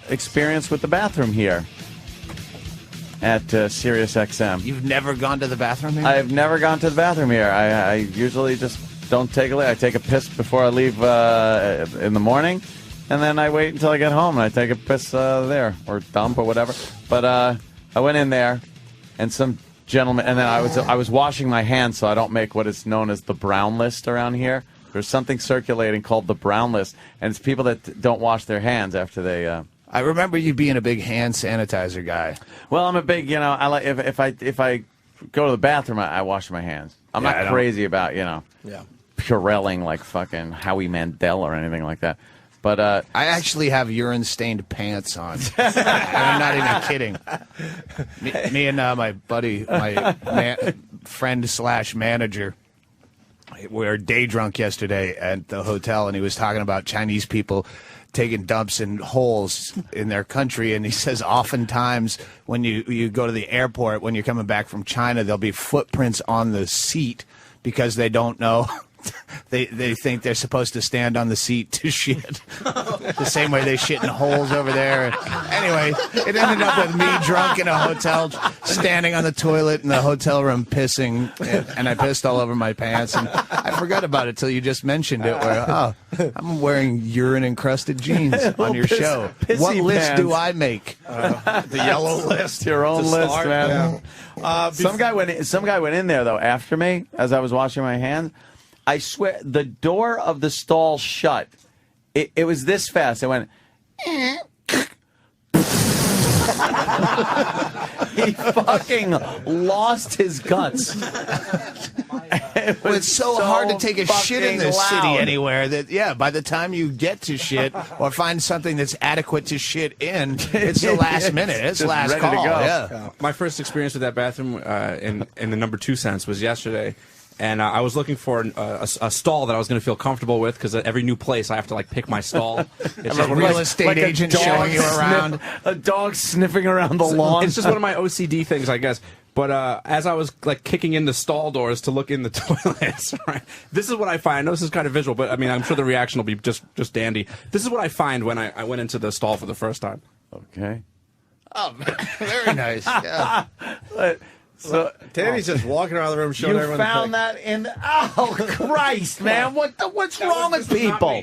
Speaker 2: experience with the bathroom here at Sirius XM.
Speaker 5: You've never gone to the bathroom here?
Speaker 2: I've never gone to the bathroom here. I usually just don't take a leak. I take a piss before I leave in the morning, and then I wait until I get home and I take a piss there or dump or whatever. But I went in there, and some gentleman, and then I was washing my hands so I don't make what is known as the brown list around here. There's something circulating called the brown list, and it's people that don't wash their hands after they.
Speaker 5: I remember you being a big hand sanitizer guy.
Speaker 2: Well, I'm a big, I like if I go to the bathroom, I wash my hands. I'm
Speaker 5: Yeah,
Speaker 2: not
Speaker 5: I don't-
Speaker 2: crazy about Purelling like fucking Howie Mandel or anything like that. But
Speaker 5: I actually have urine-stained pants on. And I'm not even kidding. Me and my buddy, my friend/manager, we were day drunk yesterday at the hotel, and he was talking about Chinese people taking dumps in holes in their country, and he says oftentimes when you go to the airport, when you're coming back from China, there'll be footprints on the seat because they don't know. They think they're supposed to stand on the seat to shit. The same way they shit in holes over there. Anyway, it ended up with me drunk in a hotel, standing on the toilet in the hotel room pissing, and I pissed all over my pants. And I forgot about it till you just mentioned it, where, I'm wearing urine-encrusted jeans on your show.
Speaker 2: pissy
Speaker 5: What list
Speaker 2: pants.
Speaker 5: do I make?
Speaker 1: The yellow list.
Speaker 2: your own
Speaker 1: To
Speaker 2: list,
Speaker 1: start,
Speaker 2: man.
Speaker 1: yeah.
Speaker 2: Some guy went in there though after me as I was washing my hands. I swear, the door of the stall shut. It was this fast. It went. He fucking lost his guts.
Speaker 5: Well, it's so hard to take a shit in this
Speaker 2: fucking
Speaker 5: city
Speaker 2: loud.
Speaker 5: anywhere that, by the time you get to shit or find something that's adequate to shit in, it's the last minute. It's
Speaker 2: Just
Speaker 5: last
Speaker 2: ready
Speaker 5: call.
Speaker 2: to go.
Speaker 5: Yeah.
Speaker 7: My first experience with that bathroom in the number 2 sense was yesterday. And I was looking for a stall that I was going to feel comfortable with because at every new place I have to like pick my stall. It's
Speaker 5: A real estate
Speaker 2: a
Speaker 5: agent
Speaker 2: dog
Speaker 5: showing you around.
Speaker 2: A dog sniffing around the lawn.
Speaker 7: It's just one of my OCD things, I guess. But as I was like kicking in the stall doors to look in the toilets, right, this is what I find. I know this is kind of visual, but I mean, I'm sure the reaction will be just dandy. This is what I find when I went into the stall for the first time.
Speaker 2: Okay.
Speaker 5: Oh, very nice. Yeah.
Speaker 2: So
Speaker 1: Danny's just walking around the room showing
Speaker 2: you
Speaker 1: everyone.
Speaker 2: found that in the, oh Christ, man! What's wrong with people?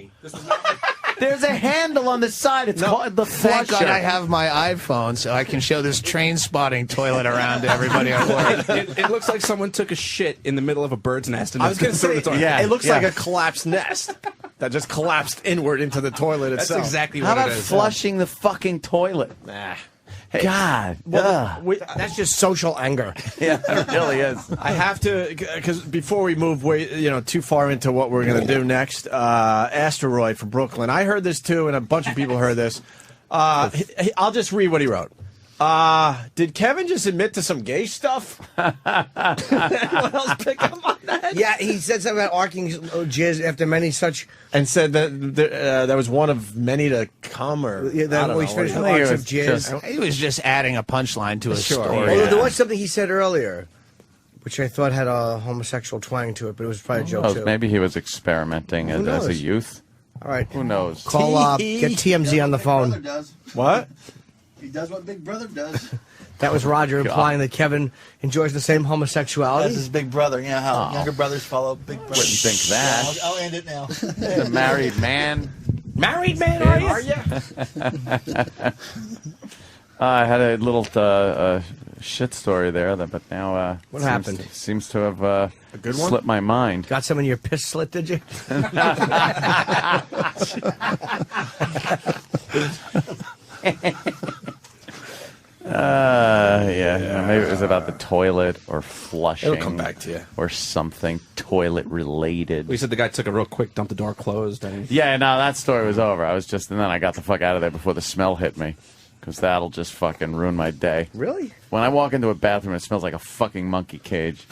Speaker 2: There's a handle on the side. It's called the
Speaker 5: Thank
Speaker 2: flusher.
Speaker 5: God I have my iPhone so I can show this train spotting toilet around to everybody at work.
Speaker 7: It looks like someone took a shit in the middle of a bird's nest. And
Speaker 1: I was going to say,
Speaker 2: Yeah,
Speaker 1: it looks
Speaker 2: yeah.
Speaker 1: like a collapsed nest that just collapsed inward into the toilet
Speaker 7: That's
Speaker 1: itself.
Speaker 7: exactly
Speaker 2: How
Speaker 7: what
Speaker 2: about
Speaker 7: it is.
Speaker 2: flushing the fucking toilet?
Speaker 1: Nah.
Speaker 2: God,
Speaker 1: Well,
Speaker 6: That's just social anger.
Speaker 2: yeah, it really is.
Speaker 1: I have to, because before we move too far into what we're going to do next, Asteroid from Brooklyn. I heard this too, and a bunch of people heard this. I'll just read what he wrote. Did Kevin just admit to some gay stuff? Anyone else pick up on that?
Speaker 6: Yeah, he said something about arcing jizz after many such.
Speaker 1: And said that that was one of many to come, or
Speaker 6: Yeah, that
Speaker 1: I don't
Speaker 6: always
Speaker 1: know.
Speaker 6: finished with
Speaker 2: I think
Speaker 6: arcs
Speaker 2: it
Speaker 6: of
Speaker 2: was
Speaker 6: jizz.
Speaker 2: just-
Speaker 5: He was just adding a punchline to his story.
Speaker 6: Although there was something he said earlier, which I thought had a homosexual twang to it, but it was probably a joke too.
Speaker 2: Maybe he was experimenting as a
Speaker 6: knows?
Speaker 2: youth.
Speaker 6: All right,
Speaker 2: Who knows?
Speaker 6: call get TMZ on the phone.
Speaker 4: Does.
Speaker 1: What?
Speaker 4: He does what Big Brother does.
Speaker 6: That was Roger implying that Kevin enjoys the same homosexuality.
Speaker 4: That's his big brother. Yeah, how younger brothers follow big brothers.
Speaker 2: Wouldn't think that.
Speaker 4: I'll end it now.
Speaker 2: The married man.
Speaker 6: Married man, are you?
Speaker 2: I had a little shit story there, but now
Speaker 6: What happened?
Speaker 2: Seems to have
Speaker 1: good one?
Speaker 2: slipped my mind.
Speaker 6: Got some in your piss slit, did you?
Speaker 2: Maybe it was about the toilet or flushing.
Speaker 1: It'll come back to you.
Speaker 2: Or something toilet related.
Speaker 7: We said the guy took a real quick dump, the door closed. And
Speaker 2: Yeah, no, that story was over. And then I got the fuck out of there before the smell hit me. Because that'll just fucking ruin my day.
Speaker 6: Really?
Speaker 2: When I walk into a bathroom, it smells like a fucking monkey cage.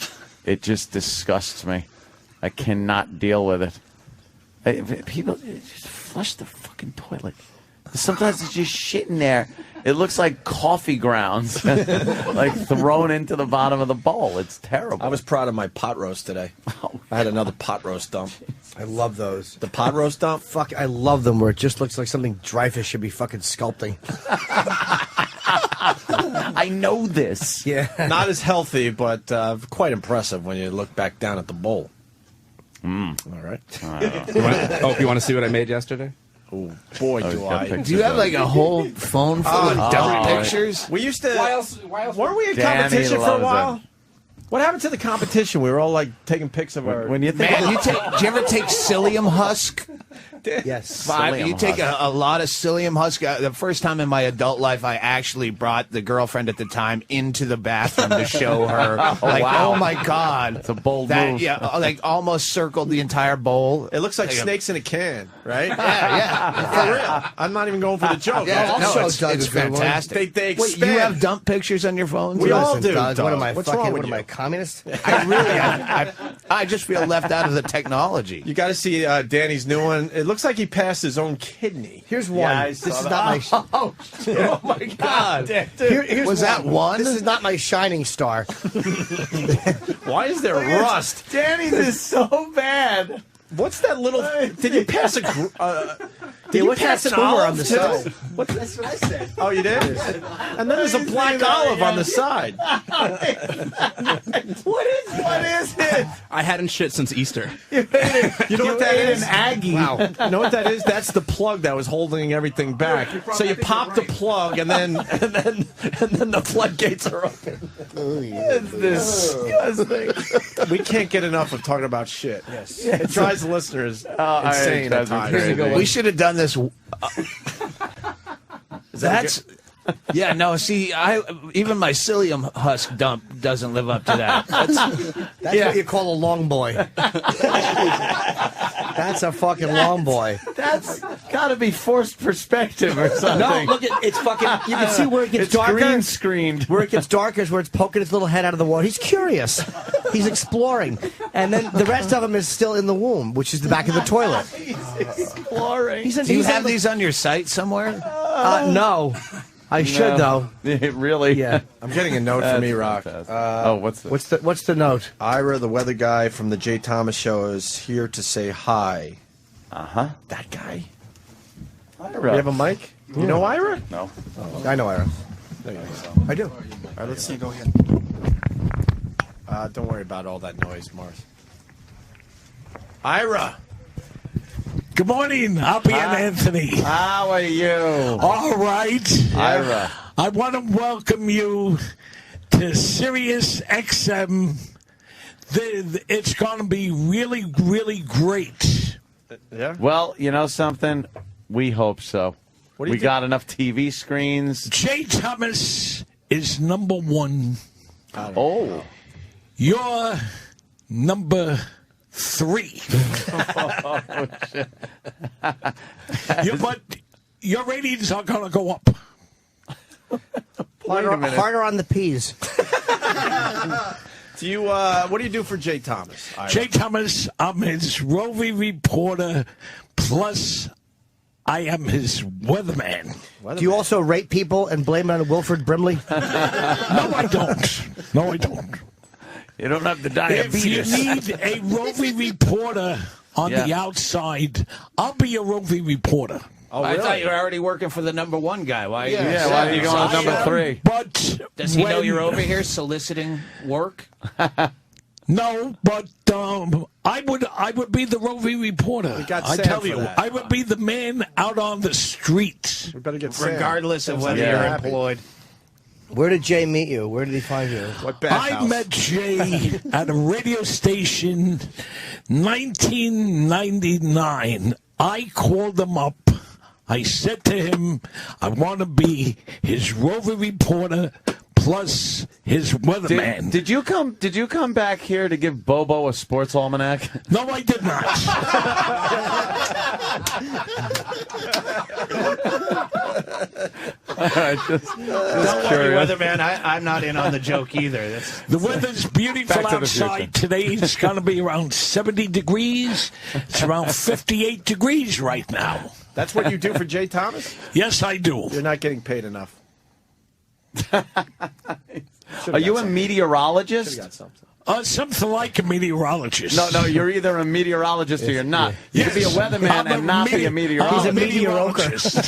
Speaker 2: It just disgusts me. I cannot deal with it. People just flush the fucking toilet. Sometimes it's just shit in there. It looks like coffee grounds, like thrown into the bottom of the bowl. It's terrible.
Speaker 1: I was proud of my pot roast today. I had another pot roast dump.
Speaker 6: I love those.
Speaker 1: The pot roast dump?
Speaker 6: Fuck, I love them where it just looks like something Dreyfus should be fucking sculpting.
Speaker 2: I know this.
Speaker 6: Yeah.
Speaker 1: Not as healthy, but quite impressive when you look back down at the bowl. All right.
Speaker 7: you want to see what I made yesterday?
Speaker 1: Oh, boy,
Speaker 2: he's
Speaker 1: do
Speaker 2: got
Speaker 1: I.
Speaker 2: pictures
Speaker 5: Do you have
Speaker 2: of
Speaker 5: like
Speaker 2: it.
Speaker 5: a whole phone full of dumb pictures?
Speaker 1: We used to.
Speaker 7: Why else
Speaker 1: Weren't we in
Speaker 2: Danny
Speaker 1: competition for a
Speaker 2: loves
Speaker 1: while?
Speaker 2: it.
Speaker 1: What happened to the competition? We were all like taking pics of our.
Speaker 2: When you think
Speaker 5: Man, do you ever take psyllium husk?
Speaker 6: Yes.
Speaker 2: Psyllium
Speaker 5: You take
Speaker 2: husk.
Speaker 5: a lot of psyllium husk. The first time in my adult life, I actually brought the girlfriend at the time into the bathroom to show her.
Speaker 2: wow.
Speaker 5: Oh my god,
Speaker 2: It's a bold
Speaker 5: that
Speaker 2: move.
Speaker 5: yeah, like almost circled the entire bowl.
Speaker 1: It looks like
Speaker 5: Like a-
Speaker 1: snakes in a can, right?
Speaker 5: Yeah.
Speaker 1: For real. I'm not even going for the joke.
Speaker 5: Yeah,
Speaker 6: I'll
Speaker 5: no,
Speaker 6: show
Speaker 5: it's
Speaker 6: Doug a good one.
Speaker 5: fantastic.
Speaker 1: They
Speaker 5: Wait, you
Speaker 1: expand.
Speaker 5: have dump pictures on your phones?
Speaker 1: We all
Speaker 6: Listen,
Speaker 1: do,
Speaker 6: Doug, what
Speaker 1: Doug.
Speaker 6: am I
Speaker 1: What's
Speaker 6: fucking?
Speaker 1: wrong with
Speaker 6: What am
Speaker 1: you?
Speaker 6: I, communist?
Speaker 5: I just feel left out of the technology.
Speaker 1: You got to see Danny's new one. It looks like he passed his own kidney.
Speaker 6: Here's one.
Speaker 2: I
Speaker 6: This
Speaker 2: saw
Speaker 6: is
Speaker 2: that.
Speaker 6: not my.
Speaker 2: Oh my god.
Speaker 6: Here's
Speaker 5: Was that one?
Speaker 6: This is not my shining star.
Speaker 1: Why is there rust?
Speaker 2: Danny's is so bad.
Speaker 1: What's that little? Did you pass a? Did you
Speaker 6: look at
Speaker 1: pass
Speaker 6: that
Speaker 1: an
Speaker 6: tumor
Speaker 1: olive
Speaker 6: on the
Speaker 1: too?
Speaker 6: side.
Speaker 4: That's what I said.
Speaker 1: Oh, you did. And then there's a black olive on the side.
Speaker 2: What is it?
Speaker 7: I hadn't shit since Easter.
Speaker 1: You know what that is?
Speaker 2: An Aggie.
Speaker 1: Wow. You know what that is? That's the plug that was holding everything back. So you pop the plug, and then the floodgates are open.
Speaker 2: It's disgusting.
Speaker 1: We can't get enough of talking about shit. Yes. It drives the listeners
Speaker 2: I
Speaker 1: insane at
Speaker 2: drives me
Speaker 1: times.
Speaker 2: crazy.
Speaker 5: We should have done this. That's yeah. No, see, even my psyllium husk dump doesn't live up to that.
Speaker 6: That's what you call a long boy. That's a fucking long boy.
Speaker 2: That's got to be forced perspective or something.
Speaker 6: No, look, it's fucking. You can see where it gets
Speaker 2: It's
Speaker 6: darker.
Speaker 2: green screened.
Speaker 6: Where it gets darker is where it's poking its little head out of the water. He's curious. He's exploring. And then the rest of him is still in the womb, which is the back of the toilet.
Speaker 2: Exploring.
Speaker 6: He's in,
Speaker 5: Do you
Speaker 6: he's
Speaker 5: have
Speaker 6: in the-
Speaker 5: these on your site somewhere?
Speaker 6: No. I should, though.
Speaker 2: Really?
Speaker 6: Yeah.
Speaker 1: I'm getting a note from E-Rock.
Speaker 2: What's this?
Speaker 6: What's the note?
Speaker 1: Ira, the weather guy from the Jay Thomas Show, is here to say hi.
Speaker 2: Uh-huh.
Speaker 1: That guy?
Speaker 2: Ira.
Speaker 1: You have a mic? You know Ira?
Speaker 2: No.
Speaker 6: I know Ira. I do.
Speaker 1: All right, let's see. Go ahead. Don't worry about all that noise, Mars. Ira.
Speaker 9: Good morning, Opie and Anthony.
Speaker 2: How are you?
Speaker 9: All right.
Speaker 2: Ira.
Speaker 9: I want to welcome you to Sirius XM. It's going to be really, really great.
Speaker 1: Yeah?
Speaker 2: Well, you know something? We hope so.
Speaker 1: What do you
Speaker 2: We
Speaker 1: think?
Speaker 2: got enough TV screens.
Speaker 9: Jay Thomas is number one.
Speaker 2: Oh.
Speaker 9: You're number 3. But your ratings are going to go up.
Speaker 6: Harder on the P's.
Speaker 1: Do you? What do you do for Jay Thomas?
Speaker 9: Jay Thomas, I'm his roving reporter, plus I am his weatherman.
Speaker 6: Do you also rape people and blame it on Wilford Brimley?
Speaker 9: No, I don't. No, I don't.
Speaker 2: You don't have the
Speaker 9: If
Speaker 2: diabetes.
Speaker 9: you need a roving reporter on the outside, I'll be a roving reporter.
Speaker 1: Oh,
Speaker 10: I
Speaker 1: really?
Speaker 10: thought you were already working for the number one guy. Why?
Speaker 2: Yeah, why are you going to number 3?
Speaker 9: But
Speaker 10: Does he know
Speaker 9: when-
Speaker 10: you're over here soliciting work?
Speaker 9: No, but I would be the roving reporter.
Speaker 1: got
Speaker 9: I
Speaker 1: Sam
Speaker 9: tell
Speaker 1: for
Speaker 9: you,
Speaker 1: that.
Speaker 9: I would be the man out on the street.
Speaker 1: We better get Sam.
Speaker 10: Regardless of whether
Speaker 1: Yeah.
Speaker 10: you're
Speaker 1: Happy.
Speaker 10: employed.
Speaker 6: Where did Jay meet you? Where did he find you?
Speaker 1: What
Speaker 9: I
Speaker 1: bathhouse?
Speaker 9: met Jay at a radio station, 1999. I called him up. I said to him, I want to be his roving reporter plus his weatherman.
Speaker 2: Did you come back here to give Bobo a sports almanac?
Speaker 9: No, I did not.
Speaker 2: Just
Speaker 10: Don't worry,
Speaker 2: curious.
Speaker 10: weatherman. I'm not in on the joke either.
Speaker 9: The weather's beautiful
Speaker 2: Back to the future.
Speaker 9: outside today. It's going to be around 70 degrees. It's around 58 degrees right now.
Speaker 1: That's what you do for Jay Thomas?
Speaker 9: Yes, I do.
Speaker 1: You're not getting paid enough.
Speaker 2: Are you a meteorologist?
Speaker 1: Should've got something.
Speaker 9: Something like a meteorologist.
Speaker 2: No, you're either a meteorologist or you're not. You could be a weatherman
Speaker 9: I'm
Speaker 2: and not be a
Speaker 6: He's
Speaker 2: meteorologist.
Speaker 6: a meteorologist.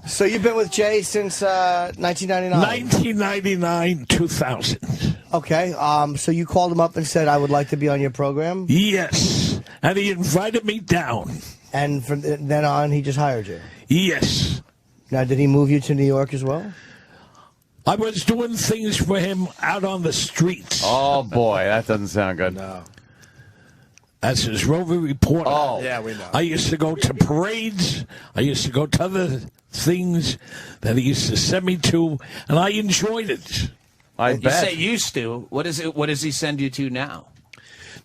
Speaker 6: So you've been with Jay since 1999?
Speaker 9: 1999, 2000.
Speaker 6: Okay, so you called him up and said, I would like to be on your program?
Speaker 9: Yes. And he invited me down.
Speaker 6: And from then on, he just hired you?
Speaker 9: Yes.
Speaker 6: Now, did he move you to New York as well?
Speaker 9: I was doing things for him out on the streets.
Speaker 2: Oh, boy, that doesn't sound good.
Speaker 1: No.
Speaker 9: As his roving reporter.
Speaker 2: Oh.
Speaker 1: Yeah, we know.
Speaker 9: I used to go to parades. I used to go to other things that he used to send me to, and I enjoyed it.
Speaker 2: I
Speaker 10: You
Speaker 2: bet.
Speaker 10: say used to. What is it? What does he send you to now?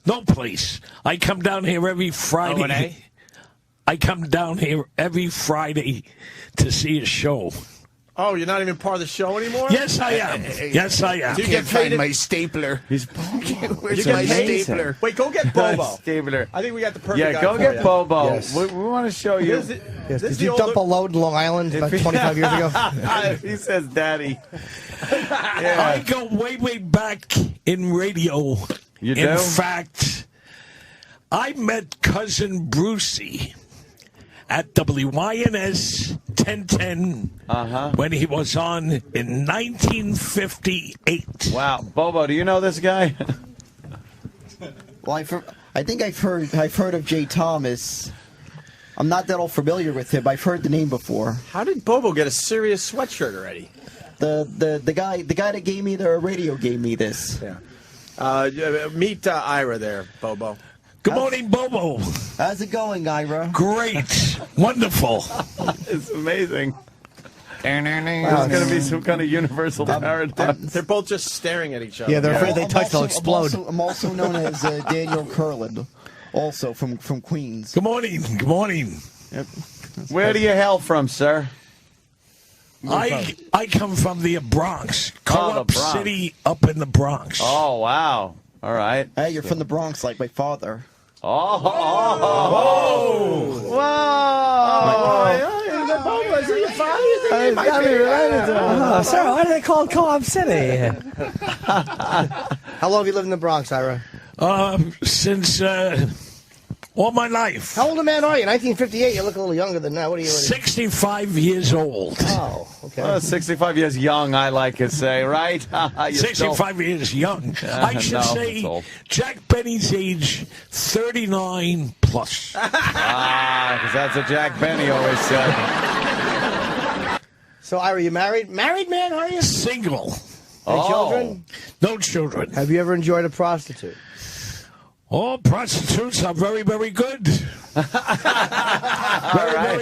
Speaker 9: No place. I come down here every Friday.
Speaker 10: O&A?
Speaker 9: I come down here every Friday to see a show.
Speaker 1: Oh, you're not even part of the show anymore?
Speaker 9: Yes, I am. Yes, I am.
Speaker 1: Do you get paid?
Speaker 5: stapler.
Speaker 2: He's
Speaker 5: Where's
Speaker 1: You
Speaker 5: my
Speaker 1: get paid?
Speaker 5: stapler?
Speaker 1: Wait, go get Bobo.
Speaker 2: Stabler.
Speaker 1: I think we got the perfect
Speaker 2: Yeah,
Speaker 1: guy
Speaker 2: go
Speaker 1: for
Speaker 2: get
Speaker 1: you.
Speaker 2: Bobo.
Speaker 1: Yes.
Speaker 2: We want to show you.
Speaker 1: This is-
Speaker 6: Yes.
Speaker 1: this
Speaker 6: Did
Speaker 1: is
Speaker 6: you
Speaker 1: the
Speaker 6: dump a
Speaker 1: older-
Speaker 6: load in Long Island about 25 years ago?
Speaker 2: He says daddy.
Speaker 9: I go way, way back in radio.
Speaker 2: You
Speaker 9: In
Speaker 2: do?
Speaker 9: fact, I met Cousin Brucey at WYNS 1010 when he was on in 1958.
Speaker 2: Wow. Bobo, do you know this guy?
Speaker 4: Well, I think I've heard of Jay Thomas. I'm not that all familiar with him. I've heard the name before.
Speaker 1: How did Bobo get a serious sweatshirt already?
Speaker 4: The guy that gave me the radio gave me this.
Speaker 1: Yeah. Meet Ira there, Bobo.
Speaker 9: Good morning, Bobo.
Speaker 4: How's it going, Ira?
Speaker 9: Great. Wonderful.
Speaker 2: It's amazing.
Speaker 10: Wow.
Speaker 2: There's going to be some kind of universal paradigm.
Speaker 1: They're both just staring at each other.
Speaker 6: Yeah, they're afraid they
Speaker 4: I'm
Speaker 6: touch, they'll
Speaker 4: also-
Speaker 6: explode.
Speaker 4: I'm also known as Daniel Curlin, also from Queens.
Speaker 9: Good morning. Good morning.
Speaker 2: Where do you hail from, sir?
Speaker 9: I come from the Bronx.
Speaker 2: Oh, the
Speaker 9: Co-op
Speaker 2: Bronx.
Speaker 9: City up in the Bronx.
Speaker 2: Oh, wow. All right.
Speaker 4: Hey, you're from the Bronx, like my father.
Speaker 2: Oh. Whoa.
Speaker 6: Sir, why do they call it Co-op City? How long have you lived in the Bronx, Ira?
Speaker 9: Since all my life.
Speaker 6: How old a man are you? 1958, you look a little younger than that. What are you?
Speaker 9: 65 years old.
Speaker 6: Oh, okay.
Speaker 2: Well, 65 years young, I like to say, right? You're
Speaker 9: 65 years young. I should
Speaker 2: No,
Speaker 9: say
Speaker 2: it's old.
Speaker 9: Jack Benny's age 39 plus.
Speaker 2: because that's what Jack Benny always said.
Speaker 6: So, Ira, you married? Married man, are you?
Speaker 9: Single.
Speaker 6: Any children?
Speaker 9: No children.
Speaker 6: Have you ever enjoyed a prostitute?
Speaker 9: Oh, prostitutes are very, very good. Very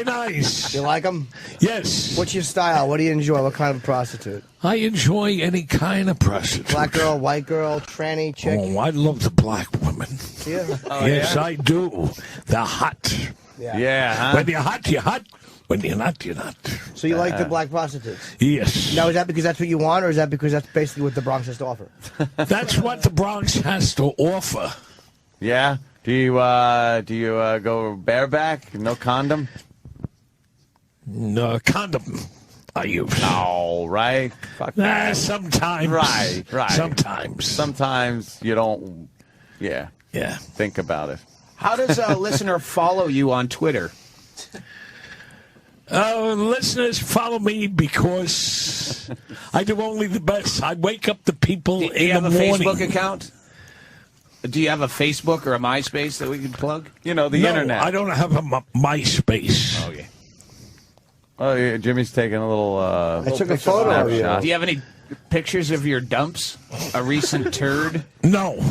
Speaker 9: nice.
Speaker 6: You like them?
Speaker 9: Yes.
Speaker 6: What's your style? What do you enjoy? What kind of prostitute?
Speaker 9: I enjoy any kind of prostitute.
Speaker 6: Black girl, white girl, tranny, chick?
Speaker 9: Oh, I love the black women.
Speaker 6: Yeah.
Speaker 9: Yes, I do. They're hot.
Speaker 2: Yeah, huh?
Speaker 9: When you're hot, you're hot. When you're not, you're not.
Speaker 6: So you like the black prostitutes?
Speaker 9: Yes.
Speaker 6: Now, is that because that's what you want, or is that because that's basically what the Bronx has to offer?
Speaker 9: That's what the Bronx has to offer.
Speaker 2: Yeah. Do you go bareback? No condom?
Speaker 9: No condom. I use.
Speaker 2: No, right? Fuck that.
Speaker 9: Sometimes.
Speaker 2: Right.
Speaker 9: Sometimes
Speaker 2: you don't. Yeah.
Speaker 9: Yeah.
Speaker 2: Think about it.
Speaker 10: How does a listener follow you on Twitter?
Speaker 9: Listeners follow me because I do only the best. I wake up the people
Speaker 10: Do you
Speaker 9: in
Speaker 10: have
Speaker 9: the
Speaker 10: a
Speaker 9: morning.
Speaker 10: Facebook account? Do you have a Facebook or a MySpace that we can plug?
Speaker 2: You know, the
Speaker 9: No,
Speaker 2: internet.
Speaker 9: I don't have a MySpace.
Speaker 10: Okay.
Speaker 2: Oh, yeah, Jimmy's taking a little.
Speaker 6: I took a photo of you.
Speaker 2: snapshot.
Speaker 10: Do you have any pictures of your dumps? A recent turd?
Speaker 9: No.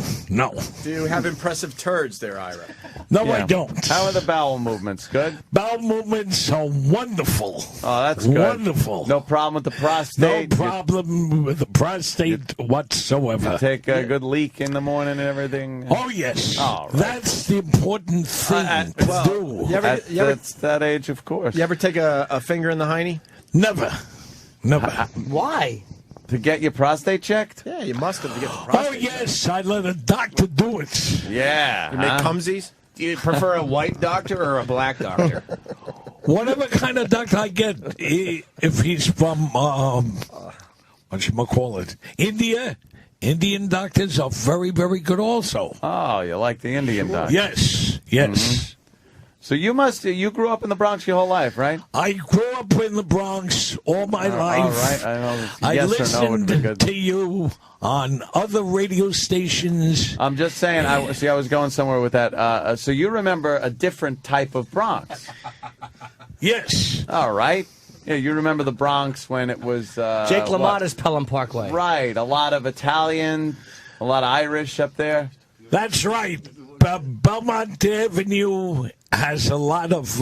Speaker 1: Do you have impressive turds there, Ira?
Speaker 9: No,
Speaker 2: Yeah.
Speaker 9: I don't.
Speaker 2: How are the bowel movements? Good?
Speaker 9: Bowel movements are wonderful.
Speaker 2: Oh, that's good.
Speaker 9: Wonderful.
Speaker 2: No problem with the
Speaker 9: No
Speaker 2: prostate?
Speaker 9: problem with the prostate whatsoever.
Speaker 2: You take a good leak in the morning and everything?
Speaker 9: Oh, yes.
Speaker 2: All right.
Speaker 9: That's the important thing to do.
Speaker 1: You ever,
Speaker 2: At that age, of course.
Speaker 1: you ever take a finger in the hiney?
Speaker 9: Never.
Speaker 6: Why?
Speaker 2: To get your prostate checked?
Speaker 1: Yeah, you must have to get the
Speaker 9: Oh,
Speaker 1: prostate.
Speaker 9: yes. I let a doctor do it.
Speaker 2: Yeah.
Speaker 1: You make cumsies?
Speaker 10: Do you prefer a white doctor or a black doctor?
Speaker 9: Whatever kind of doctor I get, if he's from, whatchamacallit, India, Indian doctors are very, very good also.
Speaker 2: Oh, you like the Indian doctor?
Speaker 9: Yes.
Speaker 2: So you grew up in the Bronx your whole life, right?
Speaker 9: I grew up in the Bronx all my life.
Speaker 2: All right. I know.
Speaker 9: I
Speaker 2: Yes or no would be
Speaker 9: listened
Speaker 2: good.
Speaker 9: to you on other radio stations.
Speaker 2: I'm just saying. I was going somewhere with that. So you remember a different type of Bronx?
Speaker 9: Yes.
Speaker 2: All right. Yeah, you remember the Bronx when it was
Speaker 6: Jake LaMotta's Pelham Parkway.
Speaker 2: Right. A lot of Italian, a lot of Irish up there.
Speaker 9: That's right. Belmont Avenue has a lot of.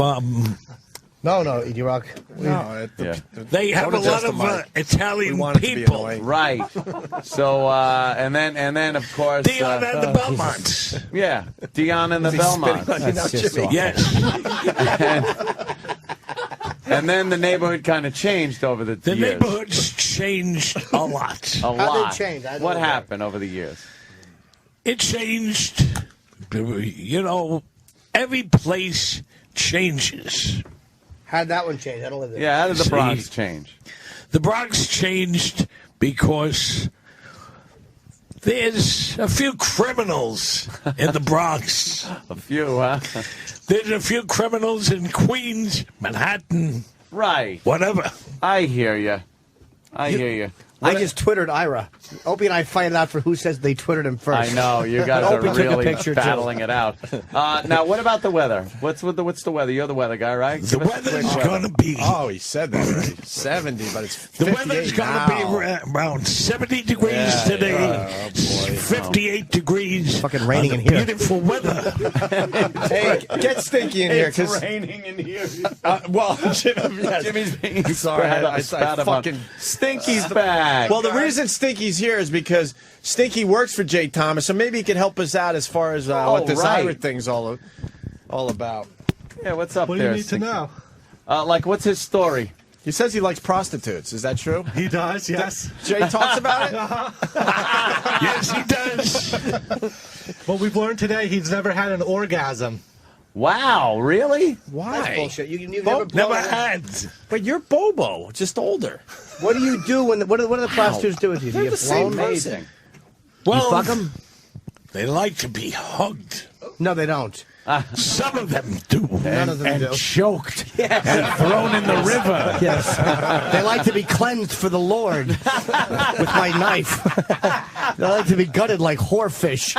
Speaker 6: No, E-Rock.
Speaker 1: No,
Speaker 2: Yeah.
Speaker 9: They have a
Speaker 1: Don't
Speaker 9: lot
Speaker 1: adjust the
Speaker 9: of
Speaker 1: mic.
Speaker 9: Italian
Speaker 1: We want it to be
Speaker 9: people.
Speaker 1: annoying.
Speaker 2: Right. So and then of course.
Speaker 9: Dion and the Belmonts.
Speaker 2: Yeah, Dion and the Belmont.
Speaker 6: That's just awful.
Speaker 9: Yes.
Speaker 2: And then the neighborhood kind of changed over the
Speaker 9: The
Speaker 2: years.
Speaker 9: neighborhood's changed a lot.
Speaker 2: A lot.
Speaker 6: change? I don't
Speaker 2: What
Speaker 6: know.
Speaker 2: happened over the years?
Speaker 9: It changed. You know, every place changes.
Speaker 6: How'd that one change? I don't live there.
Speaker 2: Yeah, how did the
Speaker 9: See.
Speaker 2: Bronx change?
Speaker 9: The Bronx changed because there's a few criminals in the Bronx.
Speaker 2: A few, huh?
Speaker 9: There's a few criminals in Queens, Manhattan,
Speaker 2: Right.
Speaker 9: whatever.
Speaker 2: I hear you. I hear you.
Speaker 6: I just Twittered Ira. Opie and I fight it out for who says they Twittered him first.
Speaker 2: I know you guys are
Speaker 6: Opie took a
Speaker 2: really
Speaker 6: picture, too.
Speaker 2: battling it out. Now, what about the weather? What's the weather? You're the weather guy, right?
Speaker 9: The
Speaker 2: Give us a quick
Speaker 9: weather's
Speaker 2: weather.
Speaker 9: going to be.
Speaker 1: Oh, he said that already. 70, but it's 58
Speaker 9: The weather's going to be
Speaker 1: now.
Speaker 9: around 70 degrees
Speaker 1: Yeah,
Speaker 9: today.
Speaker 1: yeah. Oh, boy.
Speaker 9: 58 degrees.
Speaker 6: Fucking raining
Speaker 9: on
Speaker 6: in
Speaker 9: the
Speaker 6: here.
Speaker 9: Beautiful weather.
Speaker 1: Hey, get Stinky in here.
Speaker 2: It's
Speaker 1: 'cause-
Speaker 2: raining in here.
Speaker 1: Jimmy's
Speaker 2: being
Speaker 1: sorry. I
Speaker 2: spat him
Speaker 1: fucking
Speaker 2: on. Stinky's back.
Speaker 1: Well, the reason Stinky's here is because Stinky works for Jay Thomas, so maybe he can help us out as far as what this
Speaker 2: right.
Speaker 1: Ira thing's all about.
Speaker 2: Yeah, what's up
Speaker 11: What do
Speaker 2: there?
Speaker 11: you need to
Speaker 2: Stinky?
Speaker 11: know?
Speaker 2: Like, what's his story?
Speaker 1: He says he likes prostitutes. Is that true?
Speaker 11: He does, yes.
Speaker 1: Jay talks about it?
Speaker 9: Yes, he does.
Speaker 11: Well, we've learned today he's never had an orgasm.
Speaker 2: Wow, really?
Speaker 1: Why?
Speaker 6: That's bullshit. You've
Speaker 1: Bo-
Speaker 6: never blown
Speaker 9: Never
Speaker 6: it.
Speaker 9: had.
Speaker 1: But you're Bobo, just older.
Speaker 6: What do you do when? What do the prostitutes do with you? Do
Speaker 1: They're
Speaker 6: you
Speaker 1: the
Speaker 6: get
Speaker 1: same
Speaker 6: blown?
Speaker 1: person.
Speaker 9: Well,
Speaker 6: Fuck them?
Speaker 9: they like to be hugged.
Speaker 6: No, they don't.
Speaker 9: Some of them do.
Speaker 6: None of them
Speaker 9: and
Speaker 6: do.
Speaker 9: choked and thrown in the river.
Speaker 6: Yes. They like to be cleansed for the Lord with my knife. They like to be gutted like whorefish.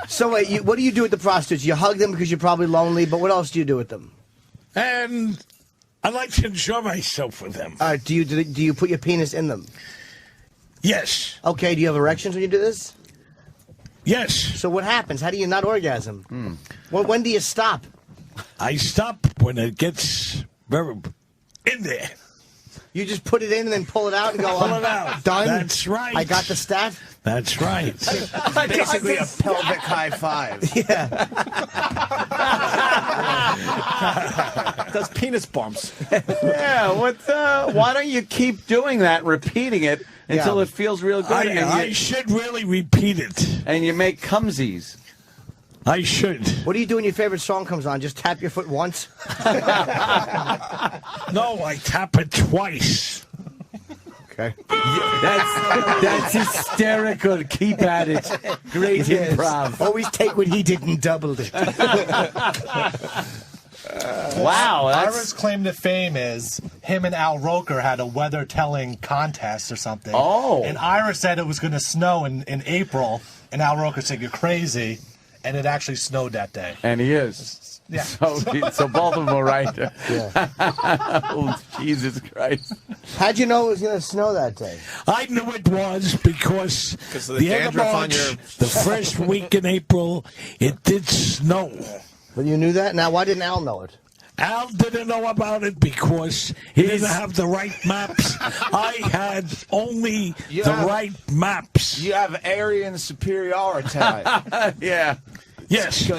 Speaker 6: So wait, what do you do with the prostitutes? You hug them because you're probably lonely, but what else do you do with them?
Speaker 9: And I like to enjoy myself with them.
Speaker 6: Do you put your penis in them?
Speaker 9: Yes.
Speaker 6: Okay, do you have erections when you do this?
Speaker 9: Yes.
Speaker 6: So what happens? How do you not orgasm? When do you stop?
Speaker 9: I stop when it gets very in there.
Speaker 6: You just put it in and then pull it out and go,
Speaker 9: Pull it out.
Speaker 6: Done?
Speaker 9: That's right.
Speaker 6: I got the stat?
Speaker 9: That's right.
Speaker 5: Basically a pelvic high five.
Speaker 1: Does penis bumps.
Speaker 2: Yeah, why don't you keep doing that, repeating it until it feels real good?
Speaker 9: I should really repeat it.
Speaker 2: And you make cumsies.
Speaker 9: I should.
Speaker 6: What do you do when your favorite song comes on? Just tap your foot once?
Speaker 9: No, I tap it twice.
Speaker 6: Okay.
Speaker 2: That's hysterical. Keep at it. Great improv.
Speaker 6: Always take what he did and doubled it.
Speaker 2: Wow.
Speaker 11: Ira's claim to fame is him and Al Roker had a weather telling contest or something.
Speaker 2: Oh.
Speaker 11: And Ira said it was going to snow in April, and Al Roker said, you're crazy. And it actually snowed that day.
Speaker 2: And he is.
Speaker 11: Yeah.
Speaker 2: So both of them are right. Oh, Jesus Christ.
Speaker 6: How'd you know it was going to snow that day?
Speaker 9: I knew it was because
Speaker 1: of the
Speaker 9: the end of
Speaker 1: dandruff on
Speaker 9: March,
Speaker 1: your-
Speaker 9: the first week in April, it did snow.
Speaker 6: But you knew that? Now, why didn't Al know it?
Speaker 9: Al didn't know about it because he didn't have the right maps. I had only right maps.
Speaker 5: You have Aryan superiority.
Speaker 2: Yeah.
Speaker 9: Yes.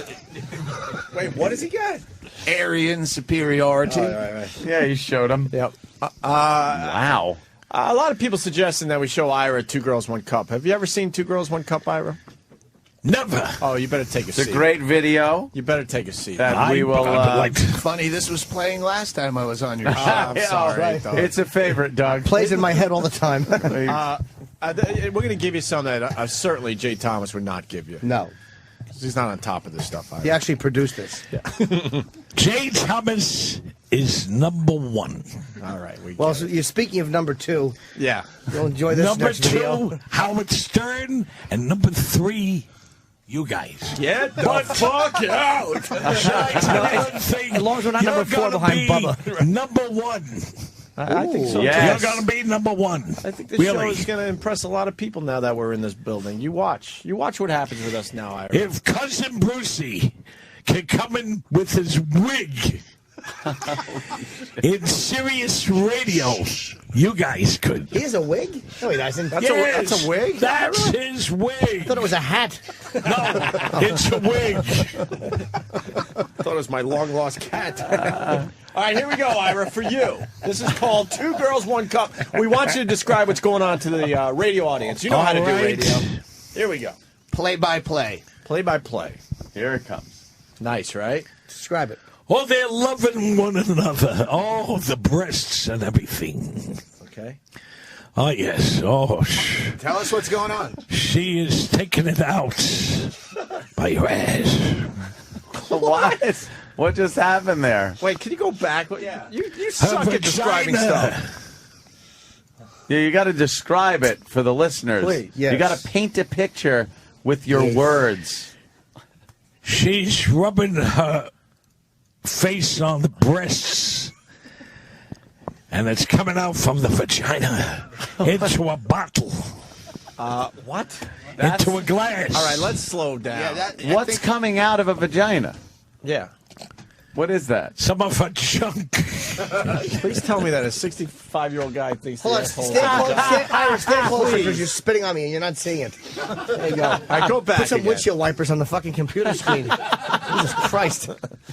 Speaker 1: Wait, what does he got?
Speaker 5: Aryan superiority.
Speaker 2: Yeah, you showed him.
Speaker 1: Yep.
Speaker 2: Wow.
Speaker 1: A lot of people suggesting that we show Ira Two Girls, One Cup. Have you ever seen Two Girls, One Cup, Ira?
Speaker 9: Never.
Speaker 1: Oh, you better take a seat.
Speaker 2: It's a great video.
Speaker 1: You better take a seat.
Speaker 2: That we will.
Speaker 5: Funny, this was playing last time I was on your show.
Speaker 1: I'm sorry.
Speaker 6: right.
Speaker 1: though.
Speaker 2: It's a favorite, Doug.
Speaker 6: Plays in my head all the time.
Speaker 1: We're going to give you some that certainly Jay Thomas would not give you.
Speaker 6: No.
Speaker 1: He's not on top of this stuff, Ira.
Speaker 6: He actually produced this.
Speaker 9: Jay Thomas is number one.
Speaker 1: All right.
Speaker 6: Well, so you're speaking of number two.
Speaker 1: Yeah.
Speaker 6: You'll enjoy this
Speaker 9: Number
Speaker 6: next video.
Speaker 9: 2, Howard Stern. And number 3, you guys.
Speaker 1: Get the fuck out.
Speaker 9: Should I tell you one thing?
Speaker 6: As long as we're not
Speaker 9: You're
Speaker 6: number 4
Speaker 9: gonna
Speaker 6: behind
Speaker 9: be
Speaker 6: Bubba.
Speaker 9: Number 1.
Speaker 1: I think so.
Speaker 2: Yes.
Speaker 9: You're going to be number 1.
Speaker 1: I think this
Speaker 9: really.
Speaker 1: show is going to impress a lot of people now that we're in this building. You watch. You watch what happens with us now, Ira.
Speaker 9: If Cousin Brucey can come in with his wig in Sirius Radio, you guys could.
Speaker 6: He has a wig? No, he doesn't.
Speaker 9: Yes,
Speaker 1: that's a wig?
Speaker 9: That's his
Speaker 6: I
Speaker 9: wig.
Speaker 6: thought it was a hat.
Speaker 9: No, it's a wig.
Speaker 1: I thought it was my long-lost cat. All right, here we go, Ira, for you. This is called Two Girls, One Cup. We want you to describe what's going on to the radio audience. You know how to do
Speaker 9: All right.
Speaker 1: radio. Here we go.
Speaker 5: Play-by-play.
Speaker 1: Play-by-play.
Speaker 2: Here it comes.
Speaker 1: Nice, right?
Speaker 6: Describe it.
Speaker 9: Oh, they're loving one another. Oh, the breasts and everything.
Speaker 1: Okay.
Speaker 9: Oh, yes. Oh,
Speaker 5: Tell us what's going on.
Speaker 9: she is taking it out by your ass.
Speaker 2: What? What just happened there?
Speaker 1: Wait, can you go back? Yeah. You suck
Speaker 9: Her
Speaker 1: at describing
Speaker 9: vagina.
Speaker 1: stuff.
Speaker 2: Yeah, you got to describe it for the listeners.
Speaker 6: Please, yes.
Speaker 2: You got to paint a picture with your words.
Speaker 9: She's rubbing her face on the breasts, and it's coming out from the vagina into a bottle,
Speaker 1: What?
Speaker 9: into a glass.
Speaker 1: All right, let's slow down.
Speaker 2: What's coming out of a vagina?
Speaker 1: Yeah.
Speaker 2: What is that?
Speaker 9: Some of her junk.
Speaker 1: Please tell me that a 65-year-old guy thinks
Speaker 6: Hold on.
Speaker 1: the asshole
Speaker 6: Stay close. Ira, stay closer
Speaker 1: Please.
Speaker 6: because you're spitting on me and you're not seeing it. There you go.
Speaker 1: All right, go back
Speaker 6: Put some
Speaker 1: again.
Speaker 6: windshield wipers on the fucking computer screen. Jesus Christ.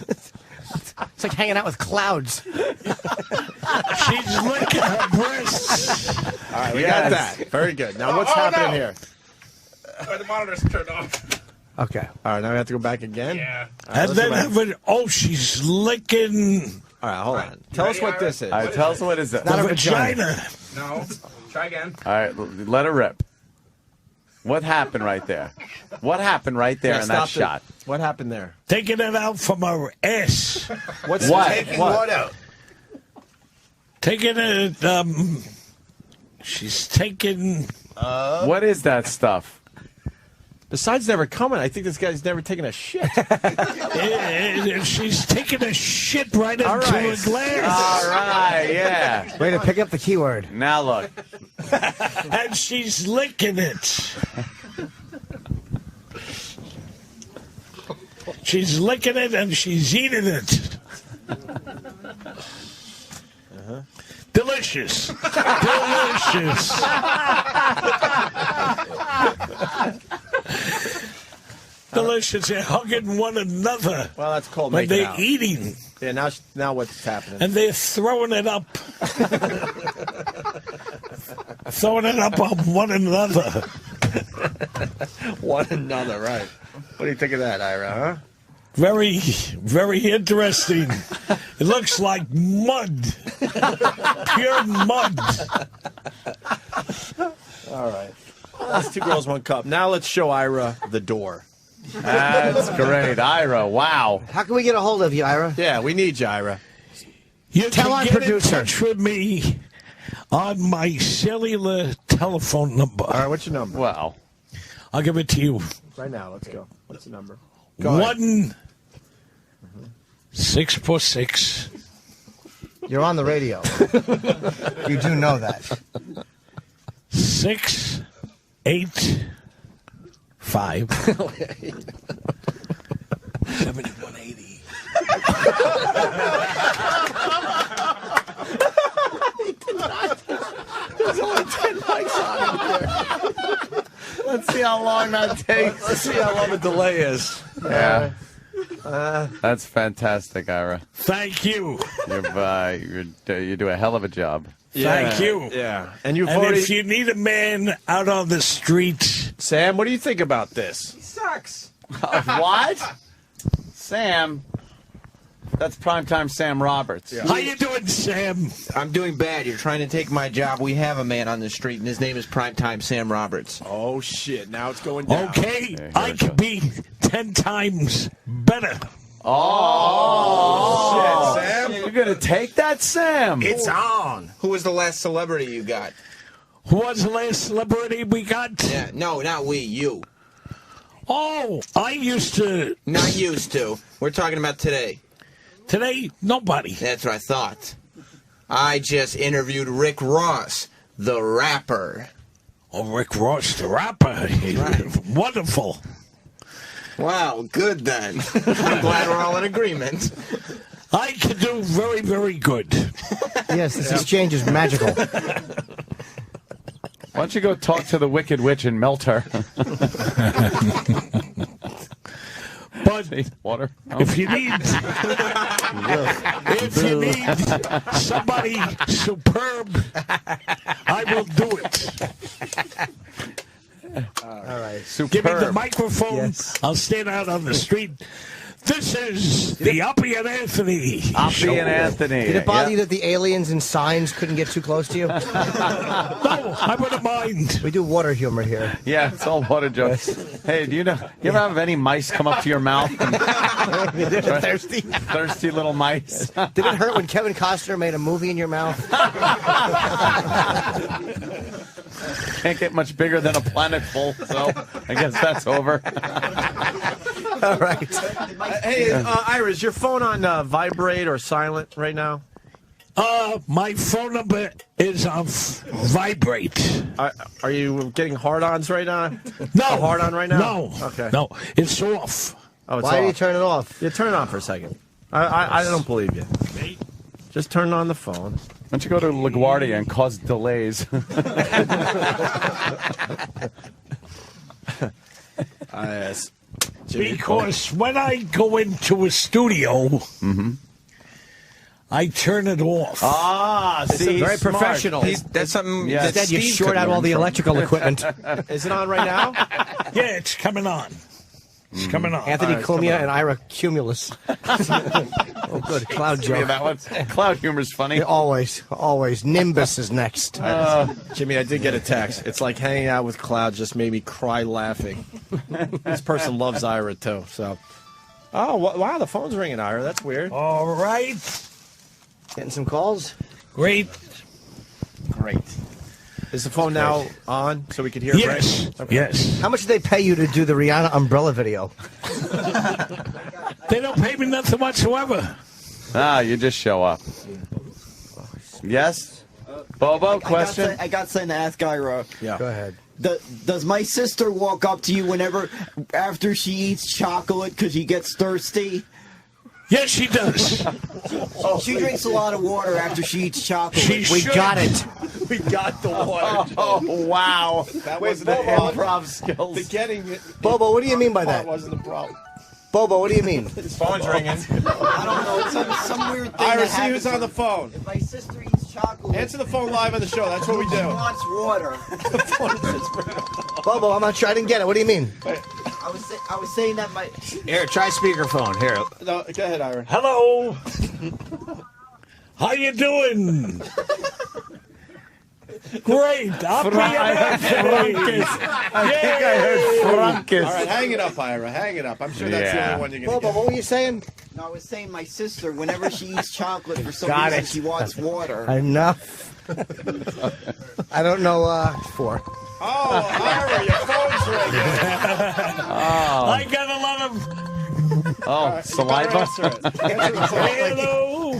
Speaker 6: It's like hanging out with clouds.
Speaker 9: She's licking her breasts.
Speaker 1: All right, we got that. Very good. Now, what's happening here?
Speaker 7: The monitor's turned off.
Speaker 1: Okay. All right, now we have to go back again?
Speaker 7: Yeah.
Speaker 1: All right,
Speaker 9: And
Speaker 1: let's
Speaker 9: then
Speaker 1: go back.
Speaker 9: have it. Oh, she's licking
Speaker 1: All right, hold on. Tell us what this is.
Speaker 2: All right, tell us what is it.
Speaker 9: the
Speaker 6: Not a
Speaker 9: vagina.
Speaker 7: No. Try again.
Speaker 2: All right, let it rip. What happened right there? What happened right there
Speaker 1: Yeah,
Speaker 2: in that
Speaker 1: stop it.
Speaker 2: shot?
Speaker 1: What happened there?
Speaker 9: Taking it out from her ass.
Speaker 1: What's
Speaker 2: What?
Speaker 5: Taking
Speaker 2: What?
Speaker 5: what out?
Speaker 9: Taking it. She's taking.
Speaker 2: What is that stuff?
Speaker 1: Besides never coming, I think this guy's never taken a shit.
Speaker 9: She's taking a shit right into
Speaker 1: All right.
Speaker 9: a glass.
Speaker 2: All right, yeah.
Speaker 6: Way to pick up the keyword.
Speaker 2: Now look.
Speaker 9: And she's licking it. She's licking it and she's eating it. Delicious. Delicious. Delicious. They're hugging one another.
Speaker 1: Well, that's called
Speaker 9: when
Speaker 1: making
Speaker 9: they're
Speaker 1: out.
Speaker 9: eating.
Speaker 1: Yeah, now what's happening?
Speaker 9: And they're throwing it up. Throwing it up on one another.
Speaker 1: One another, right. What do you think of that, Ira, huh?
Speaker 9: Very, very interesting. It looks like mud. Pure mud.
Speaker 1: All right. That's 2 girls, 1 cup. Now let's show Ira the door.
Speaker 2: That's great. Ira, wow.
Speaker 6: How can we get a hold of you, Ira?
Speaker 1: Yeah, we need you, Ira.
Speaker 9: You
Speaker 6: Tell our
Speaker 9: can get in
Speaker 6: producer.
Speaker 9: touch with me on my cellular telephone number.
Speaker 1: All right, what's your number?
Speaker 2: Wow.
Speaker 9: I'll give it to you.
Speaker 1: Right now, let's go. What's the number? Go ahead.
Speaker 9: 1-646.
Speaker 6: You're on the radio. You do know that.
Speaker 9: 685 7180.
Speaker 1: There's only 10 mics on in there.
Speaker 2: Let's see how long that takes.
Speaker 1: Let's see how long the delay is.
Speaker 2: Yeah. That's fantastic, Ira.
Speaker 9: Thank you.
Speaker 2: You do a hell of a job.
Speaker 9: Thank you.
Speaker 1: Yeah. And you've
Speaker 9: And
Speaker 1: already...
Speaker 9: if you need a man out on the street,
Speaker 1: Sam, what do you think about this?
Speaker 2: He sucks. What? Sam. That's primetime Sam Roberts.
Speaker 9: how you doing, Sam?
Speaker 10: I'm doing bad. You're trying to take my job. We have a man on the street, and his name is Primetime Sam Roberts.
Speaker 1: Oh, shit. Now it's going down.
Speaker 9: Okay,
Speaker 2: here
Speaker 9: I
Speaker 2: it
Speaker 9: could be 10 times better.
Speaker 2: Oh, shit, Sam. You're going to take that, Sam?
Speaker 6: It's on.
Speaker 10: Who was the last celebrity you got?
Speaker 9: Who was the last celebrity we got?
Speaker 10: Yeah, no, not we, you.
Speaker 9: Oh, I used to.
Speaker 10: Not used to. We're talking about today.
Speaker 9: Today, nobody.
Speaker 10: That's what I thought. I just interviewed Rick Ross, the rapper.
Speaker 9: Oh, Rick Ross, the rapper. Wonderful.
Speaker 10: Wow, good then. I'm glad we're all in agreement.
Speaker 9: I can do very, very good.
Speaker 6: Yes, this exchange is magical.
Speaker 2: Why don't you go talk to the Wicked Witch and melt her?
Speaker 9: But
Speaker 2: Water? Oh.
Speaker 9: if you need somebody superb, I will do it.
Speaker 6: All right.
Speaker 2: Superb.
Speaker 9: Give me the microphone.
Speaker 6: Yes.
Speaker 9: I'll stand out on the street. This is the Opie and Anthony.
Speaker 2: Opie and Anthony.
Speaker 6: Did it bother
Speaker 2: Yeah.
Speaker 6: you that the aliens and signs couldn't get too close to you?
Speaker 9: No, I wouldn't mind.
Speaker 6: We do water humor here.
Speaker 2: Yeah, it's all water jokes. Hey, do you ever have any mice come up to your mouth?
Speaker 6: Thirsty.
Speaker 2: Thirsty little mice.
Speaker 6: Did it hurt when Kevin Costner made a movie in your mouth?
Speaker 2: Can't get much bigger than a planet full, so I guess that's over.
Speaker 1: All right. Hey, Ira, is your phone on vibrate or silent right now?
Speaker 9: My phone number is on vibrate.
Speaker 1: Are you getting hard-ons right now?
Speaker 9: No.
Speaker 1: A hard-on right now?
Speaker 9: No.
Speaker 1: Okay.
Speaker 9: No, it's off.
Speaker 1: Oh, it's
Speaker 6: Why do you
Speaker 1: off.
Speaker 6: turn it off?
Speaker 1: Yeah, turn it on for a second. I don't believe you. Just turn on the phone.
Speaker 2: Why don't you go to LaGuardia and cause delays?
Speaker 1: Yes.
Speaker 9: Because when I go into a studio, I turn it off.
Speaker 2: Ah, see,
Speaker 6: Very
Speaker 2: smart.
Speaker 6: professional.
Speaker 10: That's something
Speaker 2: Yeah.
Speaker 10: that
Speaker 6: Instead, you
Speaker 10: Steve
Speaker 6: short
Speaker 10: could
Speaker 6: out all
Speaker 10: learn
Speaker 6: the
Speaker 10: from.
Speaker 6: electrical equipment.
Speaker 1: Is it on right now?
Speaker 9: Yeah, it's coming on. It's coming on.
Speaker 6: Anthony
Speaker 1: right,
Speaker 6: Cumia
Speaker 1: come on.
Speaker 6: and Ira Cumulus. Oh, good. Cloud
Speaker 2: Yeah,
Speaker 6: joke.
Speaker 2: that one's, cloud humor's funny.
Speaker 6: Yeah, always. Nimbus is next.
Speaker 1: Jimmy, I did get a text. It's like hanging out with clouds just made me cry laughing. This person loves Ira, too, so. Oh, wow, the phone's ringing, Ira. That's weird.
Speaker 9: All right.
Speaker 6: Getting some calls?
Speaker 9: Great.
Speaker 1: Great. Is the phone now on so we could hear
Speaker 9: Yes.
Speaker 1: it? Right?
Speaker 9: Yes.
Speaker 6: How much did they pay you to do the Rihanna umbrella video?
Speaker 9: They don't pay me nothing whatsoever.
Speaker 2: Ah, you just show up. Yes? Bobo, question?
Speaker 4: I got something to ask Ira.
Speaker 1: Yeah.
Speaker 6: Go ahead.
Speaker 4: Does my sister walk up to you after she eats chocolate because she gets thirsty?
Speaker 9: Yes, she does.
Speaker 4: She drinks a lot of water after she eats chocolate.
Speaker 6: We got it.
Speaker 1: We got the water.
Speaker 2: Oh, wow.
Speaker 1: That
Speaker 2: Wait,
Speaker 1: wasn't
Speaker 2: the
Speaker 1: the problem.
Speaker 2: improv skills.
Speaker 1: The getting it.
Speaker 6: Bobo, what do you mean by that?
Speaker 1: Wasn't the problem.
Speaker 6: Bobo, what do you mean?
Speaker 2: His phone's ringing.
Speaker 4: I don't know. It's some weird thing.
Speaker 1: Ira,
Speaker 4: that
Speaker 1: see who's
Speaker 4: happens
Speaker 1: on the phone.
Speaker 4: If my sister eats chocolate,
Speaker 1: Answer the phone live on the show. That's what we
Speaker 4: she
Speaker 1: do.
Speaker 4: wants water.
Speaker 6: Bobo, I'm not sure. I didn't get it. What do you mean?
Speaker 4: I was saying that my.
Speaker 10: Here, try speakerphone. Here.
Speaker 1: No, go ahead, Ira.
Speaker 9: Hello. How you doing? Great. Opie and Anthony.
Speaker 2: I heard Frankus.
Speaker 1: All right, hang it up, Ira. Hang it up. I'm sure that's the only one you're going to
Speaker 6: Bobo, what were you saying?
Speaker 4: No, I was saying my sister. Whenever she eats chocolate, for some
Speaker 6: Got
Speaker 4: reason
Speaker 6: it.
Speaker 4: she wants water.
Speaker 6: Enough. I don't know. For.
Speaker 1: Oh, Ira, your phone's ringing.
Speaker 9: I got a lot of.
Speaker 2: Oh, saliva?
Speaker 9: Hello.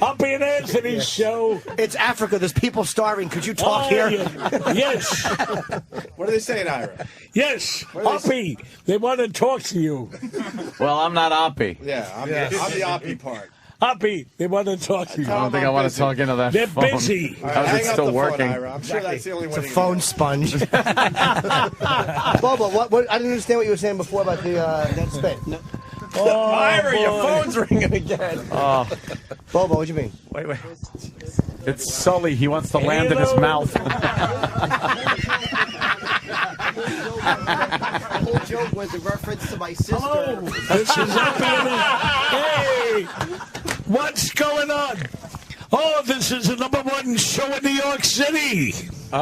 Speaker 9: Opie and Anthony's show.
Speaker 6: It's Africa. There's people starving. Could you talk here?
Speaker 9: Yes.
Speaker 1: What are they saying, Ira?
Speaker 9: Yes. Opie, they want to talk to you.
Speaker 2: Well, I'm not Opie.
Speaker 1: Yeah, I'm the Opie part.
Speaker 9: Opie, they want to talk to you.
Speaker 2: I don't think I want to talk into that
Speaker 9: They're
Speaker 2: phone.
Speaker 9: busy.
Speaker 1: All right,
Speaker 2: How's
Speaker 1: hang
Speaker 2: it
Speaker 1: up
Speaker 2: still
Speaker 1: the
Speaker 2: working?
Speaker 1: Phone, Ira. I'm sure that's the only one.
Speaker 6: It's a phone sponge. Bobo, what? I didn't understand what you were saying before about the that spit. No.
Speaker 9: Oh,
Speaker 1: Ira, your
Speaker 9: boy.
Speaker 1: phone's ringing again.
Speaker 2: Oh,
Speaker 6: Bobo, what do you mean?
Speaker 2: wait. It's Sully. He wants to land in his mouth.
Speaker 4: The whole joke was a reference to my sister.
Speaker 9: Hello. This is Opie and Hey, what's going on? Oh, this is the #1 show in New York City.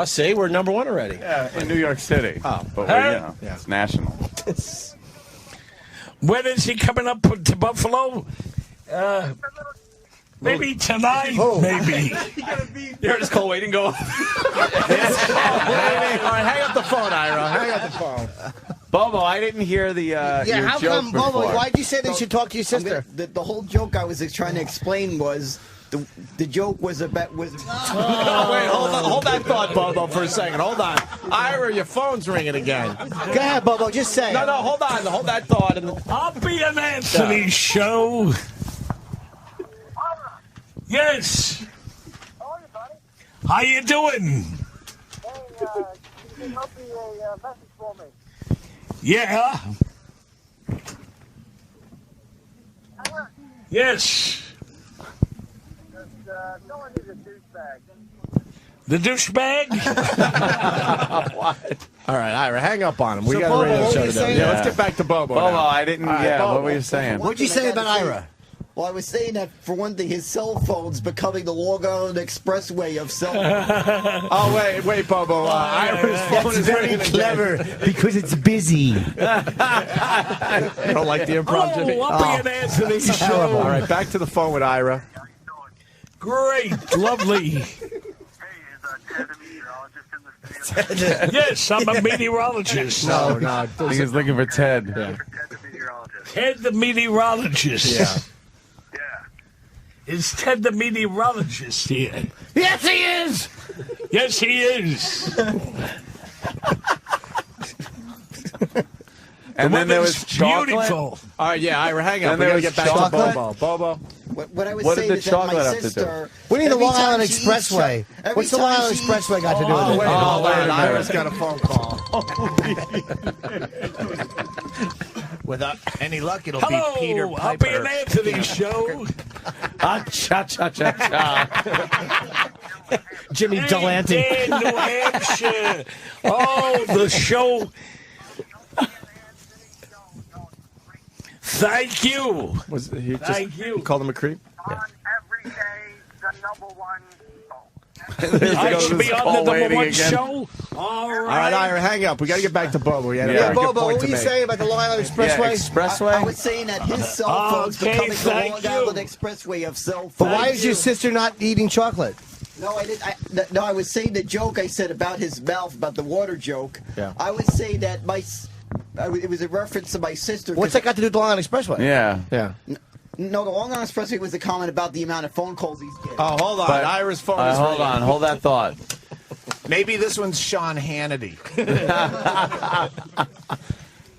Speaker 1: See, we're number one already.
Speaker 2: Yeah, in New York City.
Speaker 1: Oh.
Speaker 2: But
Speaker 9: Huh?
Speaker 2: it's national.
Speaker 9: When is he coming up to Buffalo? Maybe tonight, maybe.
Speaker 7: You heard his call waiting go.
Speaker 1: All right, hang up the phone, Ira. Hang up the phone.
Speaker 2: Bobo, I didn't hear the your
Speaker 6: how
Speaker 2: joke
Speaker 6: come, Bobo?
Speaker 2: before.
Speaker 6: Why'd you say they should talk to your sister?
Speaker 4: The whole joke I was trying to explain was the joke was about
Speaker 1: Wait, hold that thought, Bobo, for a second. Hold on. Ira, your phone's ringing again.
Speaker 6: Go ahead, Bobo. Just say.
Speaker 1: No, hold on. Hold that thought.
Speaker 9: Opie and Anthony show. Yes. How you doing? Yeah. Yes. The douchebag?
Speaker 2: What?
Speaker 1: All right, Ira, hang up on him. We
Speaker 6: So,
Speaker 1: got a
Speaker 6: Bobo,
Speaker 1: radio
Speaker 6: what
Speaker 1: show
Speaker 6: were
Speaker 1: to
Speaker 6: you
Speaker 1: do.
Speaker 6: saying?
Speaker 1: Yeah, let's get back to Bobo.
Speaker 2: Bobo,
Speaker 1: now.
Speaker 2: I didn't
Speaker 1: All right,
Speaker 2: get
Speaker 1: Bobo.
Speaker 2: what were you saying?
Speaker 6: What'd you say about Ira?
Speaker 4: Well, I was saying that, for one thing, his cell phone's becoming the Long Island Expressway of cell phones.
Speaker 1: Oh, wait, Bobo. Ira's phone is
Speaker 6: Very
Speaker 1: ringing
Speaker 6: clever because it's busy.
Speaker 1: You don't like the improv, Jimmy?
Speaker 9: Oh, Opie and Anthony show.
Speaker 1: All right, back to the phone with Ira.
Speaker 9: Great, lovely. Yes, I'm a meteorologist.
Speaker 1: No.
Speaker 2: I think he's looking for Ted.
Speaker 9: Ted the meteorologist.
Speaker 1: Yeah.
Speaker 9: Is Ted the meteorologist here?
Speaker 6: Yes, he is.
Speaker 9: Yes, he is.
Speaker 2: And then there was
Speaker 9: Weather's
Speaker 2: chocolate.
Speaker 9: beautiful.
Speaker 1: All right, yeah, Ira, hang up.
Speaker 2: Then
Speaker 1: We
Speaker 2: there
Speaker 1: got to
Speaker 2: was
Speaker 1: get back
Speaker 2: chocolate.
Speaker 1: to Bobo.
Speaker 4: What I was
Speaker 2: What
Speaker 4: saying
Speaker 2: did the
Speaker 4: is that my
Speaker 2: chocolate have to do?
Speaker 4: sister.
Speaker 6: We need the
Speaker 4: every
Speaker 6: Long
Speaker 4: time
Speaker 6: Island
Speaker 4: she eats
Speaker 6: Expressway.
Speaker 4: every
Speaker 6: What's the
Speaker 4: time
Speaker 6: Long Island
Speaker 4: she
Speaker 6: Expressway got to do
Speaker 1: Oh,
Speaker 6: with
Speaker 1: wait,
Speaker 6: it?
Speaker 1: hold
Speaker 2: wait a
Speaker 1: on.
Speaker 2: minute.
Speaker 1: Ira's got a phone call.
Speaker 10: Without any luck, it'll
Speaker 9: Hello,
Speaker 10: be Peter
Speaker 9: Opie
Speaker 10: Piper.
Speaker 9: and Anthony show.
Speaker 2: Cha-cha-cha-cha.
Speaker 6: Jimmy Delante.
Speaker 9: In New Hampshire. Oh, the show. Thank you.
Speaker 1: Was he just
Speaker 9: Thank you.
Speaker 1: called him a creep?
Speaker 12: On every day, the #1
Speaker 9: I should be on the
Speaker 2: waiting
Speaker 9: #1
Speaker 2: again.
Speaker 9: show. All
Speaker 1: All right,
Speaker 9: right.
Speaker 1: Ira, hang up. We got to get back to Bobo. Yeah,
Speaker 6: Yeah,
Speaker 1: good
Speaker 6: Bobo,
Speaker 1: point
Speaker 6: what
Speaker 1: to
Speaker 6: were you
Speaker 1: make.
Speaker 6: saying about the Long Island
Speaker 2: Yeah,
Speaker 6: Expressway?
Speaker 2: Expressway.
Speaker 4: I was saying that his cell phone's
Speaker 9: Okay,
Speaker 4: becoming the
Speaker 9: thank
Speaker 4: Long
Speaker 9: you.
Speaker 4: Island Expressway of cell phones.
Speaker 6: But why is your sister not eating chocolate?
Speaker 4: No, I didn't. No, I was saying the joke I said about his mouth, about the water joke.
Speaker 1: Yeah.
Speaker 4: I was saying that it was a reference to my sister.
Speaker 6: What's that got to do with the Long Island Expressway?
Speaker 2: Yeah.
Speaker 1: Yeah.
Speaker 4: No, the Long Island Expressway was a comment about the amount of phone calls he's getting.
Speaker 1: Oh, hold on.
Speaker 2: But-
Speaker 1: Ira's phone is
Speaker 2: Hold
Speaker 1: ringing.
Speaker 2: on. Hold that thought.
Speaker 10: Maybe this one's Sean Hannity.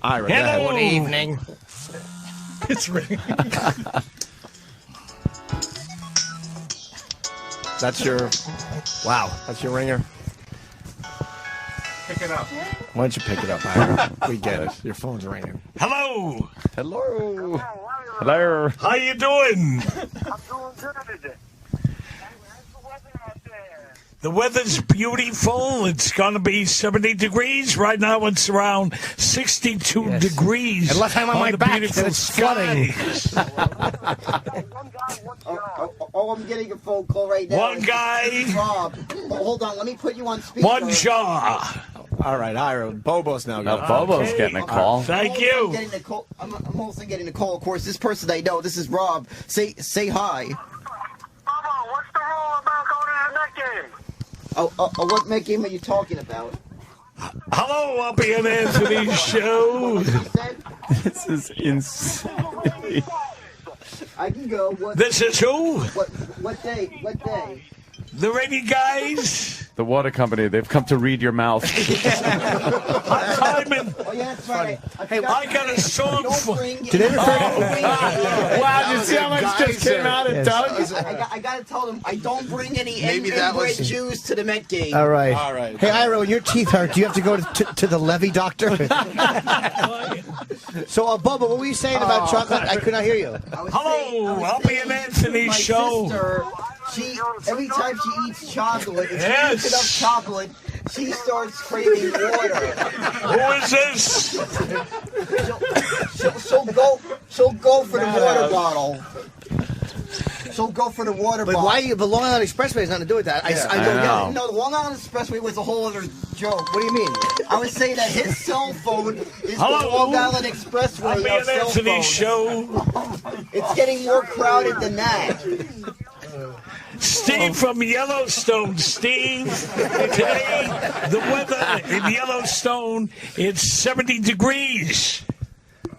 Speaker 1: Ira, go ahead.
Speaker 9: Hello.
Speaker 6: Good evening.
Speaker 11: It's ringing.
Speaker 1: That's your... Wow, that's your ringer.
Speaker 7: Pick it up.
Speaker 1: Why don't you pick it up, Ira? We get it. Your phone's ringing.
Speaker 9: Hello.
Speaker 2: Hello. Hello.
Speaker 9: How you doing?
Speaker 12: I'm doing good.
Speaker 9: The weather's beautiful. It's going to be 70 degrees. Right now it's around 62 degrees.
Speaker 6: And left hand on my
Speaker 9: the
Speaker 6: back,
Speaker 9: beautiful
Speaker 6: then it's flooding.
Speaker 4: Oh, I'm getting a phone call right now.
Speaker 9: One guy.
Speaker 4: Rob. Oh, hold on, let me put you on speaker.
Speaker 9: One jaw.
Speaker 1: All right, Ira. Bobo's now
Speaker 2: Now
Speaker 1: got
Speaker 2: Bobo's getting a call.
Speaker 9: Thank you.
Speaker 4: I'm also getting a call. Of course, this person I know. This is Rob. Say hi.
Speaker 12: Mama, what's the rule about going to the Met game?
Speaker 4: What Met game are you talking about?
Speaker 9: Hello, Opie and Anthony show.
Speaker 2: This is insane.
Speaker 4: I can go.
Speaker 9: This is who?
Speaker 4: What day? What day?
Speaker 9: The rainy guys.
Speaker 2: The water company, they've come to read your mouth.
Speaker 9: Timing.
Speaker 4: Oh yeah, that's right.
Speaker 9: Hey, I got a song for.
Speaker 1: Did they refer
Speaker 2: Wow, did you see how much just came out of Doug?
Speaker 4: I gotta tell them I don't bring any
Speaker 3: Maybe that
Speaker 4: inbred
Speaker 3: was-
Speaker 4: Jews to the Met game.
Speaker 1: All right.
Speaker 3: All right.
Speaker 1: Hey, Ira, when your teeth hurt, do you have to go to the Levy doctor? So, Bubba, what were you saying about chocolate? I could not hear you.
Speaker 9: Hello, Opie and Anthony
Speaker 4: my
Speaker 9: show.
Speaker 4: Sister, every time she eats chocolate, if
Speaker 9: Yes.
Speaker 4: she eats enough chocolate, she starts craving water.
Speaker 9: Who is this?
Speaker 4: She'll go for the water bottle. She'll go for the water
Speaker 6: But
Speaker 4: bottle.
Speaker 6: why? The Long Island Expressway has nothing to do with that. I
Speaker 2: I
Speaker 6: don't
Speaker 2: know.
Speaker 6: get it.
Speaker 4: No, the Long Island Expressway was a whole other joke.
Speaker 6: What do you mean?
Speaker 4: I was saying that his cell phone is
Speaker 9: Hello?
Speaker 4: the Long Island Expressway
Speaker 9: Opie
Speaker 4: of
Speaker 9: and
Speaker 4: cell
Speaker 9: Anthony
Speaker 4: phones.
Speaker 9: show.
Speaker 4: It's getting more crowded than that.
Speaker 9: Steve from Yellowstone. Steve, today the weather in Yellowstone, it's 70 degrees.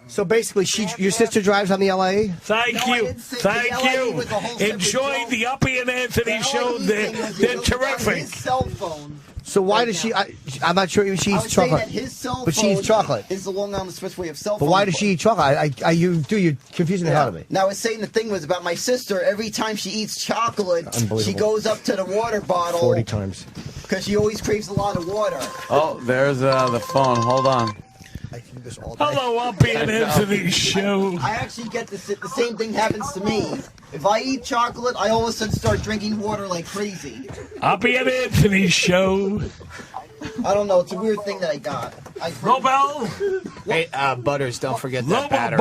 Speaker 6: So basically, your sister drives on the LA?
Speaker 9: Thank
Speaker 4: No, I
Speaker 9: you.
Speaker 4: didn't say
Speaker 9: Thank
Speaker 4: the LA
Speaker 9: you.
Speaker 4: was a whole separate
Speaker 9: Enjoy
Speaker 4: show.
Speaker 9: the Opie and Anthony
Speaker 4: The
Speaker 9: show.
Speaker 4: LA
Speaker 9: They're,
Speaker 4: thing was
Speaker 9: they're
Speaker 4: on
Speaker 9: terrific.
Speaker 4: His cell phone.
Speaker 6: So why
Speaker 4: Right
Speaker 6: does she?
Speaker 4: now.
Speaker 6: I'm not sure she
Speaker 4: I
Speaker 6: eats
Speaker 4: was saying
Speaker 6: chocolate.
Speaker 4: that his cell
Speaker 6: But
Speaker 4: phone
Speaker 6: she eats chocolate.
Speaker 4: is the Long Island Expressway of cell
Speaker 6: But
Speaker 4: phone.
Speaker 6: why does she eat chocolate? You're confusing the hell out of me.
Speaker 4: Now I was saying the thing was about my sister. Every time she eats chocolate,
Speaker 1: Unbelievable.
Speaker 4: she goes up to the water bottle
Speaker 1: 40 times.
Speaker 4: because she always craves a lot of water.
Speaker 2: Oh, there's the phone. Hold on.
Speaker 6: I can do this all day.
Speaker 9: Hello, Opie and Anthony show.
Speaker 4: I actually get the same thing happens to me. If I eat chocolate, I all of a sudden start drinking water like crazy.
Speaker 9: Opie and Anthony show.
Speaker 4: I don't know. It's a weird thing that I got.
Speaker 9: Nobel.
Speaker 1: Hey, Butters, don't forget that
Speaker 9: Lobo,
Speaker 1: battery.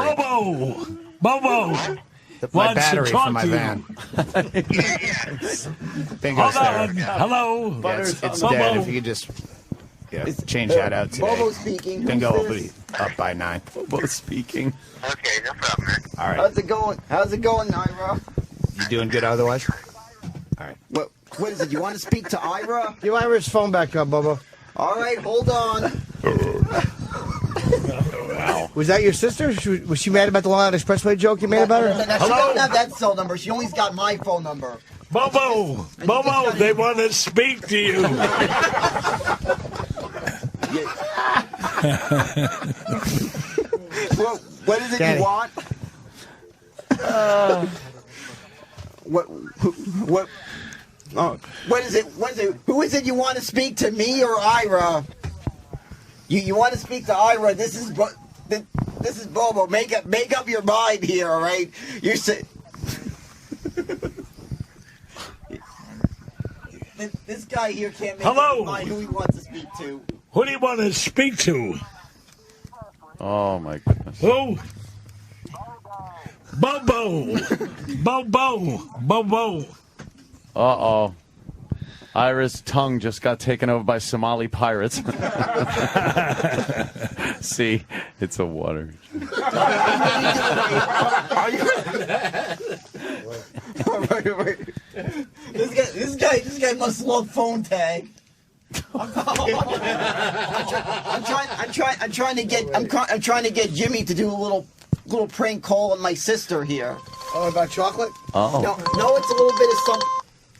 Speaker 9: Bobo.
Speaker 1: My
Speaker 9: wants to
Speaker 1: battery
Speaker 9: talk
Speaker 1: for my
Speaker 9: to you.
Speaker 1: van. Bingo's
Speaker 9: Hold on.
Speaker 1: there.
Speaker 9: Hello.
Speaker 1: Yeah, it's
Speaker 9: Bobo.
Speaker 1: dead. If you could just change that out today.
Speaker 4: Bobo speaking.
Speaker 1: Bingo
Speaker 4: Who's
Speaker 1: will
Speaker 4: this?
Speaker 1: be up by 9.
Speaker 2: Both speaking.
Speaker 12: Okay, no problem, man.
Speaker 1: All right.
Speaker 4: How's it going? How's it going, Ira?
Speaker 1: You doing good otherwise? All right.
Speaker 4: What is it? You want to speak to Ira?
Speaker 6: Give Ira's phone back up, Bubba.
Speaker 4: All right, hold on.
Speaker 6: Was that your sister? Was she mad about the Long Island Expressway joke you made about her?
Speaker 4: She doesn't have that cell number. She only's got my phone number.
Speaker 9: Bobo, they want to speak to you.
Speaker 4: What is it
Speaker 6: Daddy.
Speaker 4: you want? What? What is it? What is it? Who is it you want to speak to? Me or Ira? You want to speak to Ira? This is Bobo. Make up your mind here, all right? You're this guy here can't make up
Speaker 9: Hello?
Speaker 4: his mind who he wants to speak to.
Speaker 9: Who do you want to speak to?
Speaker 2: Oh my goodness.
Speaker 9: Who? Bobo.
Speaker 2: Uh-oh. Ira's tongue just got taken over by Somali pirates. See, it's a water.
Speaker 4: This guy must love phone tag. I'm trying to get Jimmy to do a little prank call on my sister here.
Speaker 6: Oh, about chocolate?
Speaker 2: Oh.
Speaker 4: No, it's a little bit of some.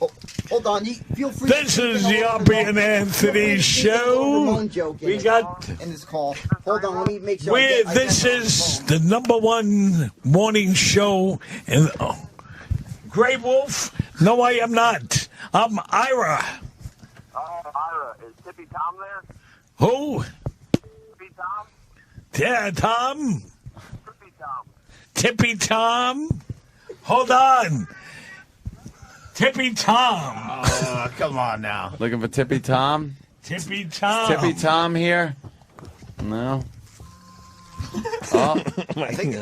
Speaker 4: Oh, hold on, feel free.
Speaker 9: This is the Opie and Anthony show. We got.
Speaker 4: In this call. Hold on, let me make sure. I get
Speaker 9: This is the #1 morning show in Grey Wolf. No, I am not. I'm Ira.
Speaker 12: Ira, is Tippy Tom there?
Speaker 9: Who?
Speaker 12: Tippy Tom?
Speaker 9: Yeah, Tom?
Speaker 12: Tippy Tom.
Speaker 9: Tippy Tom? Hold on. Tippy Tom.
Speaker 5: Oh, come on now.
Speaker 2: Looking for Tippy Tom?
Speaker 9: Tippy Tom.
Speaker 2: Tippy Tom here? No. Oh.
Speaker 6: I think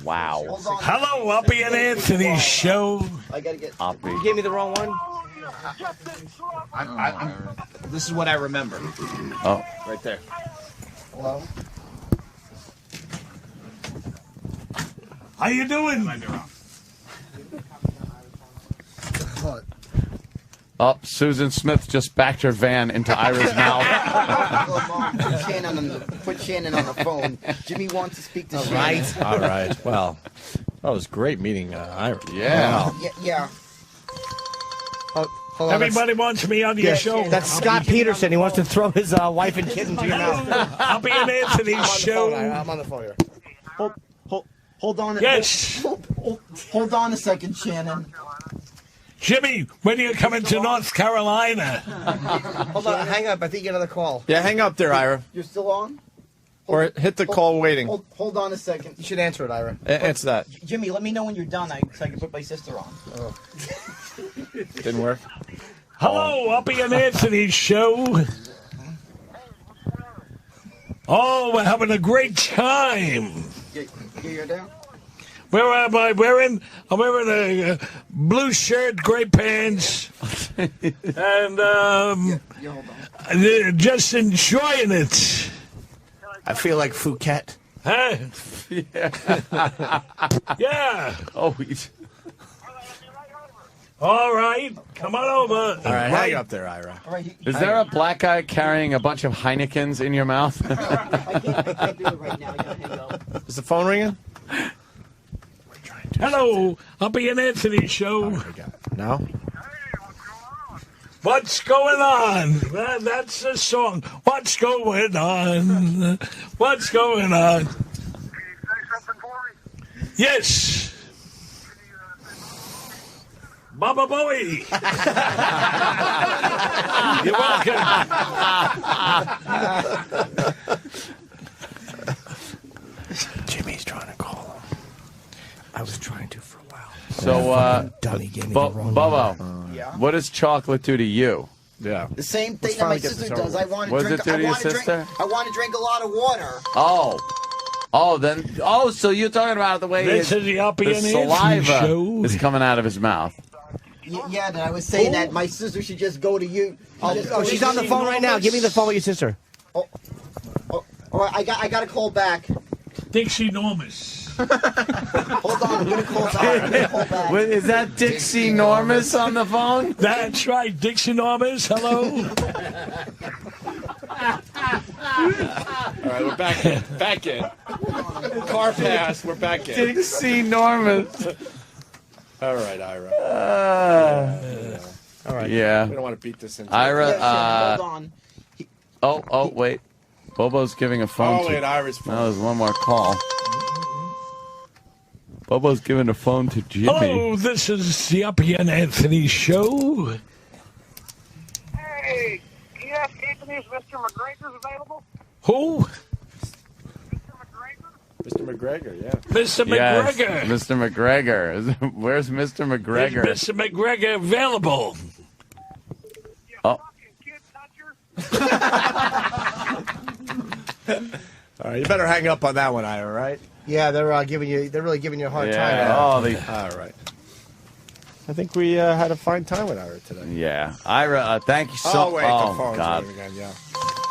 Speaker 2: Wow.
Speaker 9: Hello, Opie and Anthony show.
Speaker 4: I gotta get.
Speaker 2: Opie.
Speaker 6: you gave me the wrong one.
Speaker 5: This is what I remember.
Speaker 2: Oh.
Speaker 5: Right there.
Speaker 6: Hello.
Speaker 9: How you doing?
Speaker 2: Oh, Susan Smith just backed her van into Ira's mouth.
Speaker 4: Put Shannon on the phone. Jimmy wants to speak to Shannon.
Speaker 6: Right.
Speaker 1: All right. Well, that was great meeting Ira.
Speaker 2: Yeah.
Speaker 4: Yeah.
Speaker 6: Hold on,
Speaker 9: Everybody wants me on your show.
Speaker 6: That's Scott Peterson. He wants to throw his wife and kid into your mouth.
Speaker 9: Opie and Anthony show.
Speaker 6: I'm on the phone here.
Speaker 4: Hold on.
Speaker 9: Yes.
Speaker 4: Hold on a second, Shannon.
Speaker 9: Jimmy, when are you coming to North Carolina?
Speaker 6: Hold on, hang up. I think you get another call.
Speaker 1: Yeah, hang up there, Ira.
Speaker 4: You're still on?
Speaker 1: Or hit the call waiting.
Speaker 4: Hold on a second.
Speaker 6: You should answer it, Ira.
Speaker 1: Answer that.
Speaker 4: Jimmy, let me know when you're done so I can put my sister on.
Speaker 1: Didn't work.
Speaker 9: Hello, Opie and Anthony show. Oh, we're having a great time.
Speaker 4: You're down?
Speaker 9: Where am I? I'm wearing a blue shirt, gray pants, and just enjoying it.
Speaker 5: I feel like Phuket.
Speaker 9: Huh?
Speaker 2: Yeah.
Speaker 9: Yeah.
Speaker 2: Oh,
Speaker 9: All right. Come on over.
Speaker 1: All right, hang up there, Ira.
Speaker 2: is there a black guy carrying a bunch of Heinekens in your mouth?
Speaker 4: I can't do it right now. I gotta hang up.
Speaker 1: Is the phone ringing?
Speaker 9: Hello, Opie and Anthony show.
Speaker 1: No?
Speaker 9: What's going on? That's the song. What's going on? What's going on?
Speaker 12: Can you say something for me?
Speaker 9: Yes. Baba Bowie. You're welcome.
Speaker 5: Jimmy's trying to call him. I was trying to for a while.
Speaker 2: So,
Speaker 5: Donnie gave me the wrong
Speaker 2: Bubba,
Speaker 4: Yeah.
Speaker 2: what does chocolate do to you?
Speaker 1: Yeah.
Speaker 4: The same thing
Speaker 1: Let's
Speaker 4: that my
Speaker 1: finally get
Speaker 4: sister
Speaker 1: this over
Speaker 4: does.
Speaker 1: with.
Speaker 4: I want
Speaker 2: What
Speaker 4: to
Speaker 2: does
Speaker 4: drink.
Speaker 2: it do to your sister?
Speaker 4: I want to drink a lot of water.
Speaker 2: So you're talking about the way
Speaker 9: This
Speaker 2: his,
Speaker 9: is the Opie
Speaker 2: the
Speaker 9: and Anthony
Speaker 2: saliva
Speaker 9: show.
Speaker 2: is coming out of his mouth.
Speaker 4: Yeah, and I was saying that my sister should just go to you.
Speaker 6: She's on the phone right now. Give me the phone with your sister.
Speaker 4: All right, I got to call back.
Speaker 9: Dixie Normus.
Speaker 4: Hold on, I'm gonna call back.
Speaker 2: Wait, is that Dixie Normus on the phone?
Speaker 9: That's right, Dixie Normus. Hello.
Speaker 1: All right, we're back in. Back in. Car pass, we're back in.
Speaker 2: Dixie Normus.
Speaker 1: All right, Ira. All right.
Speaker 2: Yeah.
Speaker 1: We don't want to beat this into
Speaker 2: Ira,
Speaker 4: Hold on.
Speaker 2: Oh, wait. Bobo's giving a phone
Speaker 1: Oh,
Speaker 2: to...
Speaker 1: wait, Ira's phone.
Speaker 2: No, there's one more call. Bobo's giving a phone to Jimmy.
Speaker 9: Hello, this is the Opie and Anthony show.
Speaker 12: Hey, can you ask Anthony if Mr. McGregor's available?
Speaker 9: Who?
Speaker 1: Mr. McGregor, yeah.
Speaker 9: Mr.
Speaker 2: Yes,
Speaker 9: McGregor.
Speaker 2: Mr. McGregor. Where's Mr. McGregor?
Speaker 9: Is Mr. McGregor available?
Speaker 2: Oh.
Speaker 1: All right, you better hang up on that one, Ira, right?
Speaker 6: Yeah, they're really giving you a hard time.
Speaker 2: Yeah. Oh,
Speaker 1: All right. I think we had a fine time with Ira today.
Speaker 2: Yeah. Ira, thank you so much.
Speaker 1: Wait, the phone's
Speaker 2: God.
Speaker 1: ringing again, yeah.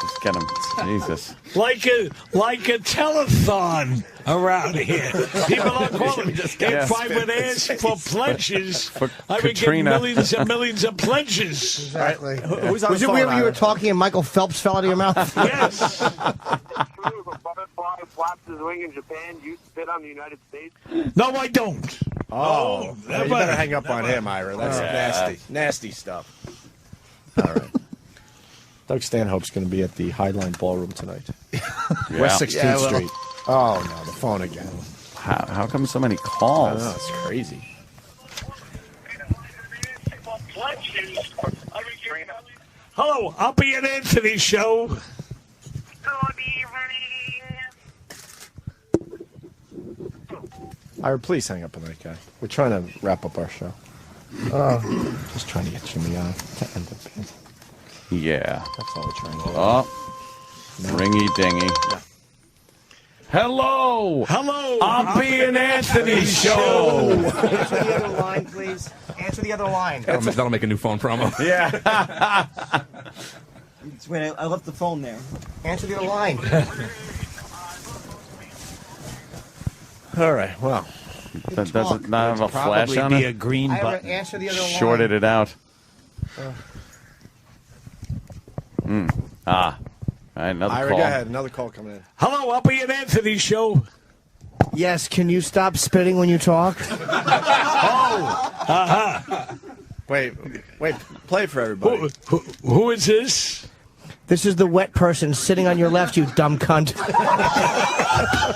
Speaker 2: Just get him. Jesus.
Speaker 9: Like a telethon around here. People are calling. If I would ask for pledges, I would
Speaker 2: Katrina.
Speaker 9: get millions and millions of pledges.
Speaker 6: Exactly.
Speaker 1: Who's on
Speaker 6: Was
Speaker 1: the
Speaker 6: it
Speaker 1: phone,
Speaker 6: weird when you were
Speaker 1: Ira?
Speaker 6: talking and Michael Phelps fell out of your mouth?
Speaker 9: Yes.
Speaker 12: True, if a butterfly flaps his wing in Japan, you spit on the United States?
Speaker 9: No, I don't.
Speaker 1: Oh,
Speaker 9: never.
Speaker 1: you better hang up on him, Ira. That's nasty. Nasty stuff. All right. Doug Stanhope's going to be at the Highline Ballroom tonight. West 16th Street. Oh, no, the phone again.
Speaker 2: How come so many
Speaker 1: I
Speaker 2: calls?
Speaker 1: know, it's crazy.
Speaker 9: Hello, Opie and Anthony show.
Speaker 12: Good evening.
Speaker 1: Ira, please hang up on that guy. We're trying to wrap up our show. Just trying to get Jimmy on to end it.
Speaker 2: Yeah.
Speaker 1: That's all we're trying to do.
Speaker 2: Oh. Ringy dingy.
Speaker 1: Yeah.
Speaker 9: Hello,
Speaker 2: Opie and Anthony show.
Speaker 6: Answer the other line, please. Answer the other line.
Speaker 7: That'll make a new phone promo.
Speaker 2: Yeah.
Speaker 4: Wait, I left the phone there.
Speaker 6: Answer the other line.
Speaker 1: All right, well.
Speaker 2: That doesn't not have a flash on
Speaker 5: be
Speaker 2: it.
Speaker 5: a green
Speaker 6: Ira,
Speaker 5: button.
Speaker 6: answer the other line.
Speaker 2: Shorted it out. All right, another
Speaker 1: Ira,
Speaker 2: call.
Speaker 1: go ahead. Another call coming in.
Speaker 9: Hello, Opie and Anthony show.
Speaker 6: Yes, can you stop spitting when you talk?
Speaker 1: Wait, play it for everybody.
Speaker 9: Who is this?
Speaker 6: This is the wet person sitting on your left, you dumb cunt.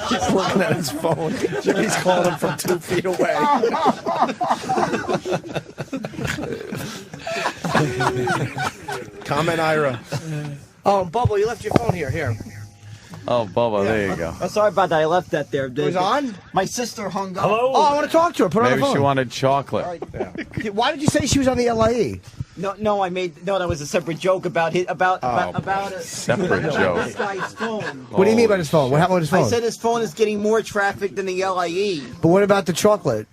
Speaker 1: He's looking at his phone. Jimmy's calling him from 2 feet away. Comment, Ira.
Speaker 6: Oh, Bubble, you left your phone here. Here.
Speaker 2: Oh, Bubba, there you go.
Speaker 4: I'm sorry about that. I left that there.
Speaker 6: It was on?
Speaker 4: My sister hung up.
Speaker 9: Hello.
Speaker 6: Oh, I want to talk to her. Put her on
Speaker 2: Maybe
Speaker 6: the phone.
Speaker 2: she wanted chocolate.
Speaker 6: Why did you say she was on the LIE?
Speaker 4: No, that was a separate joke about about a
Speaker 2: Separate
Speaker 4: about
Speaker 2: joke.
Speaker 4: this guy's phone.
Speaker 6: What do you mean about his phone? What happened with his phone?
Speaker 4: I said his phone is getting more traffic than the LIE.
Speaker 6: But what about the chocolate?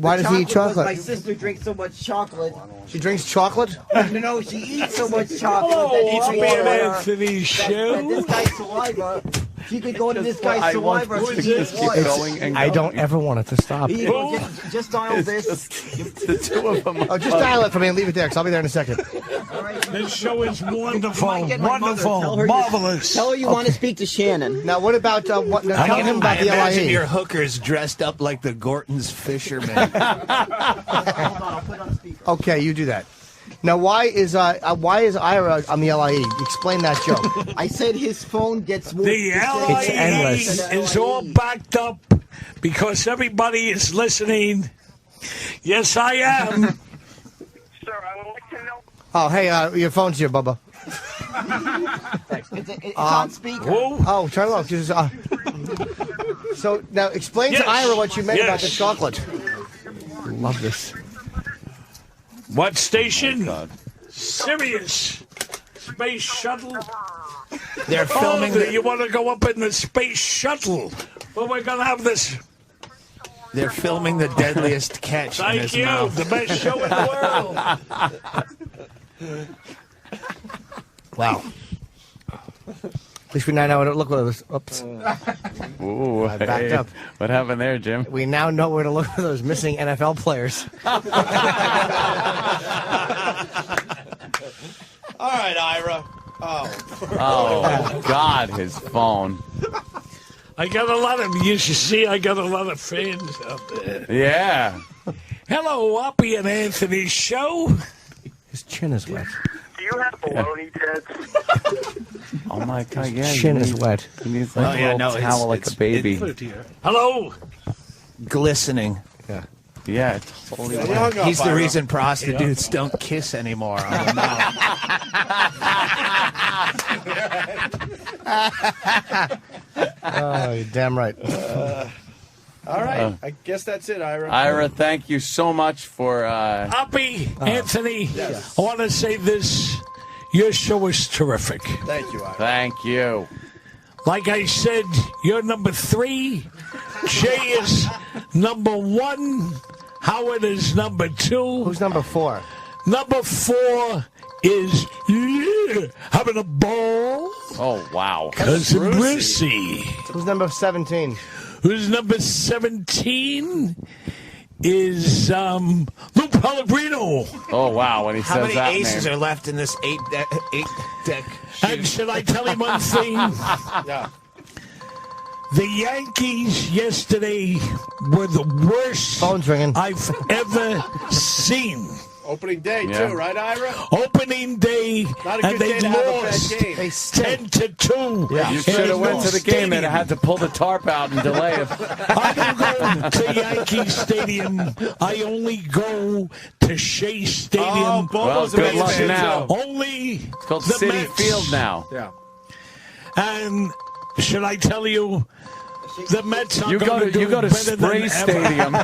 Speaker 6: Why does he eat
Speaker 4: Because my
Speaker 6: chocolate?
Speaker 4: sister drinks so much chocolate.
Speaker 6: She drinks chocolate?
Speaker 4: No, she eats so much chocolate
Speaker 9: Hello,
Speaker 4: that it's
Speaker 9: Opie and Anthony show.
Speaker 4: that this guy's saliva. She could go to this guy's saliva.
Speaker 2: to
Speaker 4: She
Speaker 2: just keep
Speaker 4: eats
Speaker 2: going and
Speaker 6: I
Speaker 2: going.
Speaker 6: don't ever want it to stop.
Speaker 4: Just dial this.
Speaker 2: The two of them.
Speaker 6: Oh, just dial it for me and leave it there, because I'll be there in a second.
Speaker 9: This show is wonderful,
Speaker 4: Might get my mother. Tell
Speaker 9: wonderful,
Speaker 4: her
Speaker 9: marvelous.
Speaker 4: Tell her you want to speak to Shannon.
Speaker 6: Now, what about, tell him about
Speaker 5: I
Speaker 6: the
Speaker 5: imagine
Speaker 6: LIE.
Speaker 5: your hookers dressed up like the Gorton's fishermen.
Speaker 4: Hold on, I'll put it on speaker.
Speaker 6: Okay, you do that. Now, why is Ira on the LIE? Explain that joke.
Speaker 4: I said his phone gets more.
Speaker 9: The
Speaker 6: It's endless.
Speaker 9: LIE is all backed up because everybody is listening. Yes, I am.
Speaker 12: Sir, I would like to know.
Speaker 6: Oh, hey, your phone's here, Bubba.
Speaker 4: It's on speaker.
Speaker 9: Whoa.
Speaker 6: Oh, turn it off. Just, so, now, explain
Speaker 9: Yes.
Speaker 6: to Ira what you meant about the
Speaker 9: Yes.
Speaker 6: chocolate. Love this.
Speaker 9: What station?
Speaker 2: God.
Speaker 9: Sirius. Space Shuttle.
Speaker 5: They're filming
Speaker 9: You want to go up in the Space Shuttle? Well, we're going to have this.
Speaker 5: They're filming the deadliest catch in
Speaker 9: Thank
Speaker 5: his
Speaker 9: you.
Speaker 5: mouth.
Speaker 9: The best show in the world.
Speaker 6: Wow. At least we now know where to look for those. Oops.
Speaker 2: Ooh,
Speaker 6: I backed
Speaker 2: hey.
Speaker 6: up.
Speaker 2: What happened there, Jim?
Speaker 6: We now know where to look for those missing NFL players.
Speaker 1: All right, Ira.
Speaker 2: Oh, God, his phone.
Speaker 9: I got a lot of, you should see, I got a lot of fans out there.
Speaker 2: Yeah.
Speaker 9: Hello, Opie and Anthony show.
Speaker 6: His chin is wet.
Speaker 12: Do you have baloney tits?
Speaker 2: Oh, my God, yeah.
Speaker 6: His chin
Speaker 2: he
Speaker 6: is
Speaker 2: needs-
Speaker 6: wet.
Speaker 2: He needs like a little towel like a baby.
Speaker 9: Hello.
Speaker 5: Glistening.
Speaker 2: Yeah, it's totally
Speaker 1: You hung up,
Speaker 5: He's the
Speaker 1: Ira.
Speaker 5: reason prostitutes don't kiss anymore on the mouth.
Speaker 6: Oh, you're damn right.
Speaker 1: All right. I guess that's it, Ira.
Speaker 2: Ira, thank you so much for...
Speaker 9: Opie, Anthony, I want to say this. Your show is terrific.
Speaker 1: Thank you, Ira.
Speaker 2: Thank you.
Speaker 9: Like I said, you're number 3. Jay is number 1. Howard is number 2.
Speaker 6: Who's number 4?
Speaker 9: Number 4 is having a ball.
Speaker 2: Oh, wow.
Speaker 9: Cousin Brucey.
Speaker 6: Who's number 17?
Speaker 9: Who's number 17 is Lou Pellegrino.
Speaker 2: Oh, wow, when he
Speaker 5: How
Speaker 2: says
Speaker 5: many
Speaker 2: that
Speaker 5: aces
Speaker 2: name.
Speaker 5: are left in this eight deck?
Speaker 9: And should I tell him one thing?
Speaker 1: Yeah.
Speaker 9: The Yankees yesterday were the worst
Speaker 6: Phone's ringing.
Speaker 9: I've ever seen.
Speaker 1: Opening day,
Speaker 2: Yeah.
Speaker 1: too, right, Ira?
Speaker 9: Opening day,
Speaker 1: Not a
Speaker 9: and
Speaker 1: good day
Speaker 9: they
Speaker 1: to have a bad
Speaker 9: lost
Speaker 1: game.
Speaker 9: 10-2.
Speaker 1: Yeah.
Speaker 2: You should have went to the game and
Speaker 9: Stadium.
Speaker 2: had to pull the tarp out and delay it.
Speaker 9: I don't go to Yankee Stadium. I only go to Shea Stadium.
Speaker 1: Oh, Bobo's
Speaker 2: Well,
Speaker 1: a
Speaker 2: good
Speaker 1: Mets
Speaker 2: luck
Speaker 1: fan,
Speaker 2: now.
Speaker 1: too.
Speaker 9: Only
Speaker 2: It's called
Speaker 9: the
Speaker 2: City
Speaker 9: Mets.
Speaker 2: Field now.
Speaker 1: Yeah.
Speaker 9: And should I tell you, the Mets are
Speaker 2: You
Speaker 9: going to do
Speaker 2: go to
Speaker 9: better
Speaker 2: Spray
Speaker 9: than
Speaker 2: Stadium.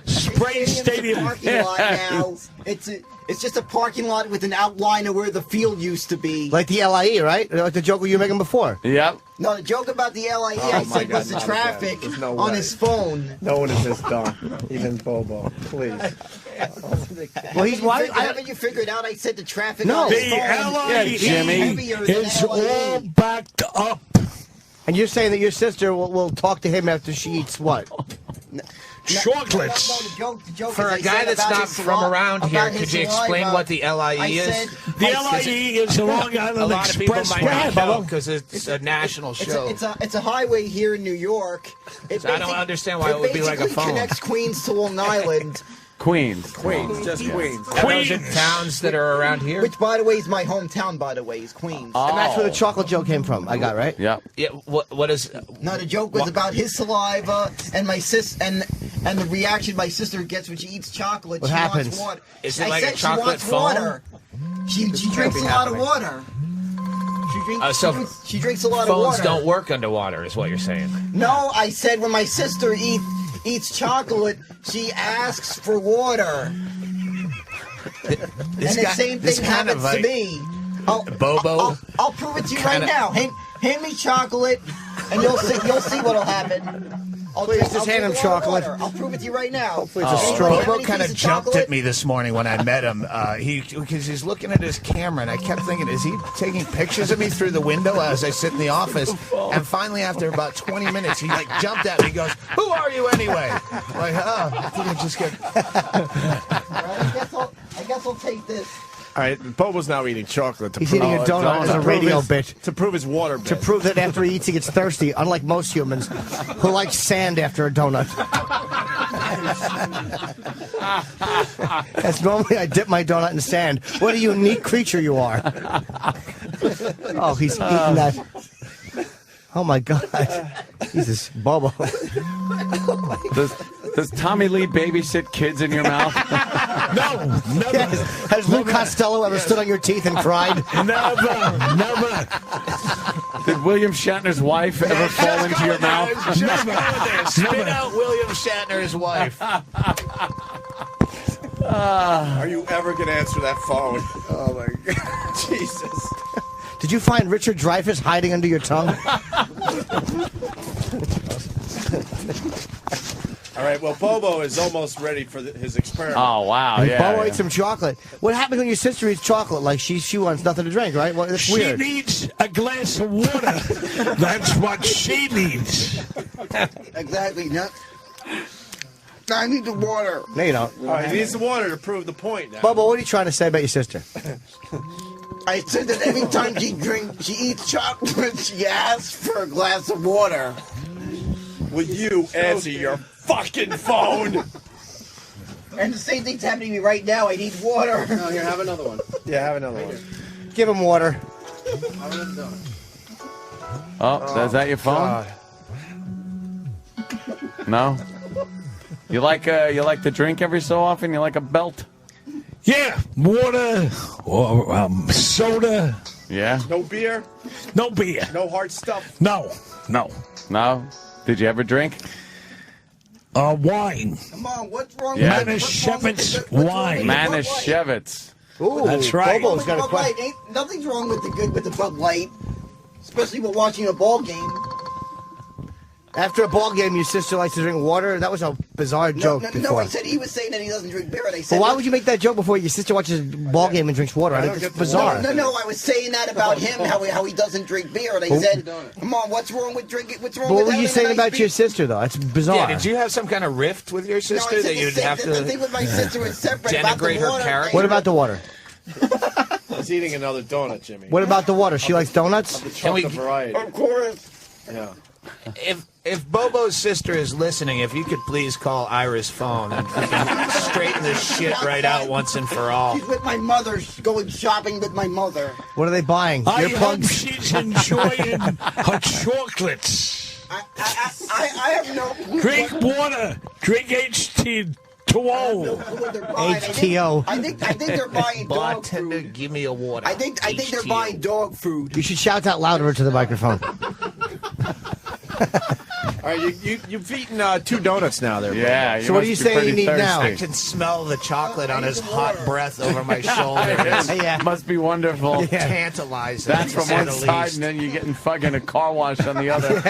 Speaker 9: Spray Stadium.
Speaker 4: Parking lot now. It's just a parking lot with an outline of where the field used to be.
Speaker 6: Like the LIE, right? Like the joke you were making before.
Speaker 2: Yep.
Speaker 4: No, the joke about the LIE I
Speaker 1: my
Speaker 4: said
Speaker 1: God,
Speaker 4: was the
Speaker 1: not
Speaker 4: traffic
Speaker 1: again. There's no
Speaker 4: on
Speaker 1: way.
Speaker 4: his phone.
Speaker 1: No one is this dumb. Even Bobo. Please.
Speaker 6: Well, he's why?
Speaker 4: Haven't you figured out I said the traffic
Speaker 6: No.
Speaker 4: on
Speaker 9: The
Speaker 4: his phone?
Speaker 9: LIE
Speaker 4: heavier than
Speaker 9: is
Speaker 4: LIE.
Speaker 9: all backed up.
Speaker 6: And you're saying that your sister will talk to him after she eats what?
Speaker 9: Chocolates.
Speaker 4: No, the joke
Speaker 10: For
Speaker 4: is
Speaker 10: a
Speaker 4: I
Speaker 10: guy
Speaker 4: said
Speaker 10: that's
Speaker 4: about
Speaker 10: not
Speaker 4: his
Speaker 10: from
Speaker 4: saliva-
Speaker 10: around here,
Speaker 4: about his
Speaker 10: could you explain
Speaker 4: saliva.
Speaker 10: what the LIE
Speaker 4: I
Speaker 10: is?
Speaker 4: said-
Speaker 9: The
Speaker 4: I said-
Speaker 9: LIE is the Long
Speaker 10: A
Speaker 9: Island
Speaker 10: lot of people might
Speaker 9: Expressway.
Speaker 10: not know because it's a national show.
Speaker 4: It's a highway here in New York. It
Speaker 10: I don't understand why it would be like a
Speaker 4: basically
Speaker 10: phone.
Speaker 4: connects Queens to Long Island,
Speaker 2: Queens.
Speaker 1: Just Queens.
Speaker 10: And those are towns that are around here.
Speaker 4: which, by the way, is my hometown. By the way, is Queens.
Speaker 6: And that's where the chocolate joke came from. I got right.
Speaker 2: Yep.
Speaker 10: Yeah. What is?
Speaker 4: No, the joke was about his saliva and my and the reaction my sister gets when she eats chocolate.
Speaker 6: What
Speaker 4: she
Speaker 6: happens?
Speaker 4: Wants water.
Speaker 10: Is it
Speaker 4: I
Speaker 10: like a
Speaker 4: said
Speaker 10: chocolate
Speaker 4: she wants
Speaker 10: phone?
Speaker 4: water. She drinks a lot of water.
Speaker 10: So
Speaker 4: She drinks a lot of
Speaker 10: phones
Speaker 4: water.
Speaker 10: don't work underwater, is what you're saying.
Speaker 4: No, I said when my sister eats chocolate, she asks for water. And the same thing happens to me.
Speaker 10: Bobo.
Speaker 4: I'll prove it to you right now. Hand me chocolate, and you'll see what'll happen.
Speaker 6: Please just hand him chocolate.
Speaker 4: I'll prove it to you right now.
Speaker 6: Hopefully it's a straw.
Speaker 5: Bobo kind of jumped at me this morning when I met him. Because he's looking at his camera, and I kept thinking, is he taking pictures of me through the window as I sit in the office? And finally, after about 20 minutes, he like jumped at me. He goes, "Who are you anyway?" I'm like, oh, I think I just get.
Speaker 4: I guess I'll take this.
Speaker 1: All right, Bobo's now eating chocolate.
Speaker 6: He's eating a donut as a radio bit.
Speaker 1: To prove his water bit.
Speaker 6: To prove that after he eats, he gets thirsty, unlike most humans who like sand after a donut. That's normally I dip my donut in sand. What a unique creature you are. Oh, he's eating that. Oh, my God. Jesus, Bobo.
Speaker 2: Does Tommy Lee babysit kids in your mouth?
Speaker 9: No, never.
Speaker 6: Yes. Has Lou Costello ever stood on your teeth and cried?
Speaker 9: Never.
Speaker 2: Did William Shatner's wife ever fall into your mouth?
Speaker 5: Spit out William Shatner's wife.
Speaker 1: Are you ever going to answer that phone? Oh, my God. Jesus.
Speaker 6: Did you find Richard Dreyfuss hiding under your tongue?
Speaker 1: All right, well, Bobo is almost ready for his experiment.
Speaker 2: Oh, wow. Yeah.
Speaker 6: Bobo ate some chocolate. What happens when your sister eats chocolate? Like she wants nothing to drink, right? Well, that's
Speaker 9: She
Speaker 6: weird.
Speaker 9: needs a glass of water. That's what she needs.
Speaker 4: Exactly. No. I need the water.
Speaker 6: No, you don't.
Speaker 1: All right, he needs the water to prove the point now.
Speaker 6: Bobo, what are you trying to say about your sister?
Speaker 4: I said that every time she eats chocolate, she asks for a glass of water.
Speaker 1: Will you answer your fucking phone?
Speaker 4: And the same thing's happening to me right now. I need water.
Speaker 1: No, here, have another one. Yeah, have another one.
Speaker 6: Give him water.
Speaker 2: Oh, is that your phone?
Speaker 1: God.
Speaker 2: No? You like to drink every so often? You like a belt?
Speaker 9: Yeah, water or soda.
Speaker 2: Yeah?
Speaker 1: No beer?
Speaker 9: No beer.
Speaker 1: No hard stuff?
Speaker 9: No.
Speaker 2: No? Did you ever drink?
Speaker 9: Wine.
Speaker 4: Come on, what's wrong
Speaker 2: Yeah.
Speaker 4: with
Speaker 9: Manischewitz wine.
Speaker 2: Manischewitz.
Speaker 6: Ooh,
Speaker 9: That's right.
Speaker 6: Bobo's got a
Speaker 4: Bud
Speaker 6: question.
Speaker 4: Light. Ain't nothing's wrong with the Bud Light, especially when watching a ball game.
Speaker 6: After a ball game, your sister likes to drink water? That was a bizarre joke
Speaker 4: No,
Speaker 6: before.
Speaker 4: he was saying that he doesn't drink beer, and I said,
Speaker 6: But why would you make that joke before your sister watches a ball game and drinks water? I think it's bizarre.
Speaker 4: No, I was saying that about him, how he doesn't drink beer, and I said, come on, what's wrong with drinking? What's wrong
Speaker 6: But
Speaker 4: with
Speaker 6: what were you
Speaker 4: having a
Speaker 6: saying
Speaker 4: nice
Speaker 6: about
Speaker 4: beer?
Speaker 6: your sister, though? It's bizarre.
Speaker 10: Yeah, did you have some kind of rift with your
Speaker 4: No,
Speaker 10: sister
Speaker 4: I said
Speaker 10: that you'd
Speaker 4: the
Speaker 10: have
Speaker 4: thing
Speaker 10: to
Speaker 4: with my sister is separate. About the
Speaker 10: denigrate her
Speaker 4: water.
Speaker 10: character?
Speaker 6: What about the water?
Speaker 1: He's eating another donut, Jimmy.
Speaker 6: What about the water? She likes donuts?
Speaker 1: The
Speaker 10: Can we-
Speaker 1: chocolate variety.
Speaker 4: Of course.
Speaker 1: Yeah.
Speaker 5: If Bobo's sister is listening, if you could please call Ira's phone and we can straighten this shit right out once and for all.
Speaker 4: She's with my mother. She's going shopping with my mother.
Speaker 6: What are they buying?
Speaker 9: I hope
Speaker 6: Earplugs?
Speaker 9: she's enjoying her chocolates.
Speaker 4: I have no clue.
Speaker 9: Drink water. Drink HT2O.
Speaker 6: HTO.
Speaker 4: I think they're buying dog
Speaker 5: Bartender,
Speaker 4: food.
Speaker 5: give me a water.
Speaker 4: I think they're
Speaker 5: HTO.
Speaker 4: buying dog food.
Speaker 6: You should shout that louder into the microphone.
Speaker 1: All right, you've eaten 2 donuts now there.
Speaker 2: Yeah.
Speaker 1: Bro. So what are you saying you need now?
Speaker 5: I can smell the chocolate on his hot breath over my shoulder.
Speaker 6: Yeah.
Speaker 2: Must be wonderful.
Speaker 6: Yeah.
Speaker 5: Tantalizing.
Speaker 2: That's from one side, and then you're getting fucking a car wash on the other.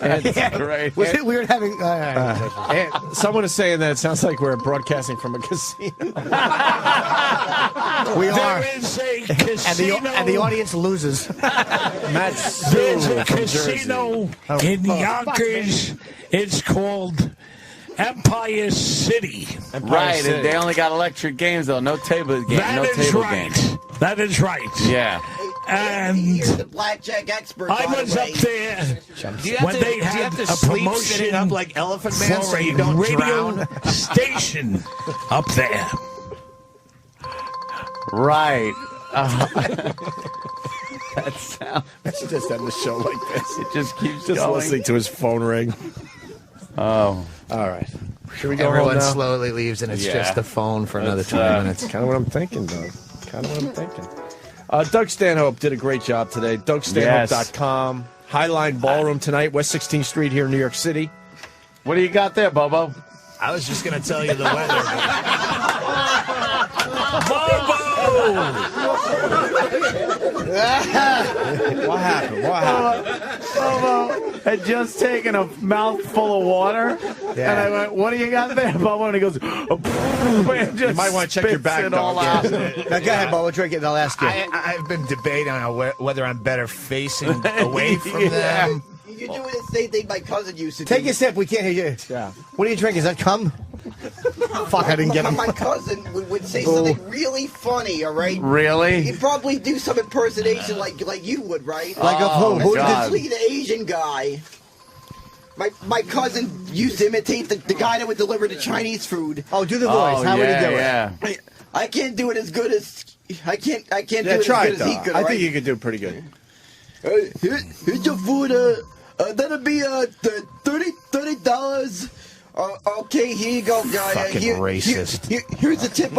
Speaker 2: It's great.
Speaker 6: Was it weird having...
Speaker 1: And someone is saying that it sounds like we're broadcasting from a casino.
Speaker 6: we are.
Speaker 9: There is a casino.
Speaker 6: And the audience loses.
Speaker 1: Matt
Speaker 9: There's
Speaker 1: Sue
Speaker 9: a
Speaker 1: from
Speaker 9: casino
Speaker 1: Jersey.
Speaker 9: in Yonkers. It's called Empire City.
Speaker 2: Right, and they only got electric games though. No table games.
Speaker 9: That
Speaker 2: No
Speaker 9: is
Speaker 2: table
Speaker 9: right.
Speaker 2: games.
Speaker 9: That is right.
Speaker 2: Yeah.
Speaker 9: And
Speaker 4: He's the blackjack expert.
Speaker 9: I
Speaker 4: by
Speaker 9: was
Speaker 4: the
Speaker 9: up
Speaker 4: way.
Speaker 9: there
Speaker 5: Do you have
Speaker 9: when
Speaker 5: to,
Speaker 9: they
Speaker 5: do you
Speaker 9: had
Speaker 5: have to
Speaker 9: a
Speaker 5: sleep
Speaker 9: promotion
Speaker 5: sitting up like Elephant Man
Speaker 9: for
Speaker 5: so you
Speaker 9: a
Speaker 5: don't
Speaker 9: radio
Speaker 5: drown?
Speaker 9: station up there.
Speaker 2: Right. That sound.
Speaker 1: Let's just end the show like this.
Speaker 2: It just keeps
Speaker 1: Just
Speaker 2: going.
Speaker 1: listening to his phone ring.
Speaker 2: Oh.
Speaker 1: All right. Should we go
Speaker 5: Everyone
Speaker 1: home now?
Speaker 5: slowly leaves, and it's
Speaker 2: Yeah.
Speaker 5: just the phone for another
Speaker 2: That's,
Speaker 5: 20 minutes.
Speaker 1: Kind of what I'm thinking, Doug. Kind of what I'm thinking. Doug Stanhope did a great job today. DougStanhope.com. Highline Ballroom tonight, West 16th Street here in New York City.
Speaker 2: What do you got there, Bobo?
Speaker 5: I was just going to tell you the weather.
Speaker 1: What happened? What happened?
Speaker 2: Bobo had just taken a mouthful of water, and I went, "What do you got there, Bobo?" And he goes,
Speaker 1: You might want to check your bag,
Speaker 2: it all
Speaker 1: dog.
Speaker 2: out.
Speaker 6: Now, go ahead, Bo. We'll drink it and I'll ask you.
Speaker 5: I've been debating on whether I'm better facing away from them.
Speaker 4: You're doing the same thing my cousin used to do.
Speaker 6: Take a sip. We can't hear you.
Speaker 1: Yeah.
Speaker 6: What do you drink? Is that cum? Fuck, I didn't get him.
Speaker 4: My cousin would say something really funny, all right?
Speaker 2: Really?
Speaker 4: He'd probably do some impersonation like you would, right?
Speaker 6: Like of who? Who
Speaker 2: God.
Speaker 4: The Asian guy. My cousin used to imitate the guy that would deliver the Chinese food.
Speaker 6: Oh, do the voice. How would he do it?
Speaker 2: Yeah.
Speaker 4: I can't do it as good as I can't do
Speaker 1: Yeah,
Speaker 4: it
Speaker 1: try
Speaker 4: as
Speaker 1: it,
Speaker 4: good as he
Speaker 1: though.
Speaker 4: could.
Speaker 1: I
Speaker 4: all
Speaker 1: think
Speaker 4: right?
Speaker 1: you could do pretty good.
Speaker 4: Here's your food. That'll be $30. Okay, here you go, guy.
Speaker 5: Fucking racist.
Speaker 4: Here's the tip.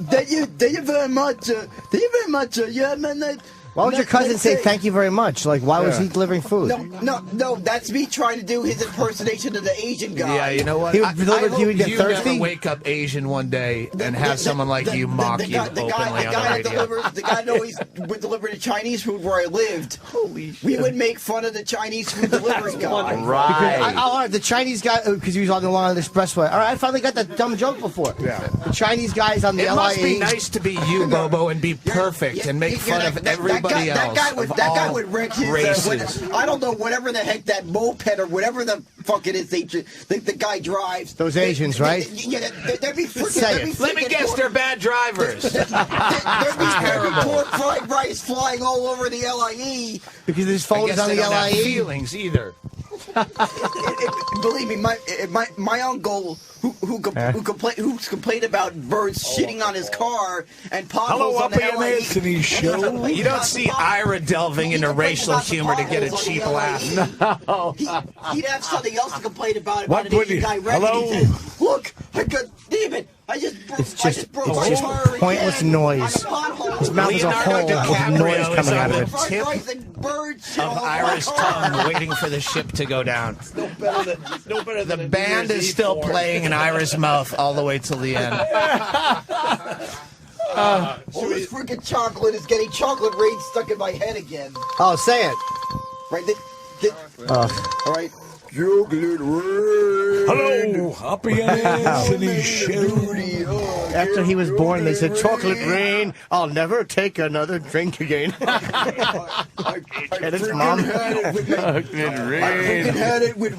Speaker 4: Thank you very much. Thank you very much. Yeah, man.
Speaker 6: Why would your cousin say thank you very much? Like, why was he delivering food?
Speaker 4: No. That's me trying to do his impersonation of the Asian guy.
Speaker 5: Yeah, you know what?
Speaker 6: He would deliver to you and get
Speaker 5: you
Speaker 6: thirsty?
Speaker 5: never wake up Asian one day and have someone like you mock you openly on the radio.
Speaker 4: The guy that always would deliver the Chinese food where I lived. Holy shit. We would make fun of the Chinese food delivery guy.
Speaker 2: Right.
Speaker 6: All right, the Chinese guy, because he was on the Long Island Expressway. All right, I finally got that dumb joke before. Yeah. The Chinese guys on the
Speaker 5: It
Speaker 6: LIE.
Speaker 5: must be nice to be you, Bobo, and be perfect and make fun of everybody else.
Speaker 4: That guy would wreck his
Speaker 5: races.
Speaker 4: I don't know, whatever the heck that moped or whatever the fuck it is the guy drives.
Speaker 6: Those Asians, right?
Speaker 4: They'd be freaking.
Speaker 6: Say it.
Speaker 5: Let me guess, they're bad drivers.
Speaker 4: There'd be pork fried rice flying all over the LIE.
Speaker 6: Because his phone is on the
Speaker 5: they don't have
Speaker 6: LIE.
Speaker 5: feelings either.
Speaker 4: Believe me, my uncle who complained about birds shitting on his ar and potholes on the
Speaker 9: Opie and
Speaker 4: LIE.
Speaker 9: Anthony show.
Speaker 5: You don't see Ira delving into racial humor to get a cheap laugh.
Speaker 2: No.
Speaker 4: He'd have something else to complain about
Speaker 9: What
Speaker 4: an
Speaker 9: would
Speaker 4: Asian
Speaker 9: he-
Speaker 4: guy wrecking.
Speaker 9: Hello?
Speaker 4: He says, "Look, I got damn it! I just broke my
Speaker 6: just
Speaker 4: car
Speaker 6: pointless
Speaker 4: again
Speaker 6: noise.
Speaker 4: on a pothole."
Speaker 6: His mouth is a hole with noise coming out of it.
Speaker 4: Fried rice and bird shit
Speaker 5: Of
Speaker 4: all over
Speaker 5: Ira's
Speaker 4: my car.
Speaker 5: tongue waiting for the ship to go down.
Speaker 11: No better
Speaker 5: The
Speaker 11: than
Speaker 5: band is still playing in Ira's mouth all the way till the end.
Speaker 4: All this freaking chocolate is getting chocolate rain stuck in my head again.
Speaker 6: Oh, say it.
Speaker 4: Right? All right. Chocolate rain.
Speaker 9: Hello, Opie and Anthony show.
Speaker 6: After he was born, they said, "Chocolate rain, I'll never take another drink again." And his mom.
Speaker 4: I freaking had it with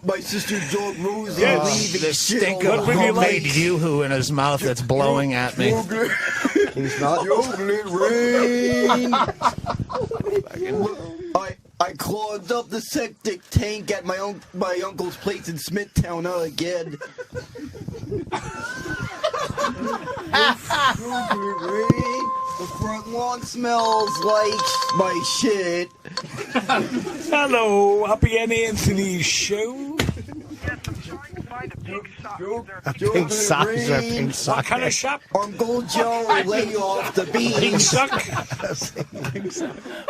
Speaker 4: my sister's dog Rosie. leaving
Speaker 5: The
Speaker 4: shit
Speaker 5: stink
Speaker 4: all
Speaker 5: of
Speaker 4: over my
Speaker 5: homemade
Speaker 4: face.
Speaker 5: yoo-hoo in his mouth that's blowing at me.
Speaker 6: Can you smell it?
Speaker 4: Chocolate rain. I clogged up the septic tank at my uncle's place in Smithtown again. The front lawn smells like my shit.
Speaker 9: Hello, Opie and Anthony's show.
Speaker 6: A pink sock. Is there a pink sock?
Speaker 9: What kind of shop?
Speaker 4: Uncle Joe will lay you off the beach.
Speaker 9: Pink sock?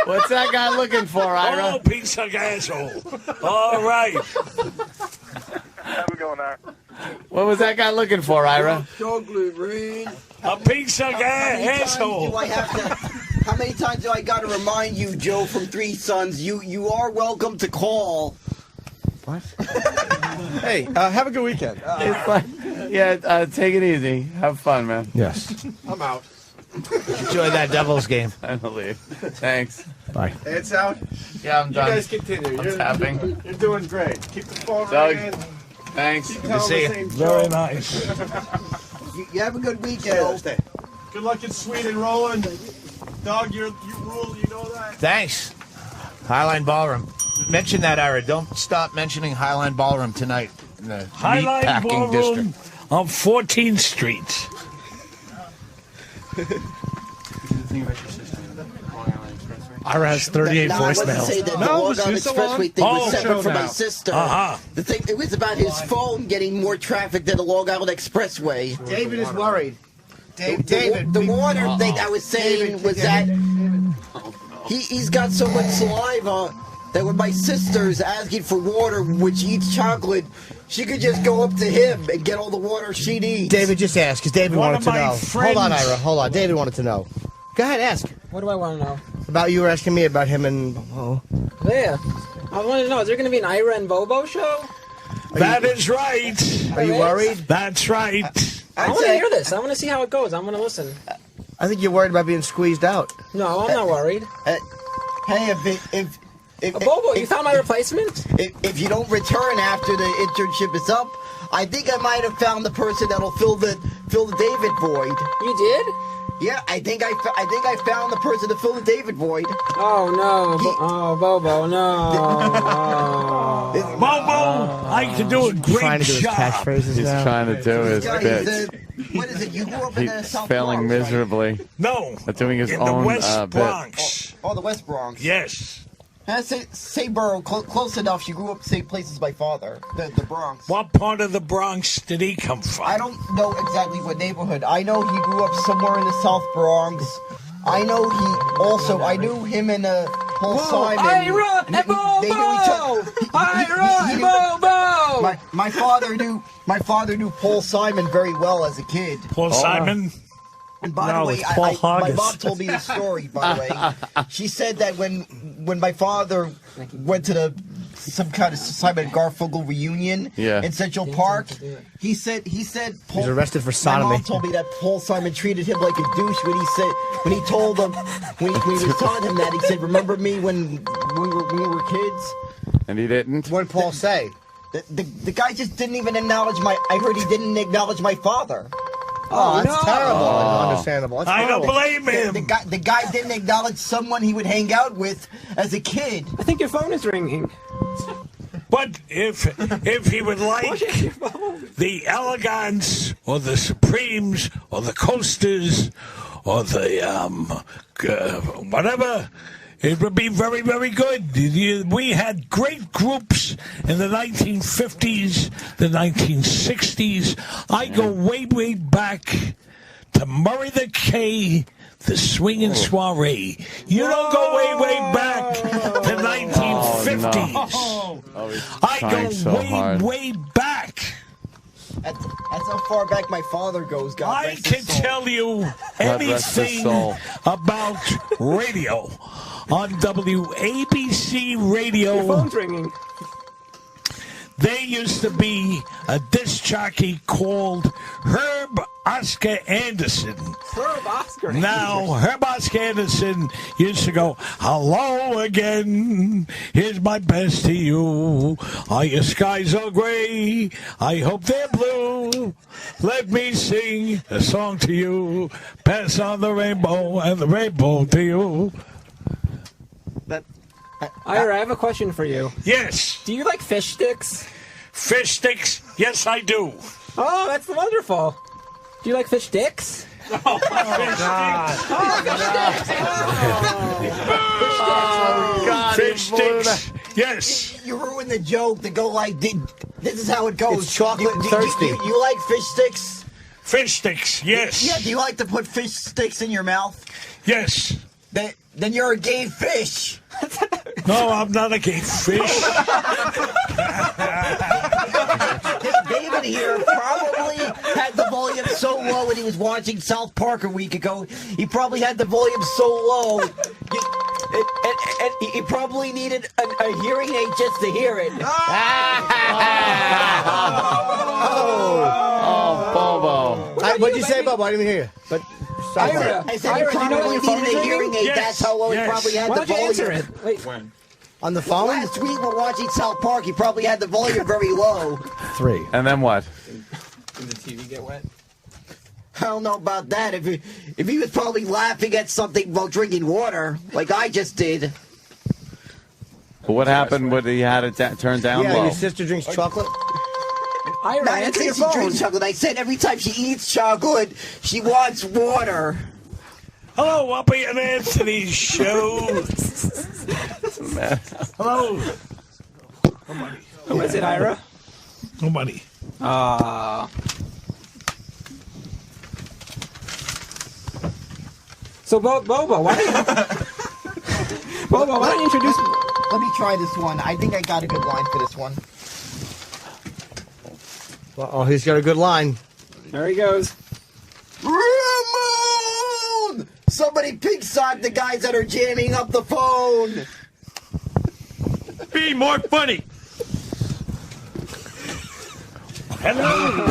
Speaker 5: What's that guy looking for, Ira?
Speaker 9: Oh, pink sock asshole. All right.
Speaker 12: How's it going there?
Speaker 5: What was that guy looking for, Ira?
Speaker 4: Chocolate rain.
Speaker 9: A pink sock asshole.
Speaker 4: How many times do I got to remind you, Joe from Three Sons? You are welcome to call.
Speaker 6: What?
Speaker 1: Hey, have a good weekend.
Speaker 2: Take it easy. Have fun, man.
Speaker 6: Yes.
Speaker 1: I'm out.
Speaker 6: Enjoy that Devils game.
Speaker 2: I believe. Thanks.
Speaker 6: Bye.
Speaker 1: It's out.
Speaker 2: Yeah, I'm
Speaker 1: You
Speaker 2: done.
Speaker 1: guys continue. You're
Speaker 2: tapping.
Speaker 1: You're doing great. Keep the phone
Speaker 2: Doug,
Speaker 1: ringing.
Speaker 2: thanks.
Speaker 1: Keep
Speaker 2: Good
Speaker 1: telling
Speaker 2: to see
Speaker 1: the
Speaker 2: you.
Speaker 1: same
Speaker 9: Very
Speaker 1: joke.
Speaker 9: nice.
Speaker 4: You have a good weekend.
Speaker 1: Good luck in Sweden, Roland. Doug, you rule. You know that.
Speaker 5: Thanks. Highline Ballroom. Mention that, Ira. Don't stop mentioning Highline Ballroom tonight. In the
Speaker 9: Highline
Speaker 5: meatpacking
Speaker 9: Ballroom
Speaker 5: district.
Speaker 9: on 14th Street.
Speaker 11: Ira has 38
Speaker 4: No, I wasn't saying
Speaker 11: voicemails.
Speaker 4: that the Long Island Expressway thing was separate from my sister. The thing, it was about his phone getting more traffic than the Long Island Expressway.
Speaker 6: David is worried.
Speaker 4: David, the water thing I was saying was that he's got so much saliva that when my sister's asking for water, which eats chocolate, she could just go up to him and get all the water she needs.
Speaker 6: David, just ask, because David
Speaker 9: One
Speaker 6: wanted
Speaker 9: of
Speaker 6: to
Speaker 9: my
Speaker 6: know.
Speaker 9: friends-
Speaker 6: Hold on, Ira. Hold on. David wanted to know. Go ahead, ask.
Speaker 13: What do I want to know?
Speaker 6: About you were asking me about him and... Oh.
Speaker 13: Yeah. I want to know, is there going to be an Ira and Bobo show?
Speaker 9: That is right.
Speaker 6: Are you worried?
Speaker 9: That's right.
Speaker 13: I want to hear this. I want to see how it goes. I want to listen.
Speaker 6: I think you're worried about being squeezed out.
Speaker 13: No, I'm not worried.
Speaker 4: Hey, if
Speaker 13: Bobo, you found my replacement?
Speaker 4: If you don't return after the internship is up, I think I might have found the person that'll fill the David void.
Speaker 13: You did?
Speaker 4: Yeah, I think I found the person to fill the David void.
Speaker 13: Oh no! Bobo, no!
Speaker 9: Bobo, I can do a great
Speaker 6: Trying to do his
Speaker 9: job.
Speaker 6: catchphrases
Speaker 2: He's
Speaker 6: now.
Speaker 2: trying to do his
Speaker 4: Guy,
Speaker 2: bit.
Speaker 4: what is it? You grew up in the
Speaker 2: He's
Speaker 4: South
Speaker 2: failing
Speaker 4: Bronx, right?
Speaker 2: miserably
Speaker 9: No,
Speaker 2: at doing his
Speaker 9: in
Speaker 2: own
Speaker 9: the West
Speaker 2: bit.
Speaker 9: Bronx.
Speaker 4: Oh, the West Bronx.
Speaker 9: Yes.
Speaker 4: Say borough, close enough. She grew up the same place as my father, the Bronx.
Speaker 9: What part of the Bronx did he come from?
Speaker 4: I don't know exactly what neighborhood. I know he grew up somewhere in the South Bronx. I know I knew him and Paul Simon.
Speaker 13: Ira and Bobo!
Speaker 4: They knew each other.
Speaker 13: Ira and Bobo!
Speaker 4: My father knew Paul Simon very well as a kid.
Speaker 9: Paul Simon?
Speaker 4: And by
Speaker 11: No,
Speaker 4: the way,
Speaker 11: it's Paul
Speaker 4: my
Speaker 11: Hoggis.
Speaker 4: mom told me the story. By the way, she said that when my father went to some kind of Simon Garfunkel reunion in Central Park, he said Paul,
Speaker 6: He's arrested for
Speaker 4: my
Speaker 6: sodomy.
Speaker 4: mom told me that Paul Simon treated him like a douche when he told him when he was telling him that he said, "Remember me when we were kids?"
Speaker 2: And he didn't.
Speaker 6: What did Paul say?
Speaker 4: The guy just didn't even acknowledge I heard he didn't acknowledge my father.
Speaker 6: Oh, that's terrible. Understandable. That's
Speaker 9: I don't
Speaker 6: horrible.
Speaker 9: blame him.
Speaker 4: The guy didn't acknowledge someone he would hang out with as a kid.
Speaker 13: I think your phone is ringing.
Speaker 9: But if he would like the Elegants or the Supremes or the Coasters or the whatever, it would be very, very good. We had great groups in the 1950s, the 1960s. I go way, way back to Murray the K, the Swingin' Soiree. You don't go way, way back to 1950s. I go
Speaker 2: so
Speaker 9: way,
Speaker 2: hard.
Speaker 9: way back.
Speaker 4: That's how far back my father goes. God
Speaker 9: I
Speaker 4: rest his
Speaker 9: can
Speaker 4: soul.
Speaker 9: tell you
Speaker 2: God rest his
Speaker 9: anything
Speaker 2: soul.
Speaker 9: about radio on WABC Radio.
Speaker 13: Your phone's ringing.
Speaker 9: There used to be a disc jockey called Herb Oscar Anderson.
Speaker 13: Herb Oscar.
Speaker 9: Now, Herb Oscar Anderson used to go, "Hello again, here's my best to you. Are your skies all gray? I hope they're blue. Let me sing a song to you. Pass on the rainbow and the rainbow to you."
Speaker 13: Ira, I have a question for you.
Speaker 9: Yes.
Speaker 13: Do you like fish sticks?
Speaker 9: Fish sticks? Yes, I do.
Speaker 13: Oh, that's wonderful. Do you like fish sticks?
Speaker 9: Oh, fish sticks. Yes.
Speaker 4: You ruined the joke to go like, this is how it goes.
Speaker 6: It's chocolate and thirsty.
Speaker 4: You like fish sticks?
Speaker 9: Fish sticks, yes.
Speaker 4: Yeah, do you like to put fish sticks in your mouth?
Speaker 9: Yes.
Speaker 4: Then you're a gay fish.
Speaker 9: No, I'm not a gay fish.
Speaker 4: David here probably had the volume so low when he was watching South Park a week ago. He probably had the volume so low. And he probably needed a hearing aid just to hear it.
Speaker 2: Bobo.
Speaker 6: What'd you say, Bobo? I didn't even hear you. But
Speaker 4: I said he probably needed a hearing aid.
Speaker 9: Yes,
Speaker 4: That's how low he probably had
Speaker 13: Why
Speaker 4: the
Speaker 13: don't you answer
Speaker 4: volume.
Speaker 13: it? Wait.
Speaker 10: When?
Speaker 6: on the phone?
Speaker 4: Last week we're watching South Park. He probably had the volume very low.
Speaker 1: 3.
Speaker 2: And then what?
Speaker 10: Did the TV get wet?
Speaker 4: I don't know about that. If he was probably laughing at something while drinking water, like I just did.
Speaker 2: But what happened when he had it turned down
Speaker 6: Yeah,
Speaker 2: low?
Speaker 6: your sister drinks chocolate?
Speaker 13: Ira,
Speaker 4: Not
Speaker 13: answer your
Speaker 4: she
Speaker 13: phone.
Speaker 4: drinks chocolate. I said every time she eats chocolate, she wants water.
Speaker 9: Hello, Opie and Anthony's show. Hello.
Speaker 13: Who is it, Ira?
Speaker 9: Nobody.
Speaker 13: So, Bobo, why don't you... Bobo, why don't you introduce...
Speaker 4: Let me try this one. I think I got a good line for this one.
Speaker 6: Oh, he's got a good line.
Speaker 13: There he goes.
Speaker 4: Ramon! Somebody pig sock the guys that are jamming up the phone.
Speaker 9: Be more funny. Hello.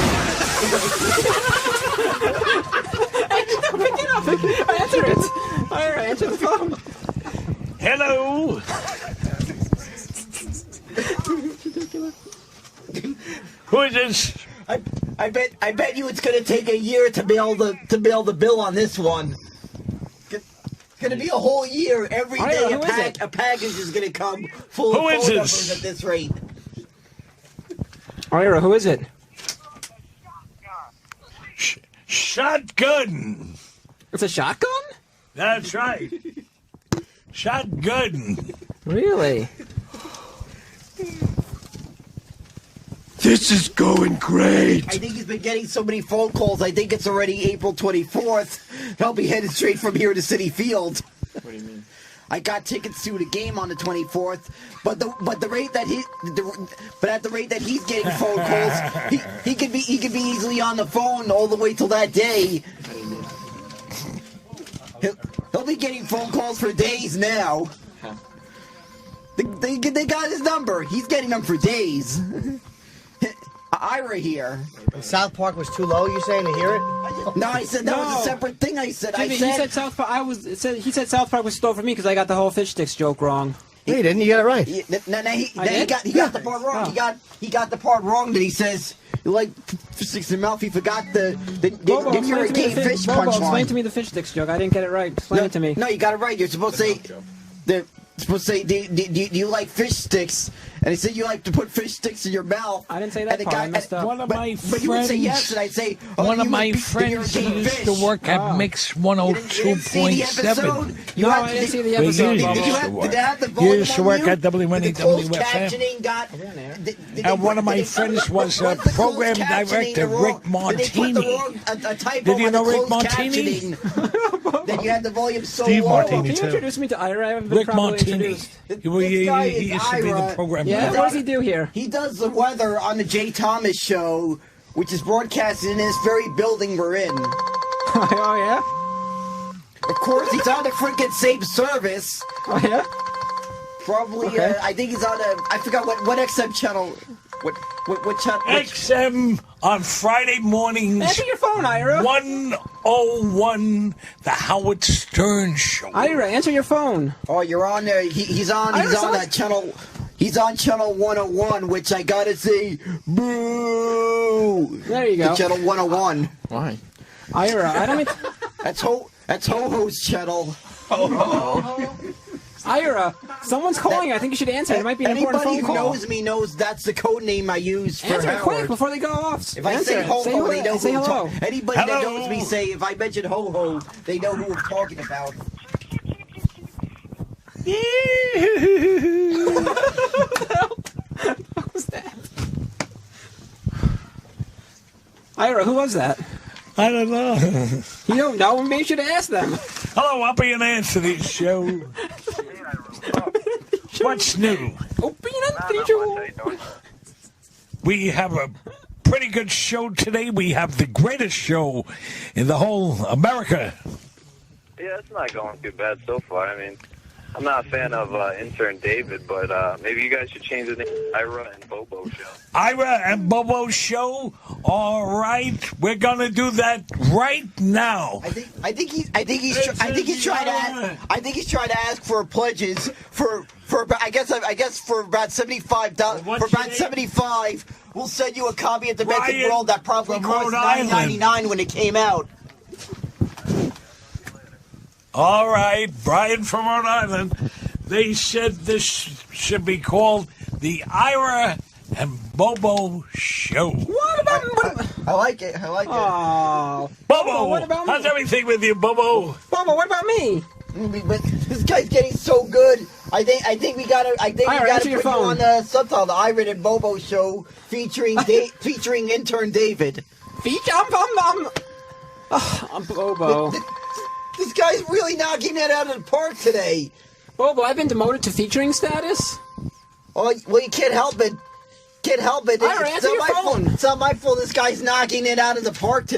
Speaker 13: Pick it up. Answer it. Ira, answer the phone.
Speaker 9: Hello. Who is this?
Speaker 4: I bet you it's gonna take a year to mail the bill on this one. It's gonna be a whole year. Every
Speaker 13: Ira,
Speaker 4: day
Speaker 13: who is it?
Speaker 4: a package is gonna come full
Speaker 9: Who
Speaker 4: of
Speaker 9: is
Speaker 4: phone
Speaker 9: this?
Speaker 4: numbers at this rate.
Speaker 13: Ira, who is it?
Speaker 9: Shotgun.
Speaker 13: It's a shotgun?
Speaker 9: That's right. Shotgun.
Speaker 13: Really?
Speaker 9: This is going great.
Speaker 4: I think he's been getting so many phone calls. I think it's already April 24th. He'll be headed straight from here to Citi Field.
Speaker 10: What do you mean?
Speaker 4: I got tickets to the game on the 24th, but at the rate that he's getting phone calls, he could be easily on the phone all the way till that day. He'll be getting phone calls for days now. They got his number. He's getting them for days. Ira here.
Speaker 6: South Park was too low, you saying, to hear it?
Speaker 4: No, I said that was a separate thing. I said
Speaker 13: Jimmy, he said South Park. He said South Park was stole for me because I got the whole fish sticks joke wrong.
Speaker 6: He didn't. You got it right.
Speaker 4: He got the part wrong. He got the part wrong that he says you like fish sticks in your mouth. He forgot
Speaker 13: Bobo,
Speaker 4: then you're a gay fish punchline.
Speaker 13: explain to me the fish sticks joke. I didn't get it right. Explain it to me.
Speaker 4: No, you got it right. You're supposed to say do you like fish sticks? And he said you like to put fish sticks in your mouth.
Speaker 13: I didn't say that part. I messed up.
Speaker 9: One of my
Speaker 4: but you would say
Speaker 9: friends.
Speaker 4: yes, and I'd say
Speaker 9: One of
Speaker 4: you
Speaker 9: my
Speaker 4: would be- then you're a
Speaker 9: friends
Speaker 4: gay
Speaker 9: used
Speaker 4: fish.
Speaker 9: to work at Mix
Speaker 4: You didn't see the episode?
Speaker 9: 102.7.
Speaker 4: You
Speaker 13: No,
Speaker 4: had-
Speaker 13: I didn't see the
Speaker 9: We
Speaker 13: episode.
Speaker 9: used
Speaker 13: Bobo.
Speaker 4: Did you have to have the
Speaker 9: You
Speaker 4: volume
Speaker 9: used to
Speaker 4: on
Speaker 9: work
Speaker 4: mute?
Speaker 9: at WNEW
Speaker 4: The closed
Speaker 9: FM.
Speaker 4: captioning got.
Speaker 9: And one of my friends was program director, Rick Martini. Did you know Rick Martini?
Speaker 4: Then you had the volume so
Speaker 9: Steve
Speaker 4: low.
Speaker 9: Martini,
Speaker 13: Can you
Speaker 9: too.
Speaker 13: introduce me to Ira? I haven't been
Speaker 9: Rick
Speaker 13: properly
Speaker 9: Martini.
Speaker 13: introduced.
Speaker 9: He
Speaker 4: This guy
Speaker 9: he
Speaker 4: is
Speaker 9: used to be the
Speaker 4: Ira.
Speaker 9: program
Speaker 13: Yeah,
Speaker 9: director.
Speaker 13: what does he do here?
Speaker 4: He does the weather on the Jay Thomas show, which is broadcasted in this very building we're in.
Speaker 13: Oh, yeah?
Speaker 4: Of course, he's on the freaking same service.
Speaker 13: Oh, yeah?
Speaker 4: Probably,
Speaker 13: Okay.
Speaker 4: I think he's on I forgot what XM channel. What channel?
Speaker 9: XM on Friday mornings.
Speaker 13: Answer your phone, Ira.
Speaker 9: 101, the Howard Stern Show.
Speaker 13: Ira, answer your phone.
Speaker 4: Oh, you're on there. He's on that channel. He's on channel 101, which I gotta say, boo.
Speaker 13: There you go.
Speaker 4: The channel 101.
Speaker 10: Why?
Speaker 13: Ira, I don't mean...
Speaker 4: That's Ho-Ho's channel.
Speaker 13: Ira, someone's calling. I think you should answer. It might be an important
Speaker 4: Anybody
Speaker 13: phone
Speaker 4: who
Speaker 13: call.
Speaker 4: knows me knows that's the code name I use for
Speaker 13: Answer it
Speaker 4: Howard.
Speaker 13: quick before they go off.
Speaker 4: If I
Speaker 13: Answer
Speaker 4: say
Speaker 13: it.
Speaker 4: ho
Speaker 13: Say
Speaker 4: ho,
Speaker 13: hello.
Speaker 4: they know
Speaker 13: Say
Speaker 4: who I'm
Speaker 13: hello.
Speaker 4: talking. Anybody that knows me say if I mention ho ho, they know who I'm talking about.
Speaker 13: What was that? Ira, who was that?
Speaker 9: I don't know.
Speaker 13: You don't know? Maybe you should ask them.
Speaker 9: Hello, Opie and Anthony's show. What's new?
Speaker 13: Opie and Anthony.
Speaker 9: We have a pretty good show today. We have the greatest show in the whole America.
Speaker 12: Yeah, it's not going too bad so far. I mean, I'm not a fan of intern David, but maybe you guys should change the name to Ira and Bobo Show.
Speaker 9: Ira and Bobo show. All right, we're gonna do that right now.
Speaker 4: I think he's trying to ask for pledges for I guess for about $75 for about 75. We'll send you a copy of the Demented
Speaker 9: Brian
Speaker 4: World that probably
Speaker 9: from
Speaker 4: cost
Speaker 9: Rhode Island.
Speaker 4: $9.99 when it came out.
Speaker 9: All right, Brian from Rhode Island. They said this should be called the Ira and Bobo Show.
Speaker 13: What about...
Speaker 4: I like it. I like it.
Speaker 13: Oh.
Speaker 9: Bobo,
Speaker 13: What about me?
Speaker 9: how's everything with you, Bobo?
Speaker 13: Bobo, what about me?
Speaker 4: But this guy's getting so good. I think we gotta put you on the subtitle, the Ira and Bobo Show, featuring intern David.
Speaker 13: I'm Bobo.
Speaker 4: This guy's really knocking that out of the park today.
Speaker 13: Bobo, I've been demoted to featuring status.
Speaker 4: Oh, well, you can't help it. Can't help it.
Speaker 13: Ira, answer your phone.
Speaker 4: It's not my fault. This guy's knocking it out of the park today.